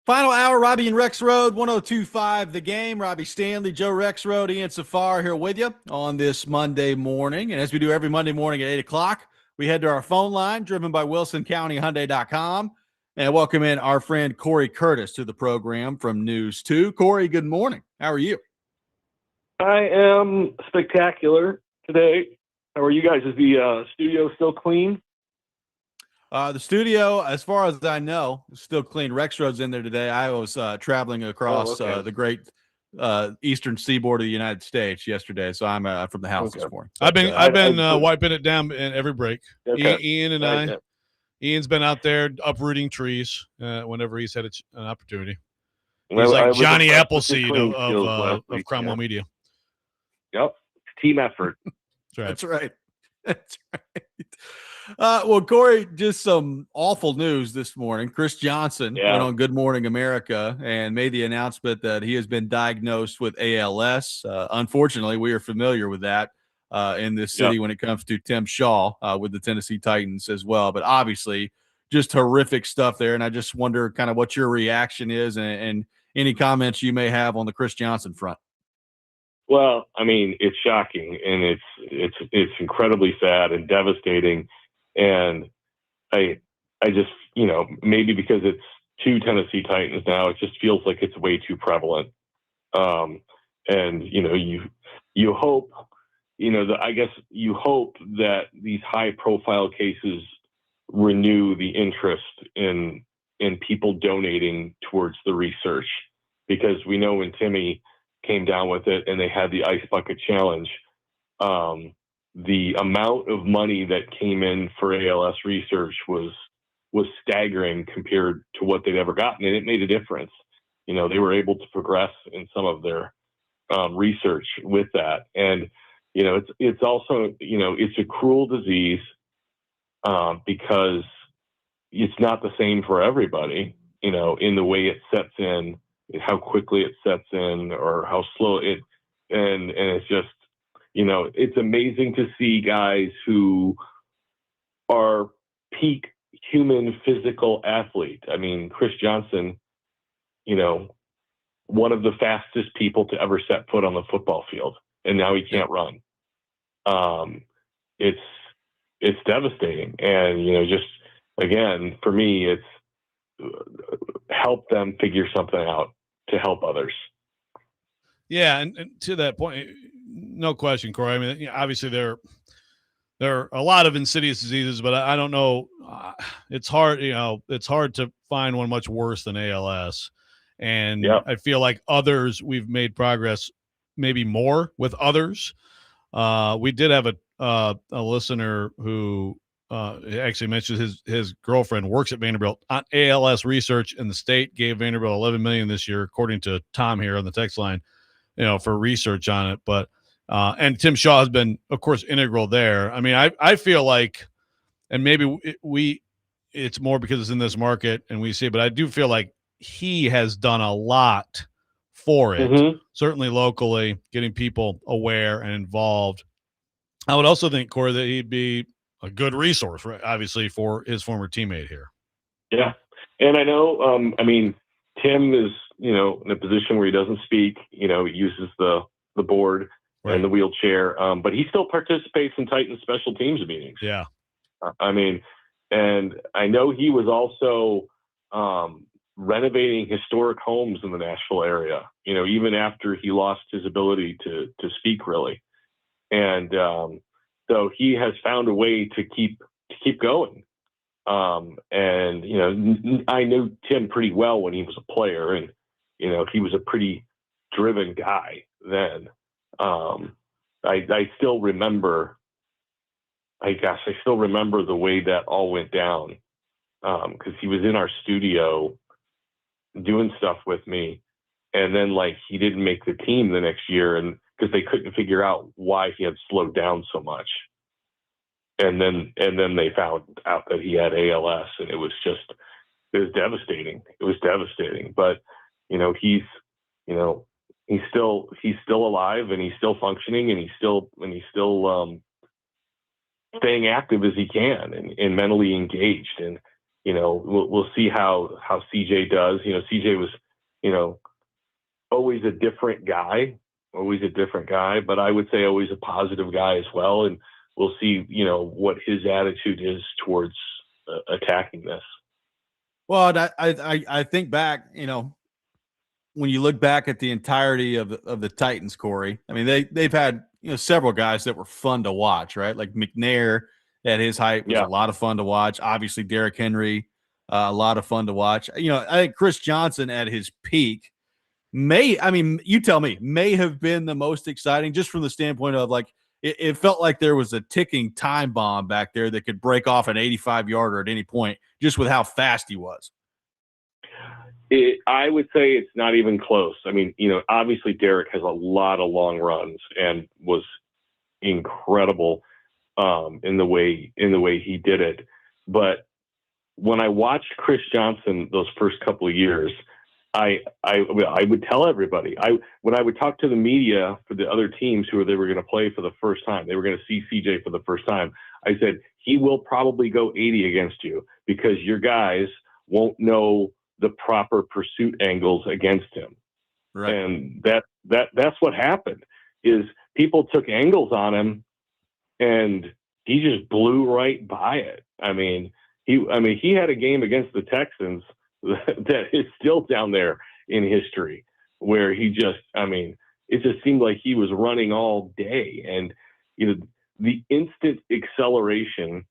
[SPEAKER 1] Final hour, Robby and Rexrode, 102.5 The Game. Robbie Stanley, Joe Rexrode, Ian Safar here with you on this Monday morning. And as we do every Monday morning at 8 o'clock, we head to our phone line, driven by WilsonCountyHyundai.com, and welcome in our friend Cory Curtis to the program from News 2. Cory, good morning. How are you?
[SPEAKER 11] I am spectacular today. How are you guys? Is the studio still clean?
[SPEAKER 1] The studio, as far as I know, is still clean. Rexrode's in there today. I was traveling across the great eastern seaboard of the United States yesterday, so I'm from the house this morning.
[SPEAKER 2] I've been wiping it down in every break.
[SPEAKER 11] Okay.
[SPEAKER 2] Ian and Ian's been out there uprooting trees whenever he's had an opportunity. He's like Johnny Appleseed of Cromwell Media.
[SPEAKER 11] Yep, team effort.
[SPEAKER 1] That's right. That's right. Well, Cory, just some awful news this morning. Chris Johnson went on Good Morning America and made the announcement that he has been diagnosed with ALS. Unfortunately, we are familiar with that in this city when it comes to Tim Shaw with the Tennessee Titans as well. But obviously, just horrific stuff there. And I just wonder kind of what your reaction is and any comments you may have on the Chris Johnson front.
[SPEAKER 11] Well, I mean, it's shocking and it's incredibly sad and devastating. And I just, maybe because it's 2 Tennessee Titans now, it just feels like it's way too prevalent. And, you hope, I guess you hope that these high profile cases renew the interest in people donating towards the research, because we know when Timmy came down with it and they had the ice bucket challenge, the amount of money that came in for ALS research was staggering compared to what they'd ever gotten, and it made a difference. They were able to progress in some of their research with that, and it's also it's a cruel disease because it's not the same for everybody. In the way it sets in, how quickly it sets in, or how slow it, and it's just. It's amazing to see guys who are peak human physical athlete. I mean, Chris Johnson, one of the fastest people to ever set foot on the football field, and now he can't run. It's devastating. And, just again, for me, it's help them figure something out to help others.
[SPEAKER 2] Yeah. And to that point, no question, Cory. I mean, obviously there are a lot of insidious diseases, but I don't know. It's hard, it's hard to find one much worse than ALS. And I feel like others, we've made progress, maybe more with others. We did have a listener who actually mentioned his girlfriend works at Vanderbilt on ALS research, and the state gave Vanderbilt $11 million this year, according to Tom here on the text line, for research on it. But and Tim Shaw has been, of course, integral there. I mean, I feel like, and maybe it's more because it's in this market and we see it, but I do feel like he has done a lot for it, certainly locally, getting people aware and involved. I would also think, Cory, that he'd be a good resource, right, obviously, for his former teammate here. Yeah.
[SPEAKER 11] And I know, Tim is, in a position where he doesn't speak, he uses the board and the wheelchair, but he still participates in Titans special teams meetings.
[SPEAKER 2] Yeah.
[SPEAKER 11] And I know he was also renovating historic homes in the Nashville area, even after he lost his ability to speak, really. And so he has found a way to keep going. And, I knew Tim pretty well when he was a player, and, he was a pretty driven guy then. I still remember, I still remember the way that all went down. Cause he was in our studio doing stuff with me, and then he didn't make the team the next year, and cause they couldn't figure out why he had slowed down so much. And then they found out that he had ALS, and it was devastating. It was devastating, but he's still alive, and he's still functioning, and he's still staying active as he can, and mentally engaged. And, we'll see how CJ does. CJ was, always a different guy, but I would say always a positive guy as well. And we'll see, what his attitude is towards attacking this.
[SPEAKER 1] Well, I think back, when you look back at the entirety of the Titans, Corey, I mean, they've had, several guys that were fun to watch, right? Like McNair at his height was a lot of fun to watch. Obviously, Derrick Henry, a lot of fun to watch. I think Chris Johnson at his peak you tell me, may have been the most exciting just from the standpoint of like, it felt like there was a ticking time bomb back there that could break off an 85-yarder at any point just with how fast he was.
[SPEAKER 11] I would say it's not even close. I mean, obviously Derrick has a lot of long runs and was incredible in the way he did it. But when I watched Chris Johnson those first couple of years, I would tell everybody, when I would talk to the media for the other teams they were going to play for the first time, they were going to see CJ for the first time. I said, he will probably go 80 against you because your guys won't know the proper pursuit angles against him.
[SPEAKER 1] Right.
[SPEAKER 11] And that's what happened is people took angles on him and he just blew right by it. He had a game against the Texans that is still down there in history where it just seemed like he was running all day. And, the instant acceleration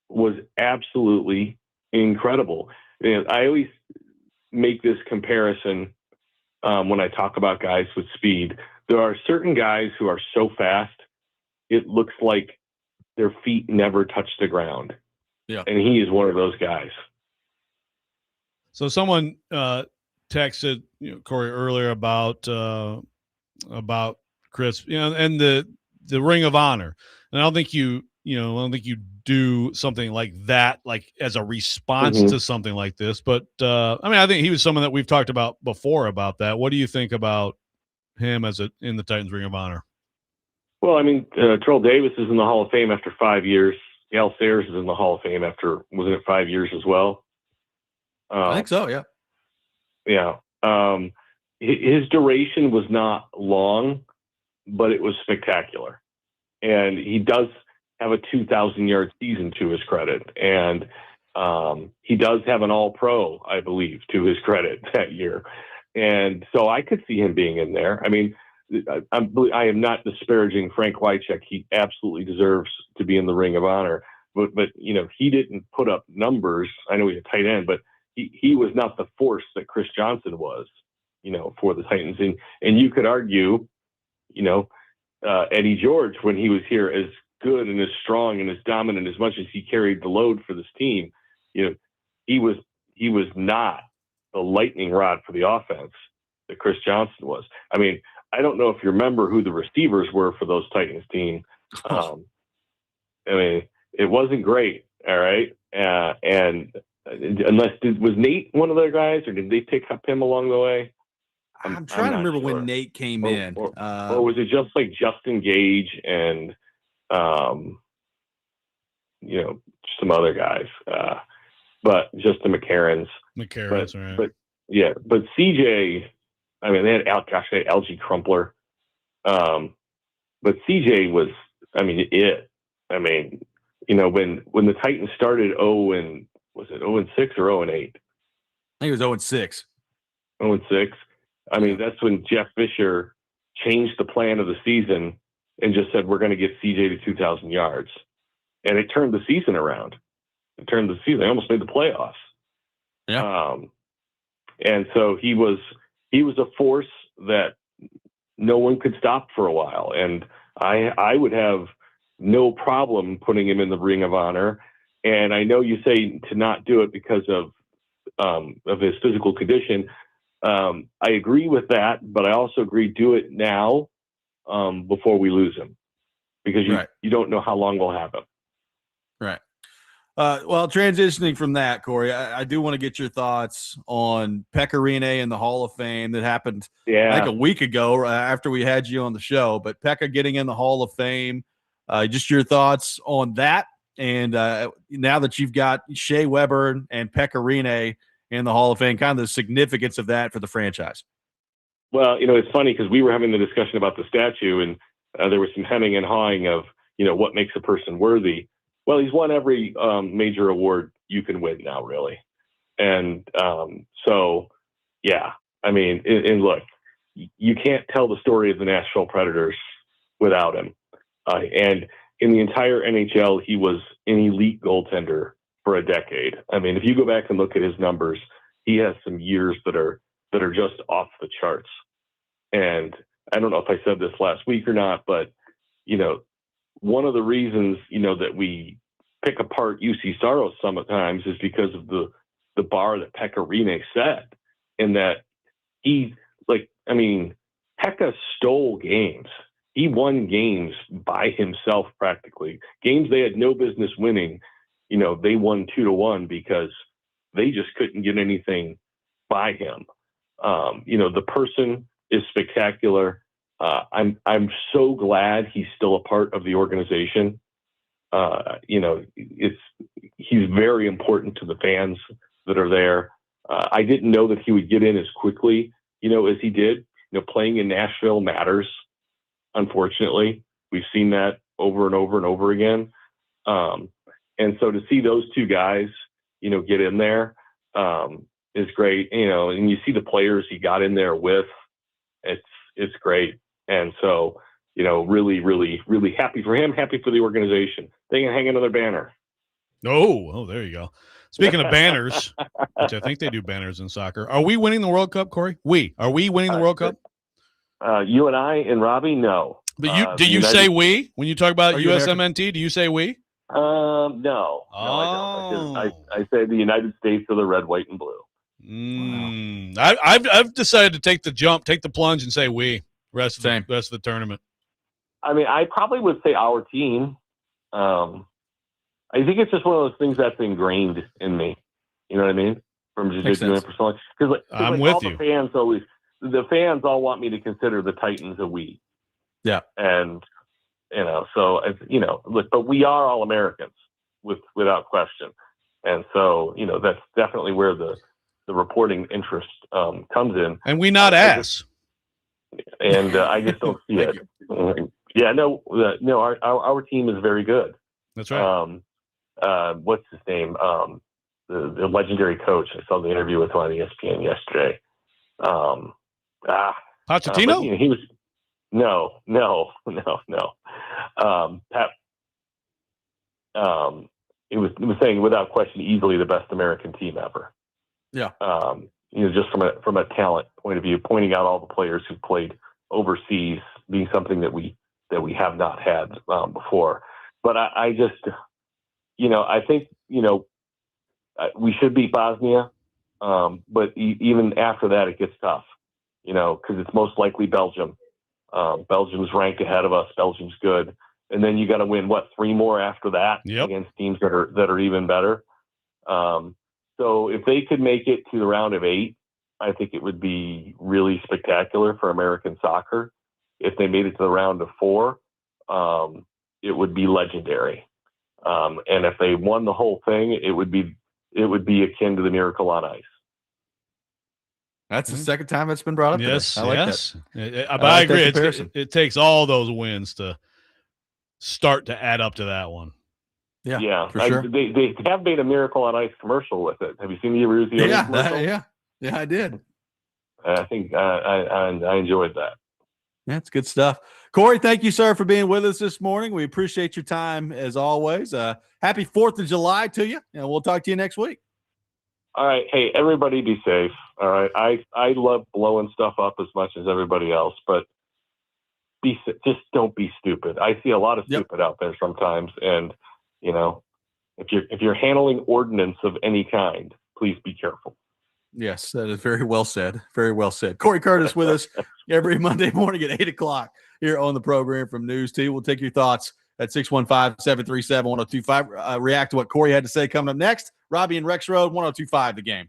[SPEAKER 11] was absolutely incredible. And I always make this comparison when I talk about guys with speed. There are certain guys who are so fast, it looks like their feet never touch the ground.
[SPEAKER 1] Yeah.
[SPEAKER 11] And he is one of those guys.
[SPEAKER 2] So someone texted Corey earlier about Chris, and the Ring of Honor. And I don't think you do something like that, like as a response to something like this. But I think he was someone that we've talked about before about that. What do you think about him in the Titans Ring of Honor?
[SPEAKER 11] Well, Terrell Davis is in the Hall of Fame after 5 years. Al Sayers is in the Hall of Fame after, wasn't it 5 years as well?
[SPEAKER 1] I think so, yeah.
[SPEAKER 11] Yeah. His duration was not long, but it was spectacular. And he does have a 2,000-yard season to his credit. And he does have an All-Pro, I believe, to his credit that year. And so I could see him being in there. I am not disparaging Frank Wycheck. He absolutely deserves to be in the Ring of Honor. But he didn't put up numbers. I know he's a tight end, but he was not the force that Chris Johnson was, for the Titans. And you could argue, Eddie George, when he was here, as good and as strong and as dominant as much as he carried the load for this team, he was not the lightning rod for the offense that Chris Johnson was. I don't know if you remember who the receivers were for those Titans team. It wasn't great. All right. And was Nate one of their guys, or did they pick up him along the way?
[SPEAKER 1] I'm trying to remember when Nate came in.
[SPEAKER 11] Or was it just like Justin Gage and, some other guys, but just the McCarrons.
[SPEAKER 2] Right.
[SPEAKER 11] But CJ, they had Algie Crumpler. But CJ was, it. When the Titans started 0-6 or 0-8?
[SPEAKER 1] I think it was 0-6.
[SPEAKER 11] 0-6. That's when Jeff Fisher changed the plan of the season and just said, we're going to get CJ to 2,000 yards. And it turned the season around. They almost made the playoffs.
[SPEAKER 1] Yeah.
[SPEAKER 11] And so he was a force that no one could stop for a while. And I would have no problem putting him in the Ring of Honor. And I know you say to not do it because of his physical condition. I agree with that, but I also agree do it now before we lose him, because you don't know how long we'll have him.
[SPEAKER 1] Right. Well, transitioning from that, Corey, I do want to get your thoughts on Pekka in the Hall of Fame that happened like a week ago after we had you on the show. But Pekka getting in the Hall of Fame, just your thoughts on that, And now that you've got Shea Weber and Pekka Rinne in the Hall of Fame, kind of the significance of that for the franchise.
[SPEAKER 11] Well, it's funny because we were having the discussion about the statue, and there was some hemming and hawing of, what makes a person worthy. Well, he's won every major award you can win now, really. And so, yeah, I mean, and look, you can't tell the story of the Nashville Predators without him. And in the entire NHL, he was an elite goaltender for a decade. I mean, if you go back and look at his numbers, he has some years that are just off the charts. And I don't know if I said this last week or not, but, one of the reasons, that we pick apart UC Saros sometimes is because of the bar that Pekka Rinne set, and that Pekka stole games. He won games by himself practically. Games they had no business winning, they won 2-1 because they just couldn't get anything by him. The person is spectacular. I'm so glad he's still a part of the organization. He's very important to the fans that are there. I didn't know that he would get in as quickly, as he did. Playing in Nashville matters. Unfortunately, we've seen that over and over and over again. And so to see those two guys, get in there is great. And you see the players he got in there with. It's great. And so, really, really, really happy for him, happy for the organization. They can hang another banner.
[SPEAKER 2] Oh, there you go. Speaking of banners, which I think they do banners in soccer. Are we winning the World Cup, Corey? Are we winning the World Cup?
[SPEAKER 11] You and I and Robbie, no.
[SPEAKER 2] But do you say we when you talk about USMNT? Do you say we?
[SPEAKER 11] No. No, I don't. I say the United States of the red, white, and blue.
[SPEAKER 2] Wow. I've decided to take the jump, take the plunge, and say we. Rest of the tournament.
[SPEAKER 11] I mean, I probably would say our team. I think it's just one of those things that's ingrained in me. You know what I mean? From just doing it for so long. Because
[SPEAKER 2] I'm with you.
[SPEAKER 11] The fans all want me to consider the Titans a we.
[SPEAKER 1] Yeah.
[SPEAKER 11] And so look, but we are all Americans without question. And so that's definitely where the reporting interest comes in.
[SPEAKER 2] And we not ass.
[SPEAKER 11] And I just don't see it. Yeah, no. Our team is very good.
[SPEAKER 2] That's right.
[SPEAKER 11] What's his name? The legendary coach. I saw the interview with him on ESPN yesterday.
[SPEAKER 2] Pochettino?
[SPEAKER 11] He was no. Pep. He was saying without question, easily the best American team ever.
[SPEAKER 1] Yeah.
[SPEAKER 11] Just from a talent point of view, pointing out all the players who played overseas, being something that we have not had before. But I just, I think we should beat Bosnia, but even after that, it gets tough. Because it's most likely Belgium. Belgium's ranked ahead of us. Belgium's good, and then you got to win 3 more after that against teams that are even better. So if they could make it to the round of 8, I think it would be really spectacular for American soccer. If they made it to the round of 4, it would be legendary. And if they won the whole thing, it would be akin to the Miracle on Ice.
[SPEAKER 1] That's the second time it's been brought up.
[SPEAKER 2] Yes,
[SPEAKER 1] I like
[SPEAKER 2] that. But I agree. It takes all those wins to start to add up to that one.
[SPEAKER 1] Yeah, for sure.
[SPEAKER 11] They have made a Miracle on Ice commercial with it. Have you seen the Eruzio commercial?
[SPEAKER 1] Yeah, I did.
[SPEAKER 11] I think I enjoyed that.
[SPEAKER 1] That's good stuff. Corey, thank you, sir, for being with us this morning. We appreciate your time as always. Happy 4th of July to you, and we'll talk to you next week.
[SPEAKER 11] All right. Hey, everybody be safe. All right. I love blowing stuff up as much as everybody else, but just don't be stupid. I see a lot of stupid out there sometimes. And, if you're handling ordnance of any kind, please be careful.
[SPEAKER 1] Yes, that is very well said. Very well said. Cory Curtis with us every Monday morning at 8 o'clock here on the program from News 2. We'll take your thoughts at 615-737-1025. React to what Corey had to say coming up next. Robby and Rexrode, 1025 The Game.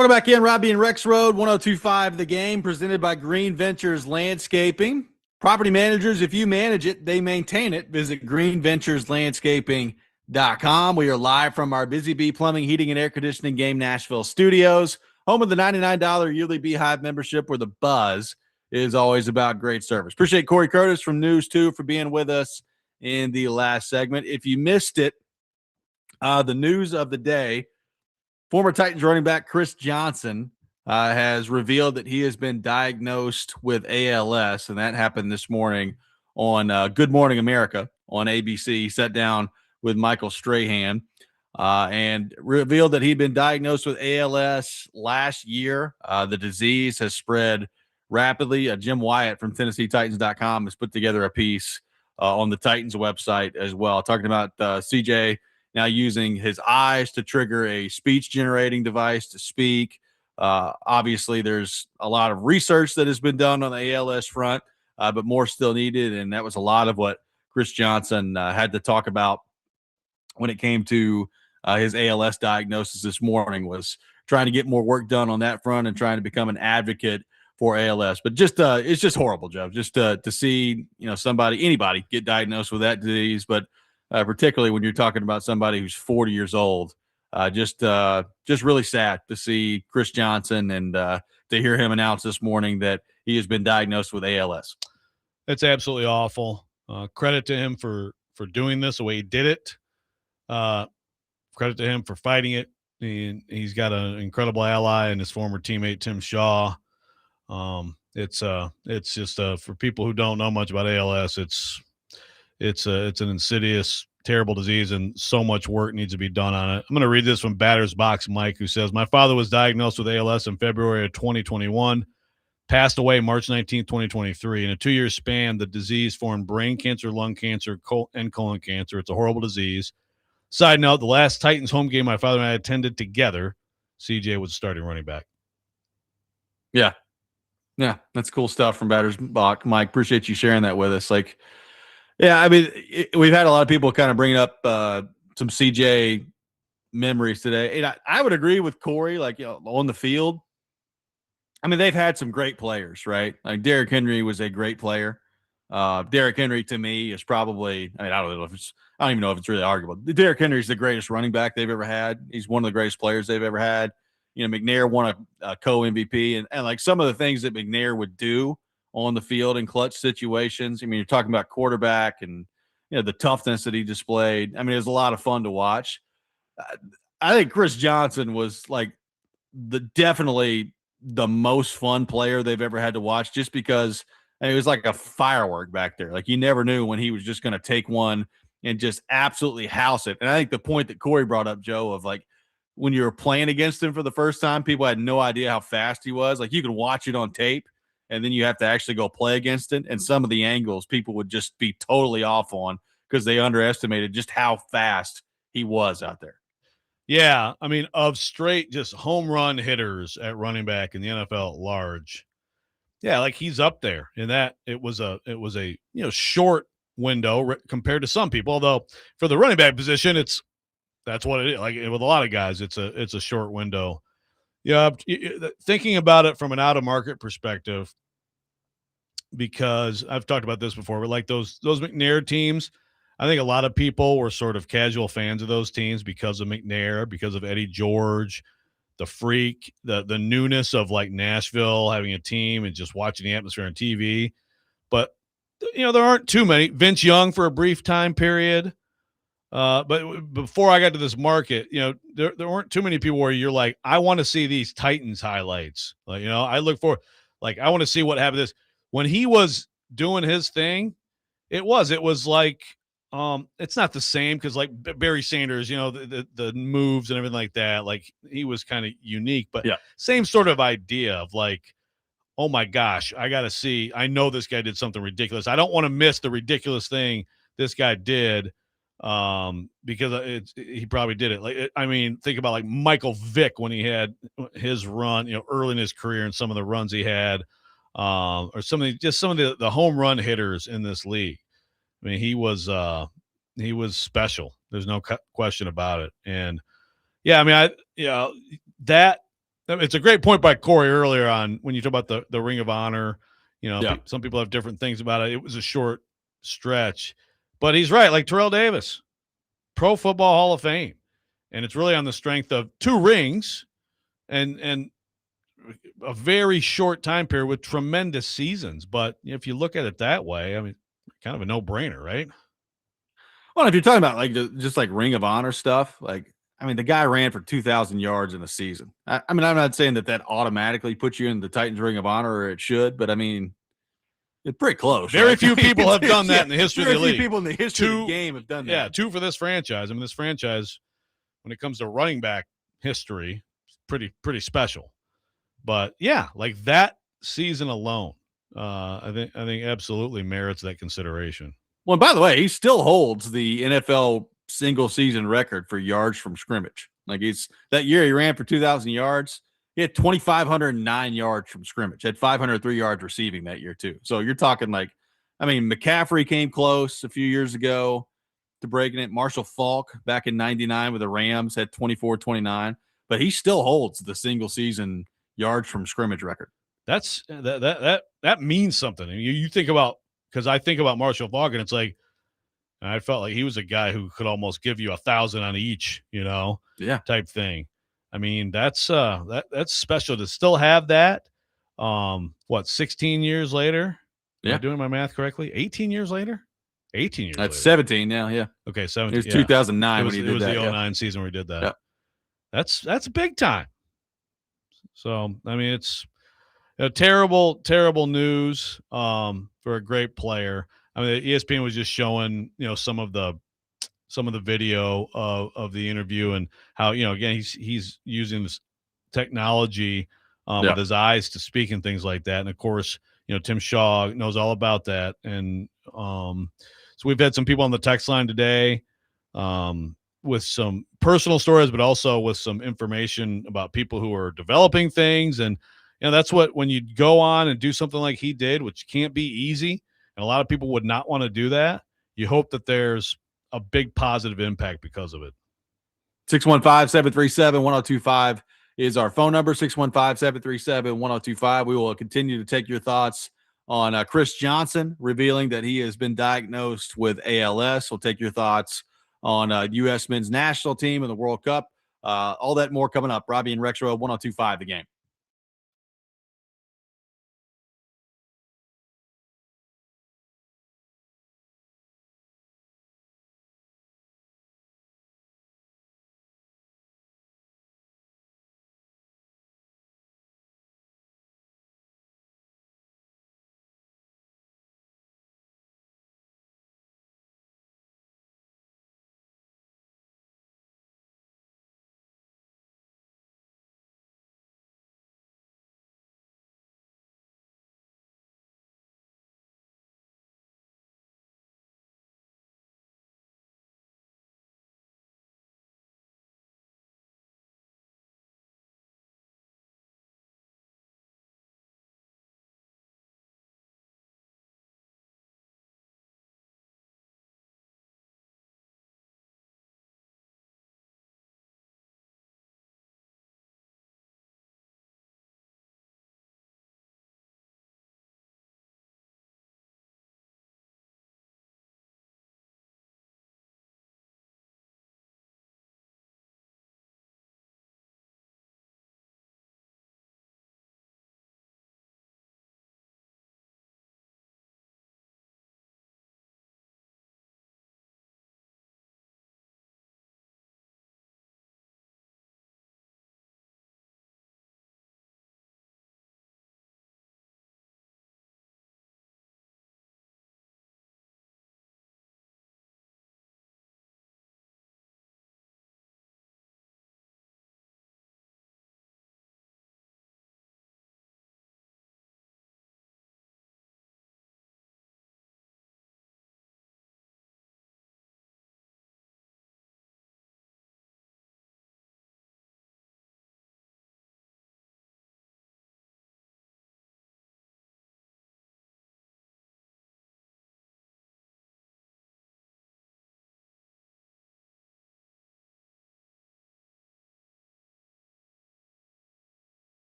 [SPEAKER 1] Welcome back in, Robby and Rexrode, 102.5 The Game, presented by Green Ventures Landscaping. Property managers, if you manage it, they maintain it. Visit greenventureslandscaping.com. We are live from our Busy Bee Plumbing, Heating, and Air Conditioning Game Nashville studios, home of the $99 yearly Beehive membership, where the buzz is always about great service. Appreciate Cory Curtis from News 2 for being with us in the last segment. If you missed it, the news of the day, former Titans running back Chris Johnson has revealed that he has been diagnosed with ALS, and that happened this morning on Good Morning America on ABC. He sat down with Michael Strahan and revealed that he'd been diagnosed with ALS last year. The disease has spread rapidly. Jim Wyatt from TennesseeTitans.com has put together a piece on the Titans website as well, talking about CJ now using his eyes to trigger a speech-generating device to speak. Obviously, there's a lot of research that has been done on the ALS front, but more still needed, and that was a lot of what Chris Johnson had to talk about when it came to his ALS diagnosis this morning, was trying to get more work done on that front and trying to become an advocate for ALS. But just it's just horrible, Joe, just to see, anybody get diagnosed with that disease, but particularly when you're talking about somebody who's 40 years old. Just really sad to see Chris Johnson and to hear him announce this morning that he has been diagnosed with ALS.
[SPEAKER 2] It's absolutely awful. Credit to him for doing this the way he did it. Credit to him for fighting it. He's got an incredible ally in his former teammate Tim Shaw. It's just for people who don't know much about ALS, it's an insidious, terrible disease, and so much work needs to be done on it. I'm going to read this from Batter's Box Mike, who says, "My father was diagnosed with ALS in February of 2021, passed away March 19, 2023. In a 2-year span, the disease formed brain cancer, lung cancer, and colon cancer. It's a horrible disease. Side note, the last Titans home game my father and I attended together, CJ was starting running back."
[SPEAKER 1] Yeah, that's cool stuff from Batter's Box Mike. Appreciate you sharing that with us. Yeah, I mean, we've had a lot of people kind of bringing up some CJ memories today. And I would agree with Cory, on the field. I mean, they've had some great players, right? Like Derrick Henry was a great player. Derrick Henry, to me, is probably, I don't even know if it's really arguable. Derrick Henry is the greatest running back they've ever had. He's one of the greatest players they've ever had. McNair won a co-MVP, and some of the things that McNair would do on the field in clutch situations. I mean, you're talking about quarterback and, the toughness that he displayed. I mean, it was a lot of fun to watch. I think Chris Johnson was definitely the most fun player they've ever had to watch, just because it was like a firework back there. Like, you never knew when he was just going to take one and just absolutely house it. And I think the point that Cory brought up, Joe, of when you were playing against him for the first time, people had no idea how fast he was. You could watch it on tape, and then you have to actually go play against it. And some of the angles people would just be totally off on because they underestimated just how fast he was out there.
[SPEAKER 2] Yeah, I mean, of straight just home run hitters at running back in the NFL at large, yeah, he's up there in that. It was a short window compared to some people. Although for the running back position, that's what it is. With a lot of guys, it's a short window. Yeah, thinking about it from an out-of-market perspective, because I've talked about this before, but those McNair teams, I think a lot of people were sort of casual fans of those teams because of McNair, because of Eddie George, the freak, the newness of Nashville having a team and just watching the atmosphere on TV. But, there aren't too many. Vince Young for a brief time period. But before I got to this market, there weren't too many people where you're like, I want to see these Titans highlights. I look for, I want to see what happened this. When he was doing his thing, it was it's not the same because Barry Sanders, the moves and everything like that, he was kind of unique, but
[SPEAKER 1] yeah,
[SPEAKER 2] same sort of idea of oh my gosh, I got to see, I know this guy did something ridiculous. I don't want to miss the ridiculous thing this guy did. Because he probably did it. Think about Michael Vick when he had his run, early in his career, and some of the runs he had, or some of the home run hitters in this league. I mean, he was special. There's no question about it. And yeah, I mean, that it's a great point by Cory earlier on when you talk about the Ring of Honor. Some people have different things about it. It was a short stretch, but he's right. Like Terrell Davis, Pro Football Hall of Fame, and it's really on the strength of 2 rings and a very short time period with tremendous seasons. But if you look at it that way, I mean, kind of a no-brainer, right?
[SPEAKER 1] Well, if you're talking about like just like Ring of Honor stuff, like I mean, the guy ran for 2,000 yards in a season. I mean, I'm not saying that automatically puts you in the Titans Ring of Honor, or it should, but I mean, it's pretty close.
[SPEAKER 2] Very
[SPEAKER 1] right?
[SPEAKER 2] few people have done that in the history of the league.
[SPEAKER 1] Very few people in the history of the game have done that.
[SPEAKER 2] Yeah, 2 for this franchise. I mean, this franchise, when it comes to running back history, pretty special. But yeah, like that season alone, I think absolutely merits that consideration.
[SPEAKER 1] Well, and by the way, he still holds the NFL single season record for yards from scrimmage. Like that year he ran for 2,000 yards. He had 2,509 yards from scrimmage. Had 503 yards receiving that year too. So you're talking like, I mean, McCaffrey came close a few years ago to breaking it. Marshall Faulk back in '99 with the Rams had 24-29, but he still holds the single season yards from scrimmage record.
[SPEAKER 2] That's that means something. I mean, you think about, because I think about Marshall Faulk, and it's like, I felt like he was a guy who could almost give you 1,000 on each, type thing. I mean, that's special to still have that. 16 years later? Am I doing my math correctly? 18 years later? 18 years
[SPEAKER 1] That's
[SPEAKER 2] later.
[SPEAKER 1] 17 now, yeah.
[SPEAKER 2] Okay, 17.
[SPEAKER 1] It was 2009 when he did that.
[SPEAKER 2] It was the
[SPEAKER 1] yeah.
[SPEAKER 2] 09 season where he did that.
[SPEAKER 1] Yeah.
[SPEAKER 2] That's big time. So, I mean, it's terrible news for a great player. I mean, ESPN was just showing, some of the video of the interview and how, again, he's using this technology with his eyes to speak and things like that. And of course, Tim Shaw knows all about that. And so we've had some people on the text line today with some personal stories, but also with some information about people who are developing things. And, that's what, when you go on and do something like he did, which can't be easy, and a lot of people would not want to do that, you hope that there's a big positive impact because of it.
[SPEAKER 1] 615-737-1025 is our phone number, 615-737-1025. We will continue to take your thoughts on Chris Johnson revealing that he has been diagnosed with ALS. We'll take your thoughts on U.S. men's national team and the World Cup. All that more coming up. Robby and Rexrode, 1025 The Game.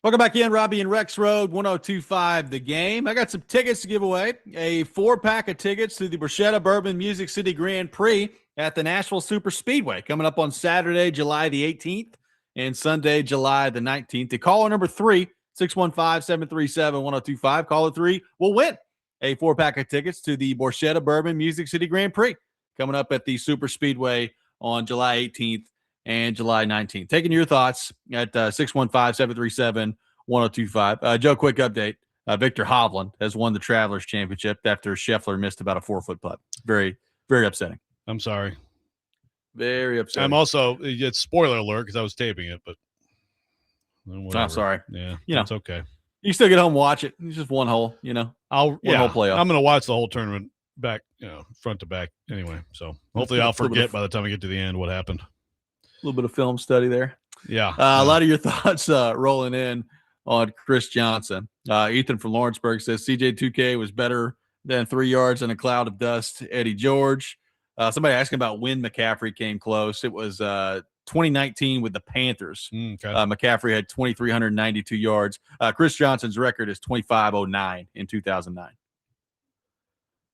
[SPEAKER 1] Welcome back in, Robby and Rexrode, 102.5 The Game. I got some tickets to give away. A 4-pack of tickets to the Bruschetta Bourbon Music City Grand Prix at the Nashville Super Speedway coming up on Saturday, July the 18th and Sunday, July the 19th. To caller number 3, 615-737-1025. Caller 3 will win a 4-pack of tickets to the Bruschetta Bourbon Music City Grand Prix coming up at the Super Speedway on July 18th and July 19th. Taking your thoughts at 615-737-1025. Joe, quick update. Victor Hovland has won the Travelers Championship after Scheffler missed about a 4-foot putt. Very, very upsetting.
[SPEAKER 2] I'm sorry.
[SPEAKER 1] Very upsetting.
[SPEAKER 2] I'm also, it's spoiler alert because I was taping it, but
[SPEAKER 1] I'm sorry.
[SPEAKER 2] Yeah,
[SPEAKER 1] it's
[SPEAKER 2] okay.
[SPEAKER 1] You can still get home and watch it. It's just one hole,
[SPEAKER 2] one
[SPEAKER 1] whole playoff.
[SPEAKER 2] I'm going to watch the whole tournament back, front to back anyway. So hopefully I'll forget by the time we get to the end what happened.
[SPEAKER 1] A little bit of film study there.
[SPEAKER 2] Yeah.
[SPEAKER 1] A lot of your thoughts rolling in on Chris Johnson. Ethan from Lawrenceburg says CJ2K was better than 3 yards in a cloud of dust. Eddie George. Somebody asking about when McCaffrey came close. It was 2019 with the Panthers.
[SPEAKER 2] Okay.
[SPEAKER 1] McCaffrey had 2,392 yards. Chris Johnson's record is 2,509 in 2009.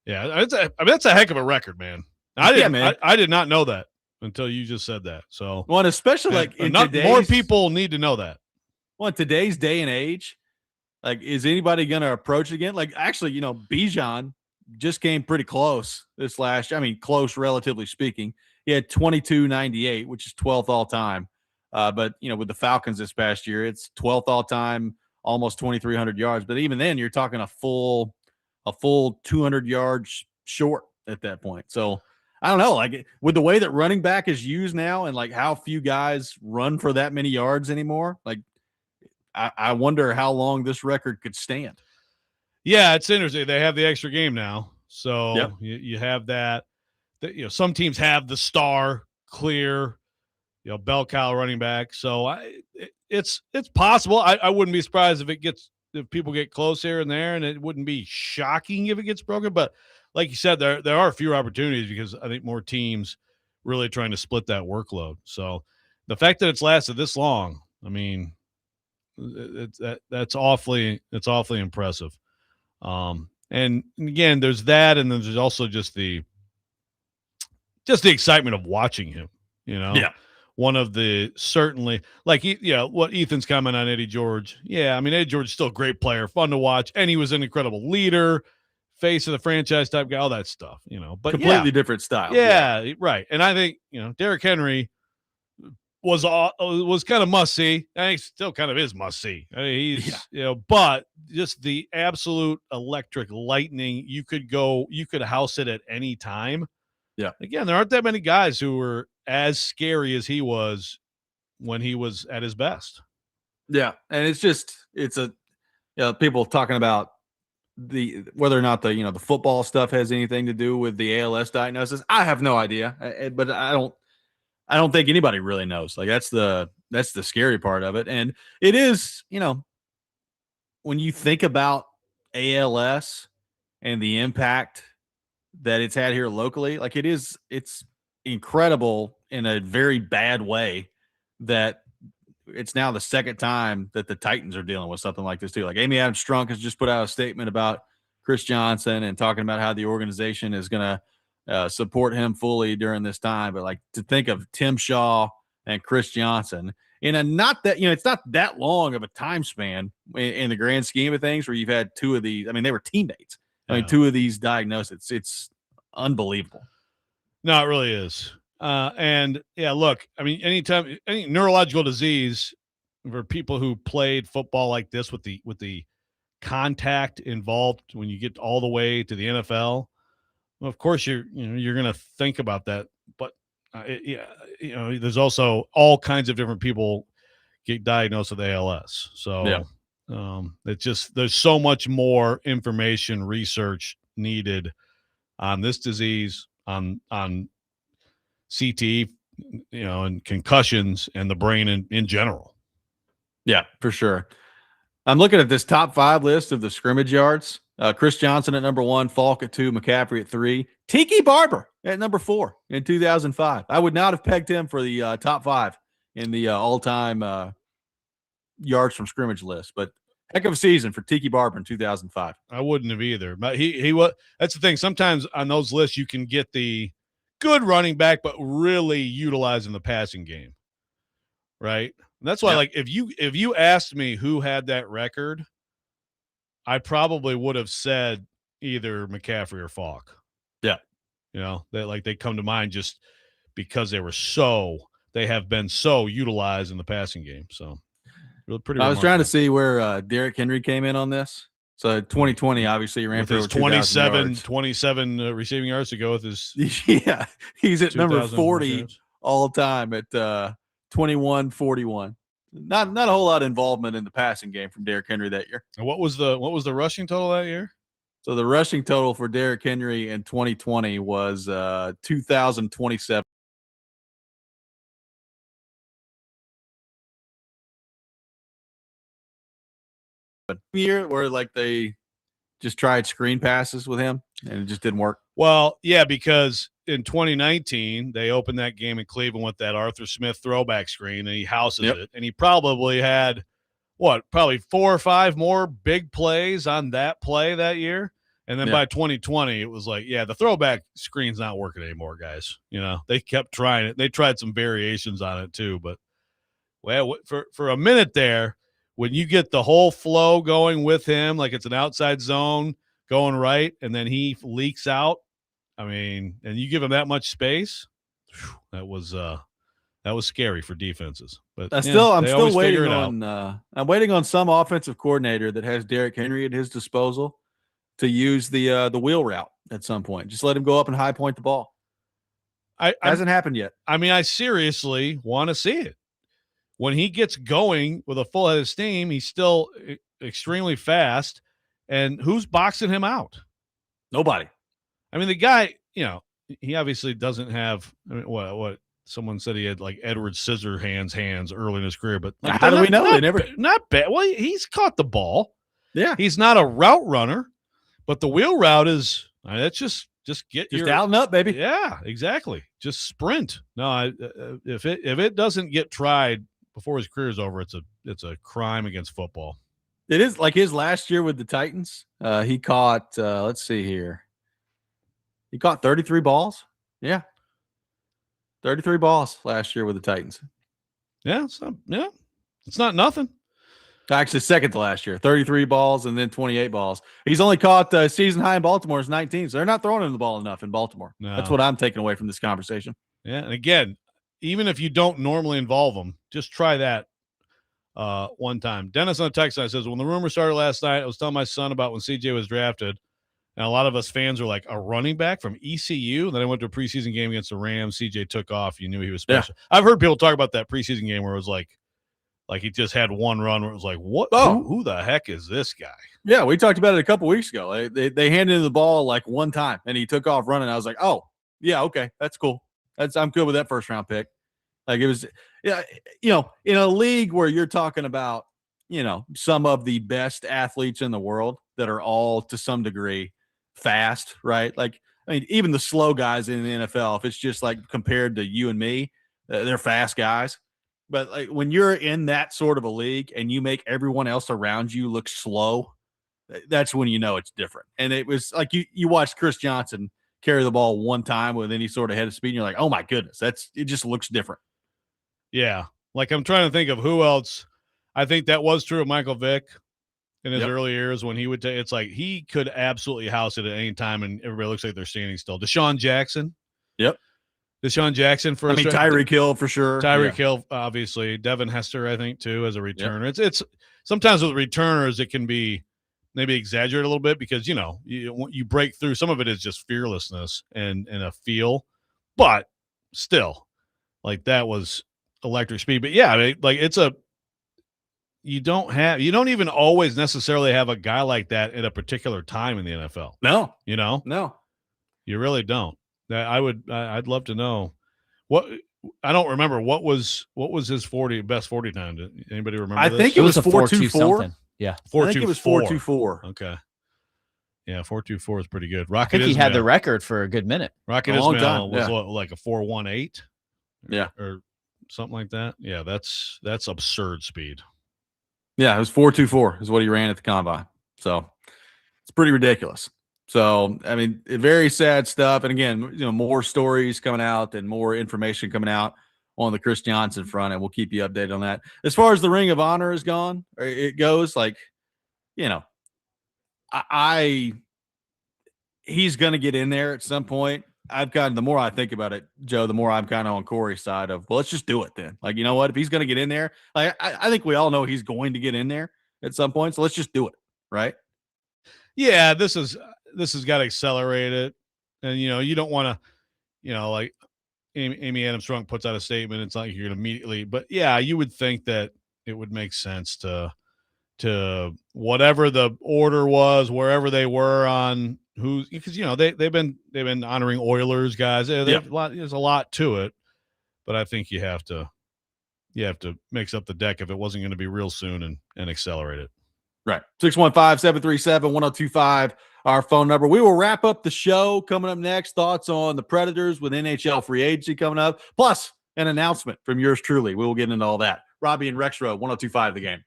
[SPEAKER 2] Yeah, that's a heck of a record, man. I did not know that until you just said that. So,
[SPEAKER 1] well, especially
[SPEAKER 2] more people need to know that.
[SPEAKER 1] Well, in today's day and age, is anybody going to approach it again? Actually, Bijan just came pretty close this last year. I mean, close relatively speaking. He had 2,298, which is 12th all time. But with the Falcons this past year, it's 12th all time, almost 2,300 yards. But even then, you're talking a full 200 yards short at that point. So I don't know, with the way that running back is used now and how few guys run for that many yards anymore, I wonder how long this record could stand.
[SPEAKER 2] Yeah, it's interesting. They have the extra game now. So
[SPEAKER 1] yep.
[SPEAKER 2] you have that. Some teams have the star clear, bell cow running back. So it's possible. I wouldn't be surprised if people get close here and there, and it wouldn't be shocking if it gets broken. But like you said, there are fewer opportunities because I think more teams really trying to split that workload. So the fact that it's lasted this long, I mean, that's awfully impressive. And again, there's that, and then there's also just the excitement of watching him.
[SPEAKER 1] Yeah.
[SPEAKER 2] One of the certainly what Ethan's comment on Eddie George. Yeah, I mean Eddie George is still a great player, fun to watch, and he was an incredible leader, face of the franchise type guy, all that stuff. But
[SPEAKER 1] completely different style.
[SPEAKER 2] Yeah, right. And I think Derrick Henry was kind of must see. I think still kind of is must see. I mean, he's but just the absolute electric lightning. You could house it at any time.
[SPEAKER 1] Yeah.
[SPEAKER 2] Again, there aren't that many guys who were as scary as he was when he was at his best.
[SPEAKER 1] Yeah, and it's people talking about whether or not the football stuff has anything to do with the ALS diagnosis. I have no idea, but I don't think anybody really knows. That's the scary part of it, and it is when you think about ALS and the impact that it's had here locally, it's incredible in a very bad way that it's now the second time that the Titans are dealing with something like this too. Amy Adams Strunk has just put out a statement about Chris Johnson and talking about how the organization is going to support him fully during this time. But to think of Tim Shaw and Chris Johnson in a not that, it's not that long of a time span in the grand scheme of things where you've had two of these. I mean, they were teammates. Two of these diagnoses. It's unbelievable.
[SPEAKER 2] No, it really is. And yeah, look, I mean, any neurological disease for people who played football like this with the contact involved when you get all the way to the NFL, well, of course you're going to think about that. But there's also all kinds of different people get diagnosed with ALS. So it's just there's so much more information, research needed on this disease, on CT, and concussions and the brain in general.
[SPEAKER 1] Yeah, for sure. I'm looking at this top 5 list of the scrimmage yards. Chris Johnson at number 1, Falk at 2, McCaffrey at 3, Tiki Barber at number 4 in 2005. I would not have pegged him for the top 5 in the all-time yards from scrimmage list, but heck of a season for Tiki Barber in 2005.
[SPEAKER 2] I wouldn't have either. But he was. That's the thing. Sometimes on those lists you can get the good running back, but really utilizing the passing game, right? And that's why, like, if you asked me who had that record, I probably would have said either McCaffrey or Falk.
[SPEAKER 1] Yeah,
[SPEAKER 2] they come to mind just because they have been so utilized in the passing game. So, really pretty.
[SPEAKER 1] I was trying to see where Derrick Henry came in on this. So 2020, obviously, he ran
[SPEAKER 2] with
[SPEAKER 1] for
[SPEAKER 2] his
[SPEAKER 1] over
[SPEAKER 2] 27 receiving yards to go with his.
[SPEAKER 1] Yeah, he's at number 40 all time at 21-41. Not a whole lot of involvement in the passing game from Derrick Henry that year.
[SPEAKER 2] And what was the rushing total that year?
[SPEAKER 1] So the rushing total for Derrick Henry in 2020 was 2,027. Year where like they just tried screen passes with him and it just didn't work.
[SPEAKER 2] Well, yeah, because in 2019 they opened that game in Cleveland with that Arthur Smith throwback screen, and he houses it, and he probably had probably 4 or 5 more big plays on that play that year. And then by 2020, it was like, the throwback screen's not working anymore, guys. They kept trying it. They tried some variations on it too, but for a minute there, when you get the whole flow going with him, like it's an outside zone going right, and then he leaks out, and you give him that much space, that was scary for defenses. But I'm
[SPEAKER 1] still waiting on I'm waiting on some offensive coordinator that has Derrick Henry at his disposal to use the wheel route at some point. Just let him go up and high point the ball. Hasn't happened yet.
[SPEAKER 2] I seriously want to see it. When he gets going with a full head of steam, he's still extremely fast. And who's boxing him out?
[SPEAKER 1] Nobody.
[SPEAKER 2] The guy, he obviously doesn't have what someone said he had like Edward Scissorhands hands early in his career. But
[SPEAKER 1] how do we know? They never
[SPEAKER 2] not bad. Well, he's caught the ball.
[SPEAKER 1] Yeah,
[SPEAKER 2] he's not a route runner, but the wheel route is that's just
[SPEAKER 1] out and up, baby.
[SPEAKER 2] Yeah, exactly. Just sprint. No, if it doesn't get tried before his career is over, it's a crime against football.
[SPEAKER 1] It is like his last year with the Titans. He caught, let's see here. He caught 33 balls. Yeah. 33 balls last year with the Titans.
[SPEAKER 2] Yeah. It's not nothing.
[SPEAKER 1] Actually, second to last year, 33 balls and then 28 balls. He's only caught season high in Baltimore is 19. So they're not throwing him the ball enough in Baltimore.
[SPEAKER 2] No.
[SPEAKER 1] That's what I'm taking away from this conversation.
[SPEAKER 2] Yeah. And again, even if you don't normally involve them, just try that one time. Dennis on the text line says, when the rumor started last night, I was telling my son about when CJ was drafted, and a lot of us fans were like, a running back from ECU? And then I went to a preseason game against the Rams. CJ took off. You knew he was special. Yeah. I've heard people talk about that preseason game where it was like he just had one run where it was like, what? Who the heck is this guy?
[SPEAKER 1] Yeah, we talked about it a couple weeks ago. They handed him the ball like one time, and he took off running. I was like, oh, yeah, okay, that's cool. I'm good with that first round pick. Like it was, in a league where you're talking about, some of the best athletes in the world that are all to some degree fast, right? Like, even the slow guys in the NFL, if it's just like compared to you and me, they're fast guys. But like when you're in that sort of a league and you make everyone else around you look slow, that's when it's different. And it was like you watched Chris Johnson carry the ball one time with any sort of head of speed, and you're like, oh my goodness, it just looks different.
[SPEAKER 2] Yeah. Like I'm trying to think of who else. I think that was true of Michael Vick in his early years when he would take, it's like he could absolutely house it at any time and everybody looks like they're standing still. Deshaun Jackson.
[SPEAKER 1] Yep.
[SPEAKER 2] Deshaun Jackson for
[SPEAKER 1] Tyreek Hill for sure.
[SPEAKER 2] Tyreek Hill, obviously. Devin Hester, I think, too, as a returner. Yep. It's sometimes with returners, it can be maybe exaggerate a little bit because, you break through. Some of it is just fearlessness and a feel, but still, like that was electric speed. But yeah, you don't even always necessarily have a guy like that at a particular time in the NFL.
[SPEAKER 1] No.
[SPEAKER 2] No. You really don't. I'd love to know what. I don't remember what was his best 40 time. Did anybody remember?
[SPEAKER 1] I think it was a 4.24.
[SPEAKER 3] Yeah,
[SPEAKER 1] 4.24. I think it was 4.24.
[SPEAKER 2] Okay. Yeah, 4.24 is pretty good.
[SPEAKER 3] I think he had the record for a good minute.
[SPEAKER 2] Rocket Ismail was like a 4.18.
[SPEAKER 1] Yeah,
[SPEAKER 2] or something like that. Yeah, that's absurd speed.
[SPEAKER 1] Yeah, it was 4.24 is what he ran at the combine. So it's pretty ridiculous. So, I mean, very sad stuff. And again, more stories coming out and more information coming out on the Chris Johnson front, and we'll keep you updated on that. As far as the Ring of Honor is gone, or it goes, like, he's going to get in there at some point. The more I think about it, Joe, the more I'm kind of on Cory's side of, well, let's just do it then. Like, you know what? If he's going to get in there, like, I think we all know he's going to get in there at some point. So let's just do it. Right.
[SPEAKER 2] Yeah. This has got to accelerate it. And, you don't want to, like Amy Adams Strunk puts out a statement. It's like you're going to immediately, but yeah, you would think that it would make sense to whatever the order was, wherever they were on because they've been honoring Oilers guys. There's a lot to it, but I think you have to mix up the deck if it wasn't going to be real soon and accelerate it.
[SPEAKER 1] Right. 615-737-1025, our phone number. We will wrap up the show. Coming up next, thoughts on the Predators with NHL free agency coming up, plus an announcement from yours truly. We will get into all that. Robby and Rexrode, 1025 The Game.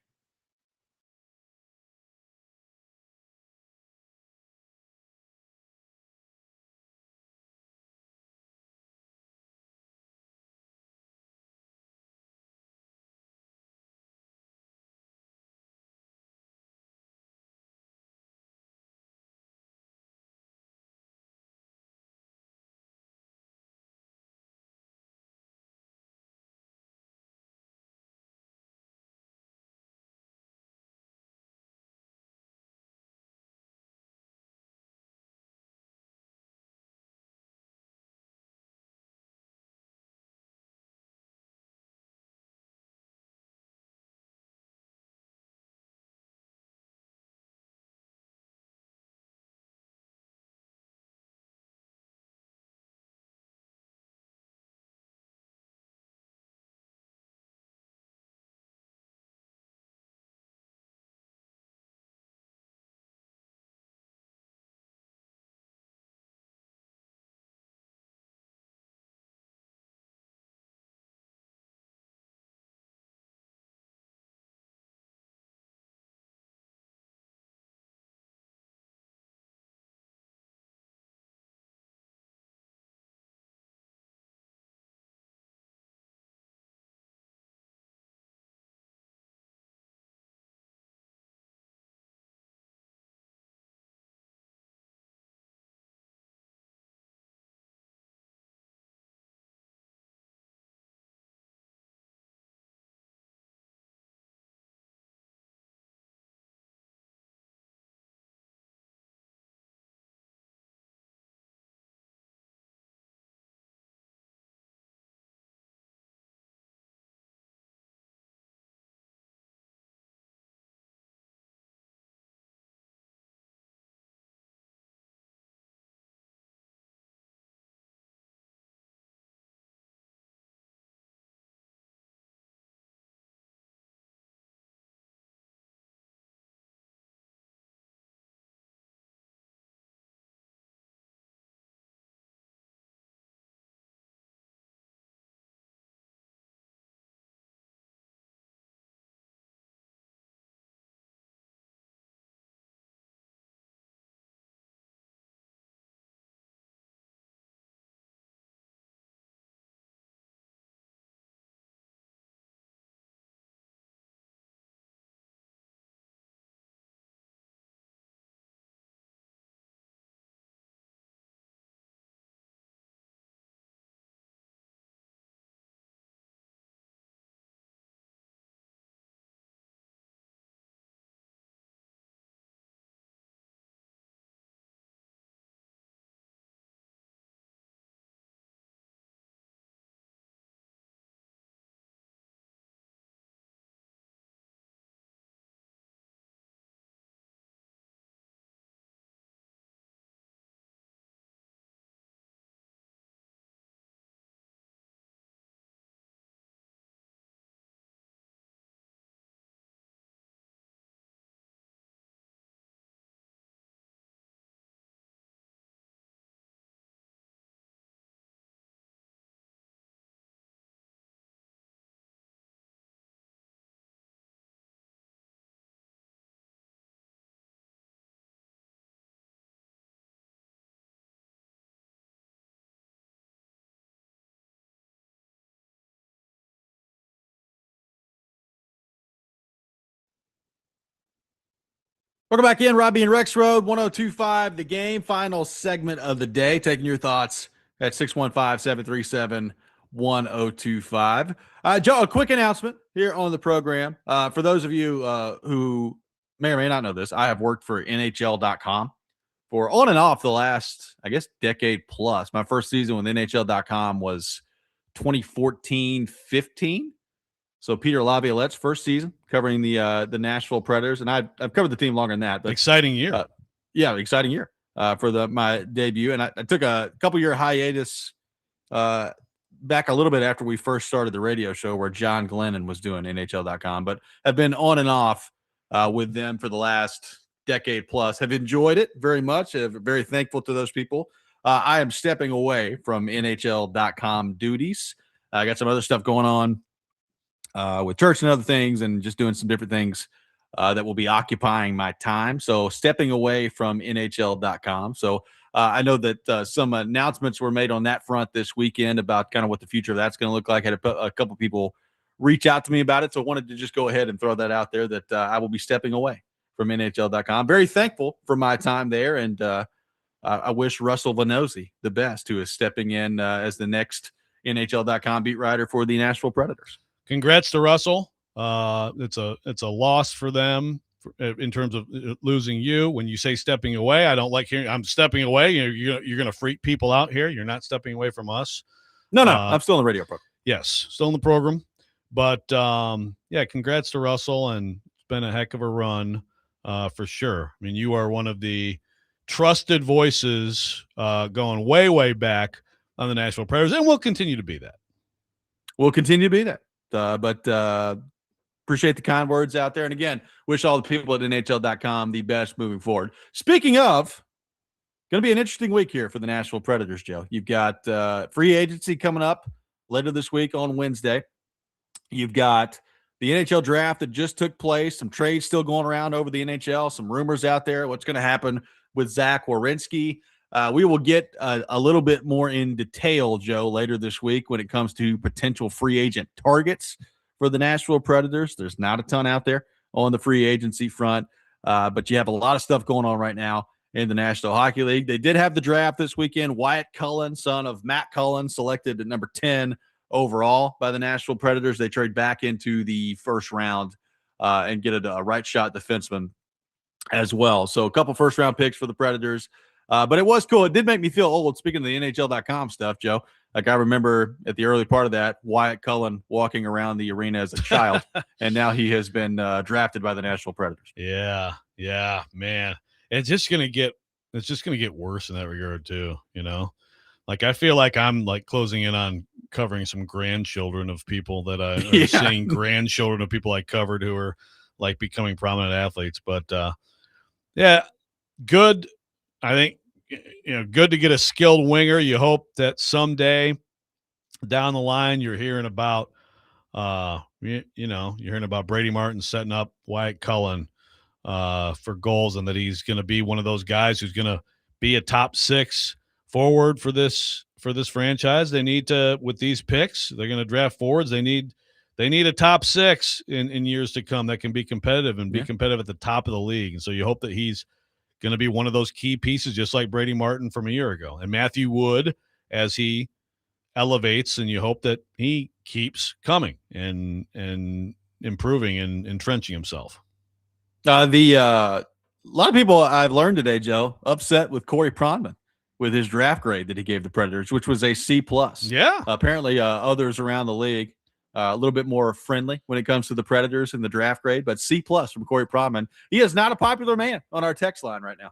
[SPEAKER 1] Welcome back in, Robby and Rexrode, 102.5 The Game, final segment of the day. Taking your thoughts at 615-737-1025. Joe, a quick announcement here on the program. For those of you who may or may not know this, I have worked for NHL.com for on and off the last, I guess, decade plus. My first season with NHL.com was 2014-15. So Peter Laviolette's first season covering the Nashville Predators, and I've covered the team longer than that. But
[SPEAKER 2] exciting year,
[SPEAKER 1] exciting year for my debut. And I took a couple-year hiatus back a little bit after we first started the radio show, where John Glennon was doing NHL.com, but have been on and off with them for the last decade plus. Have enjoyed it very much. Very thankful to those people. I am stepping away from NHL.com duties. I got some other stuff going on with church and other things, and just doing some different things that will be occupying my time. So stepping away from NHL.com. So I know that some announcements were made on that front this weekend about kind of what the future of that's going to look like. I had a couple people reach out to me about it. So I wanted to just go ahead and throw that out there that I will be stepping away from NHL.com. Very thankful for my time there. And I wish Russell Vanozzi the best, who is stepping in as the next NHL.com beat writer for the Nashville Predators.
[SPEAKER 2] Congrats to Russell. It's a loss for them in terms of losing you. When you say stepping away, I don't like hearing I'm stepping away. You're going to freak people out here. You're not stepping away from us.
[SPEAKER 1] No, I'm still in the radio program.
[SPEAKER 2] Yes, still in the program. But yeah, congrats to Russell, and it's been a heck of a run for sure. I mean, you are one of the trusted voices going way, way back on the Nashville Predators, and we'll continue to be that.
[SPEAKER 1] We'll continue to be that. But appreciate the kind words out there. And again, wish all the people at NHL.com the best moving forward. Speaking of, going to be an interesting week here for the Nashville Predators, Joe. You've got free agency coming up later this week on Wednesday. You've got the NHL draft that just took place, some trades still going around over the NHL, some rumors out there, what's going to happen with Zach Werenski. We will get a little bit more in detail, Joe, later this week when it comes to potential free agent targets for the Nashville Predators. There's not a ton out there on the free agency front, but you have a lot of stuff going on right now in the National Hockey League. They did have the draft this weekend. Wyatt Cullen, son of Matt Cullen, selected at number 10 overall by the Nashville Predators. They trade back into the first round and get a right shot defenseman as well. So a couple first-round picks for the Predators. But it was cool. It did make me feel old, speaking of the NHL.com stuff, Joe. Like, I remember at the early part of that, Wyatt Cullen walking around the arena as a child, and now he has been drafted by the Nashville Predators.
[SPEAKER 2] Yeah, man. It's just gonna get worse in that regard too, you know? Like, I feel like I'm like closing in on covering some grandchildren of people that are seeing grandchildren of people I covered who are like becoming prominent athletes. But yeah, good. I think, good to get a skilled winger. You hope that someday down the line you're hearing about, you're hearing about Brady Martin setting up Wyatt Cullen for goals, and that he's going to be one of those guys who's going to be a top 6 forward for this franchise. They need to, with these picks, they're going to draft forwards. They need a top 6 in years to come that can be competitive and be competitive at the top of the league. And so you hope that he's going to be one of those key pieces, just like Brady Martin from a year ago, and Matthew Wood as he elevates, and you hope that he keeps coming and improving and entrenching himself.
[SPEAKER 1] A lot of people I've learned today, Joe, upset with Corey Pronman with his draft grade that he gave the Predators, which was a C+.
[SPEAKER 2] Yeah.
[SPEAKER 1] Apparently others around the league a little bit more friendly when it comes to the Predators in the draft grade, but C+ from Corey Pronman. He is not a popular man on our text line right now.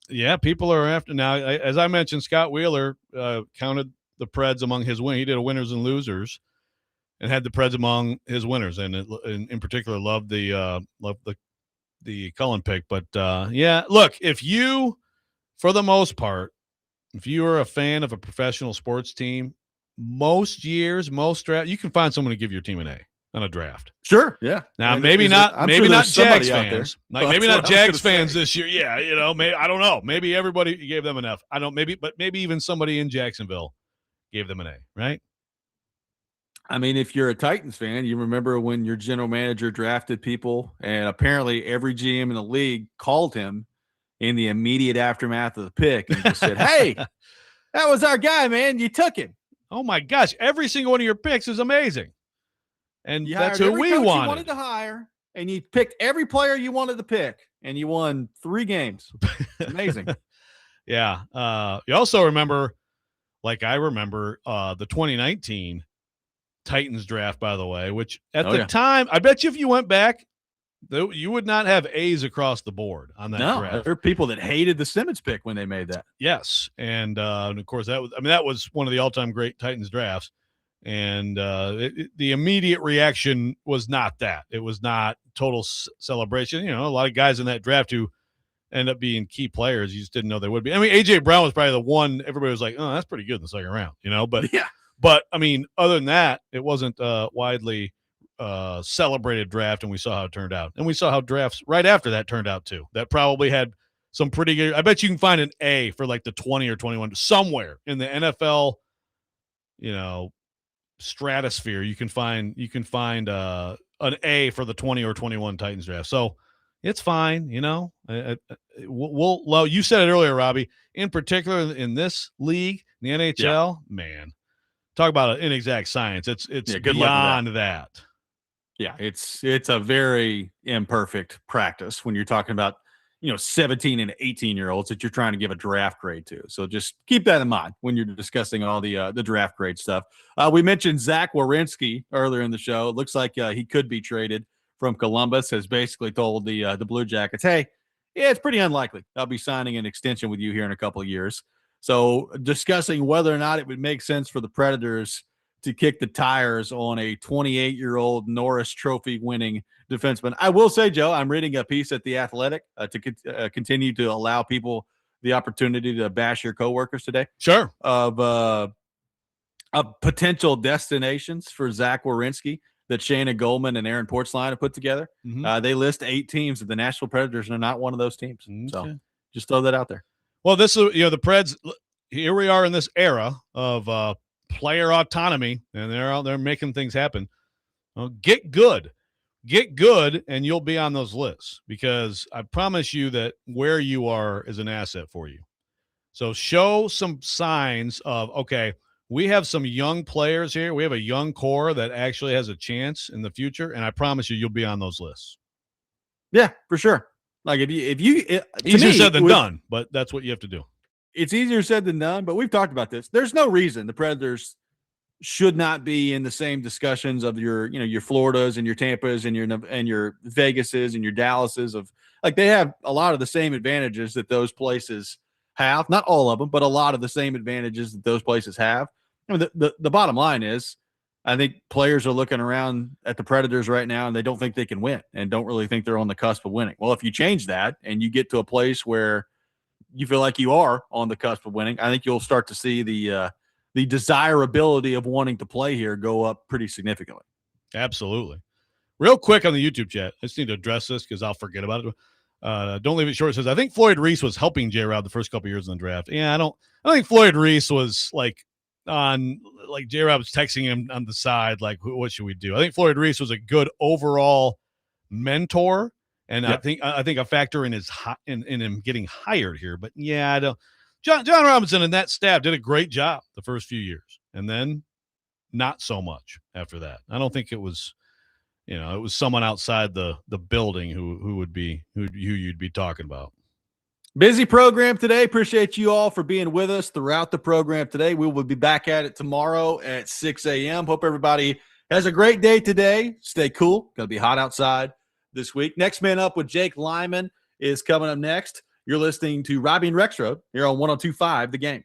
[SPEAKER 2] Yeah, people are after now. As I mentioned, Scott Wheeler counted the Preds among his win. He did a winners and losers, and had the Preds among his winners, and in particular loved the Cullen pick. But yeah, look, if you, for the most part, if you are a fan of a professional sports team, most years, most draft, you can find someone to give your team an A on a draft.
[SPEAKER 1] Sure. Yeah.
[SPEAKER 2] Now, maybe not Jags fans. Like, maybe not Jags fans this year. Yeah. Maybe, I don't know. Maybe everybody gave them an F. But maybe even somebody in Jacksonville gave them an A, right?
[SPEAKER 1] I mean, if you're a Titans fan, you remember when your general manager drafted people, and apparently every GM in the league called him in the immediate aftermath of the pick and just said, "Hey, that was our guy, man. You took him."
[SPEAKER 2] Oh my gosh, every single one of your picks is amazing. And
[SPEAKER 1] You
[SPEAKER 2] that's
[SPEAKER 1] hired
[SPEAKER 2] who
[SPEAKER 1] every
[SPEAKER 2] we
[SPEAKER 1] coach
[SPEAKER 2] wanted.
[SPEAKER 1] you wanted to hire, and you picked every player you wanted to pick, and you won 3 games. Amazing.
[SPEAKER 2] Yeah. You also remember, like I remember, the 2019 Titans draft, by the way, which at the time, I bet you if you went back, you would not have A's across the board on that draft.
[SPEAKER 1] There are people that hated the Simmons pick when they made that.
[SPEAKER 2] Yes. And of course, that was one of the all-time great Titans drafts. And the immediate reaction was not that. It was not total celebration. A lot of guys in that draft who end up being key players, you just didn't know they would be. I mean, A.J. Brown was probably the one everybody was like, oh, that's pretty good in the second round, But
[SPEAKER 1] yeah.
[SPEAKER 2] But, I mean, other than that, it wasn't widely celebrated draft, and we saw how it turned out. And we saw how drafts right after that turned out, too. That probably had some pretty good – I bet you can find an A for like the 20 or 21 somewhere in the NFL, stratosphere. You can find an A for the 20 or 21 Titans draft. So it's fine, Well, you said it earlier, Robbie. In particular, in this league, the NHL, man, talk about an inexact science. It's beyond that.
[SPEAKER 1] Yeah, it's a very imperfect practice when you're talking about 17 and 18-year-olds that you're trying to give a draft grade to. So just keep that in mind when you're discussing all the draft grade stuff. We mentioned Zach Werenski earlier in the show. It looks like he could be traded from Columbus. Has basically told the Blue Jackets, hey, yeah, it's pretty unlikely I'll be signing an extension with you here in a couple of years. So discussing whether or not it would make sense for the Predators to kick the tires on a 28-year-old Norris Trophy winning defenseman. I will say, Joe, I'm reading a piece at The Athletic to continue to allow people the opportunity to bash your coworkers today.
[SPEAKER 2] Sure.
[SPEAKER 1] Of potential destinations for Zach Werenski that Shayna Goldman and Aaron Portzline have put together.
[SPEAKER 2] Mm-hmm.
[SPEAKER 1] They list 8 teams, and the Nashville Predators are not one of those teams.
[SPEAKER 2] Okay.
[SPEAKER 1] So just throw that out there.
[SPEAKER 2] Well, this is, the Preds, here we are in this era of player autonomy, and they're out there making things happen. Well, get good, and you'll be on those lists, because I promise you that where you are is an asset for you. So show some signs of, okay, we have some young players here. We have a young core that actually has a chance in the future, and I promise you'll be on those lists.
[SPEAKER 1] Yeah, for sure. Like if you
[SPEAKER 2] easier said than done, but that's what you have to do.
[SPEAKER 1] It's easier said than done, but we've talked about this. There's no reason the Predators should not be in the same discussions of your Floridas and your Tampas and your Vegases and your Dallases of, like, they have a lot of the same advantages that those places have. Not all of them, but a lot of the same advantages that those places have. I mean, the bottom line is, I think players are looking around at the Predators right now and they don't think they can win and don't really think they're on the cusp of winning. Well, if you change that and you get to a place where you feel like you are on the cusp of winning, I think you'll start to see the desirability of wanting to play here go up pretty significantly.
[SPEAKER 2] Absolutely. Real quick on the YouTube chat, I just need to address this because I'll forget about it. Don't leave it short. It says, I think Floyd Reese was helping J-Rod the first couple years in the draft. Yeah, I don't think Floyd Reese was J-Rod was texting him on the side, like, what should we do? I think Floyd Reese was a good overall mentor, and yep. I think a factor in him getting hired here. But yeah, I don't. John Robinson and that staff did a great job the first few years, and then not so much after that. I don't think it was, it was someone outside the building who you'd be talking about.
[SPEAKER 1] Busy program today. Appreciate you all for being with us throughout the program today. We will be back at it tomorrow at 6 a.m. Hope everybody has a great day today. Stay cool. Going to be hot outside this week. Next Man Up with Jake Lyman is coming up next. You're listening to Robby and Rexrode here on 102.5 The Game.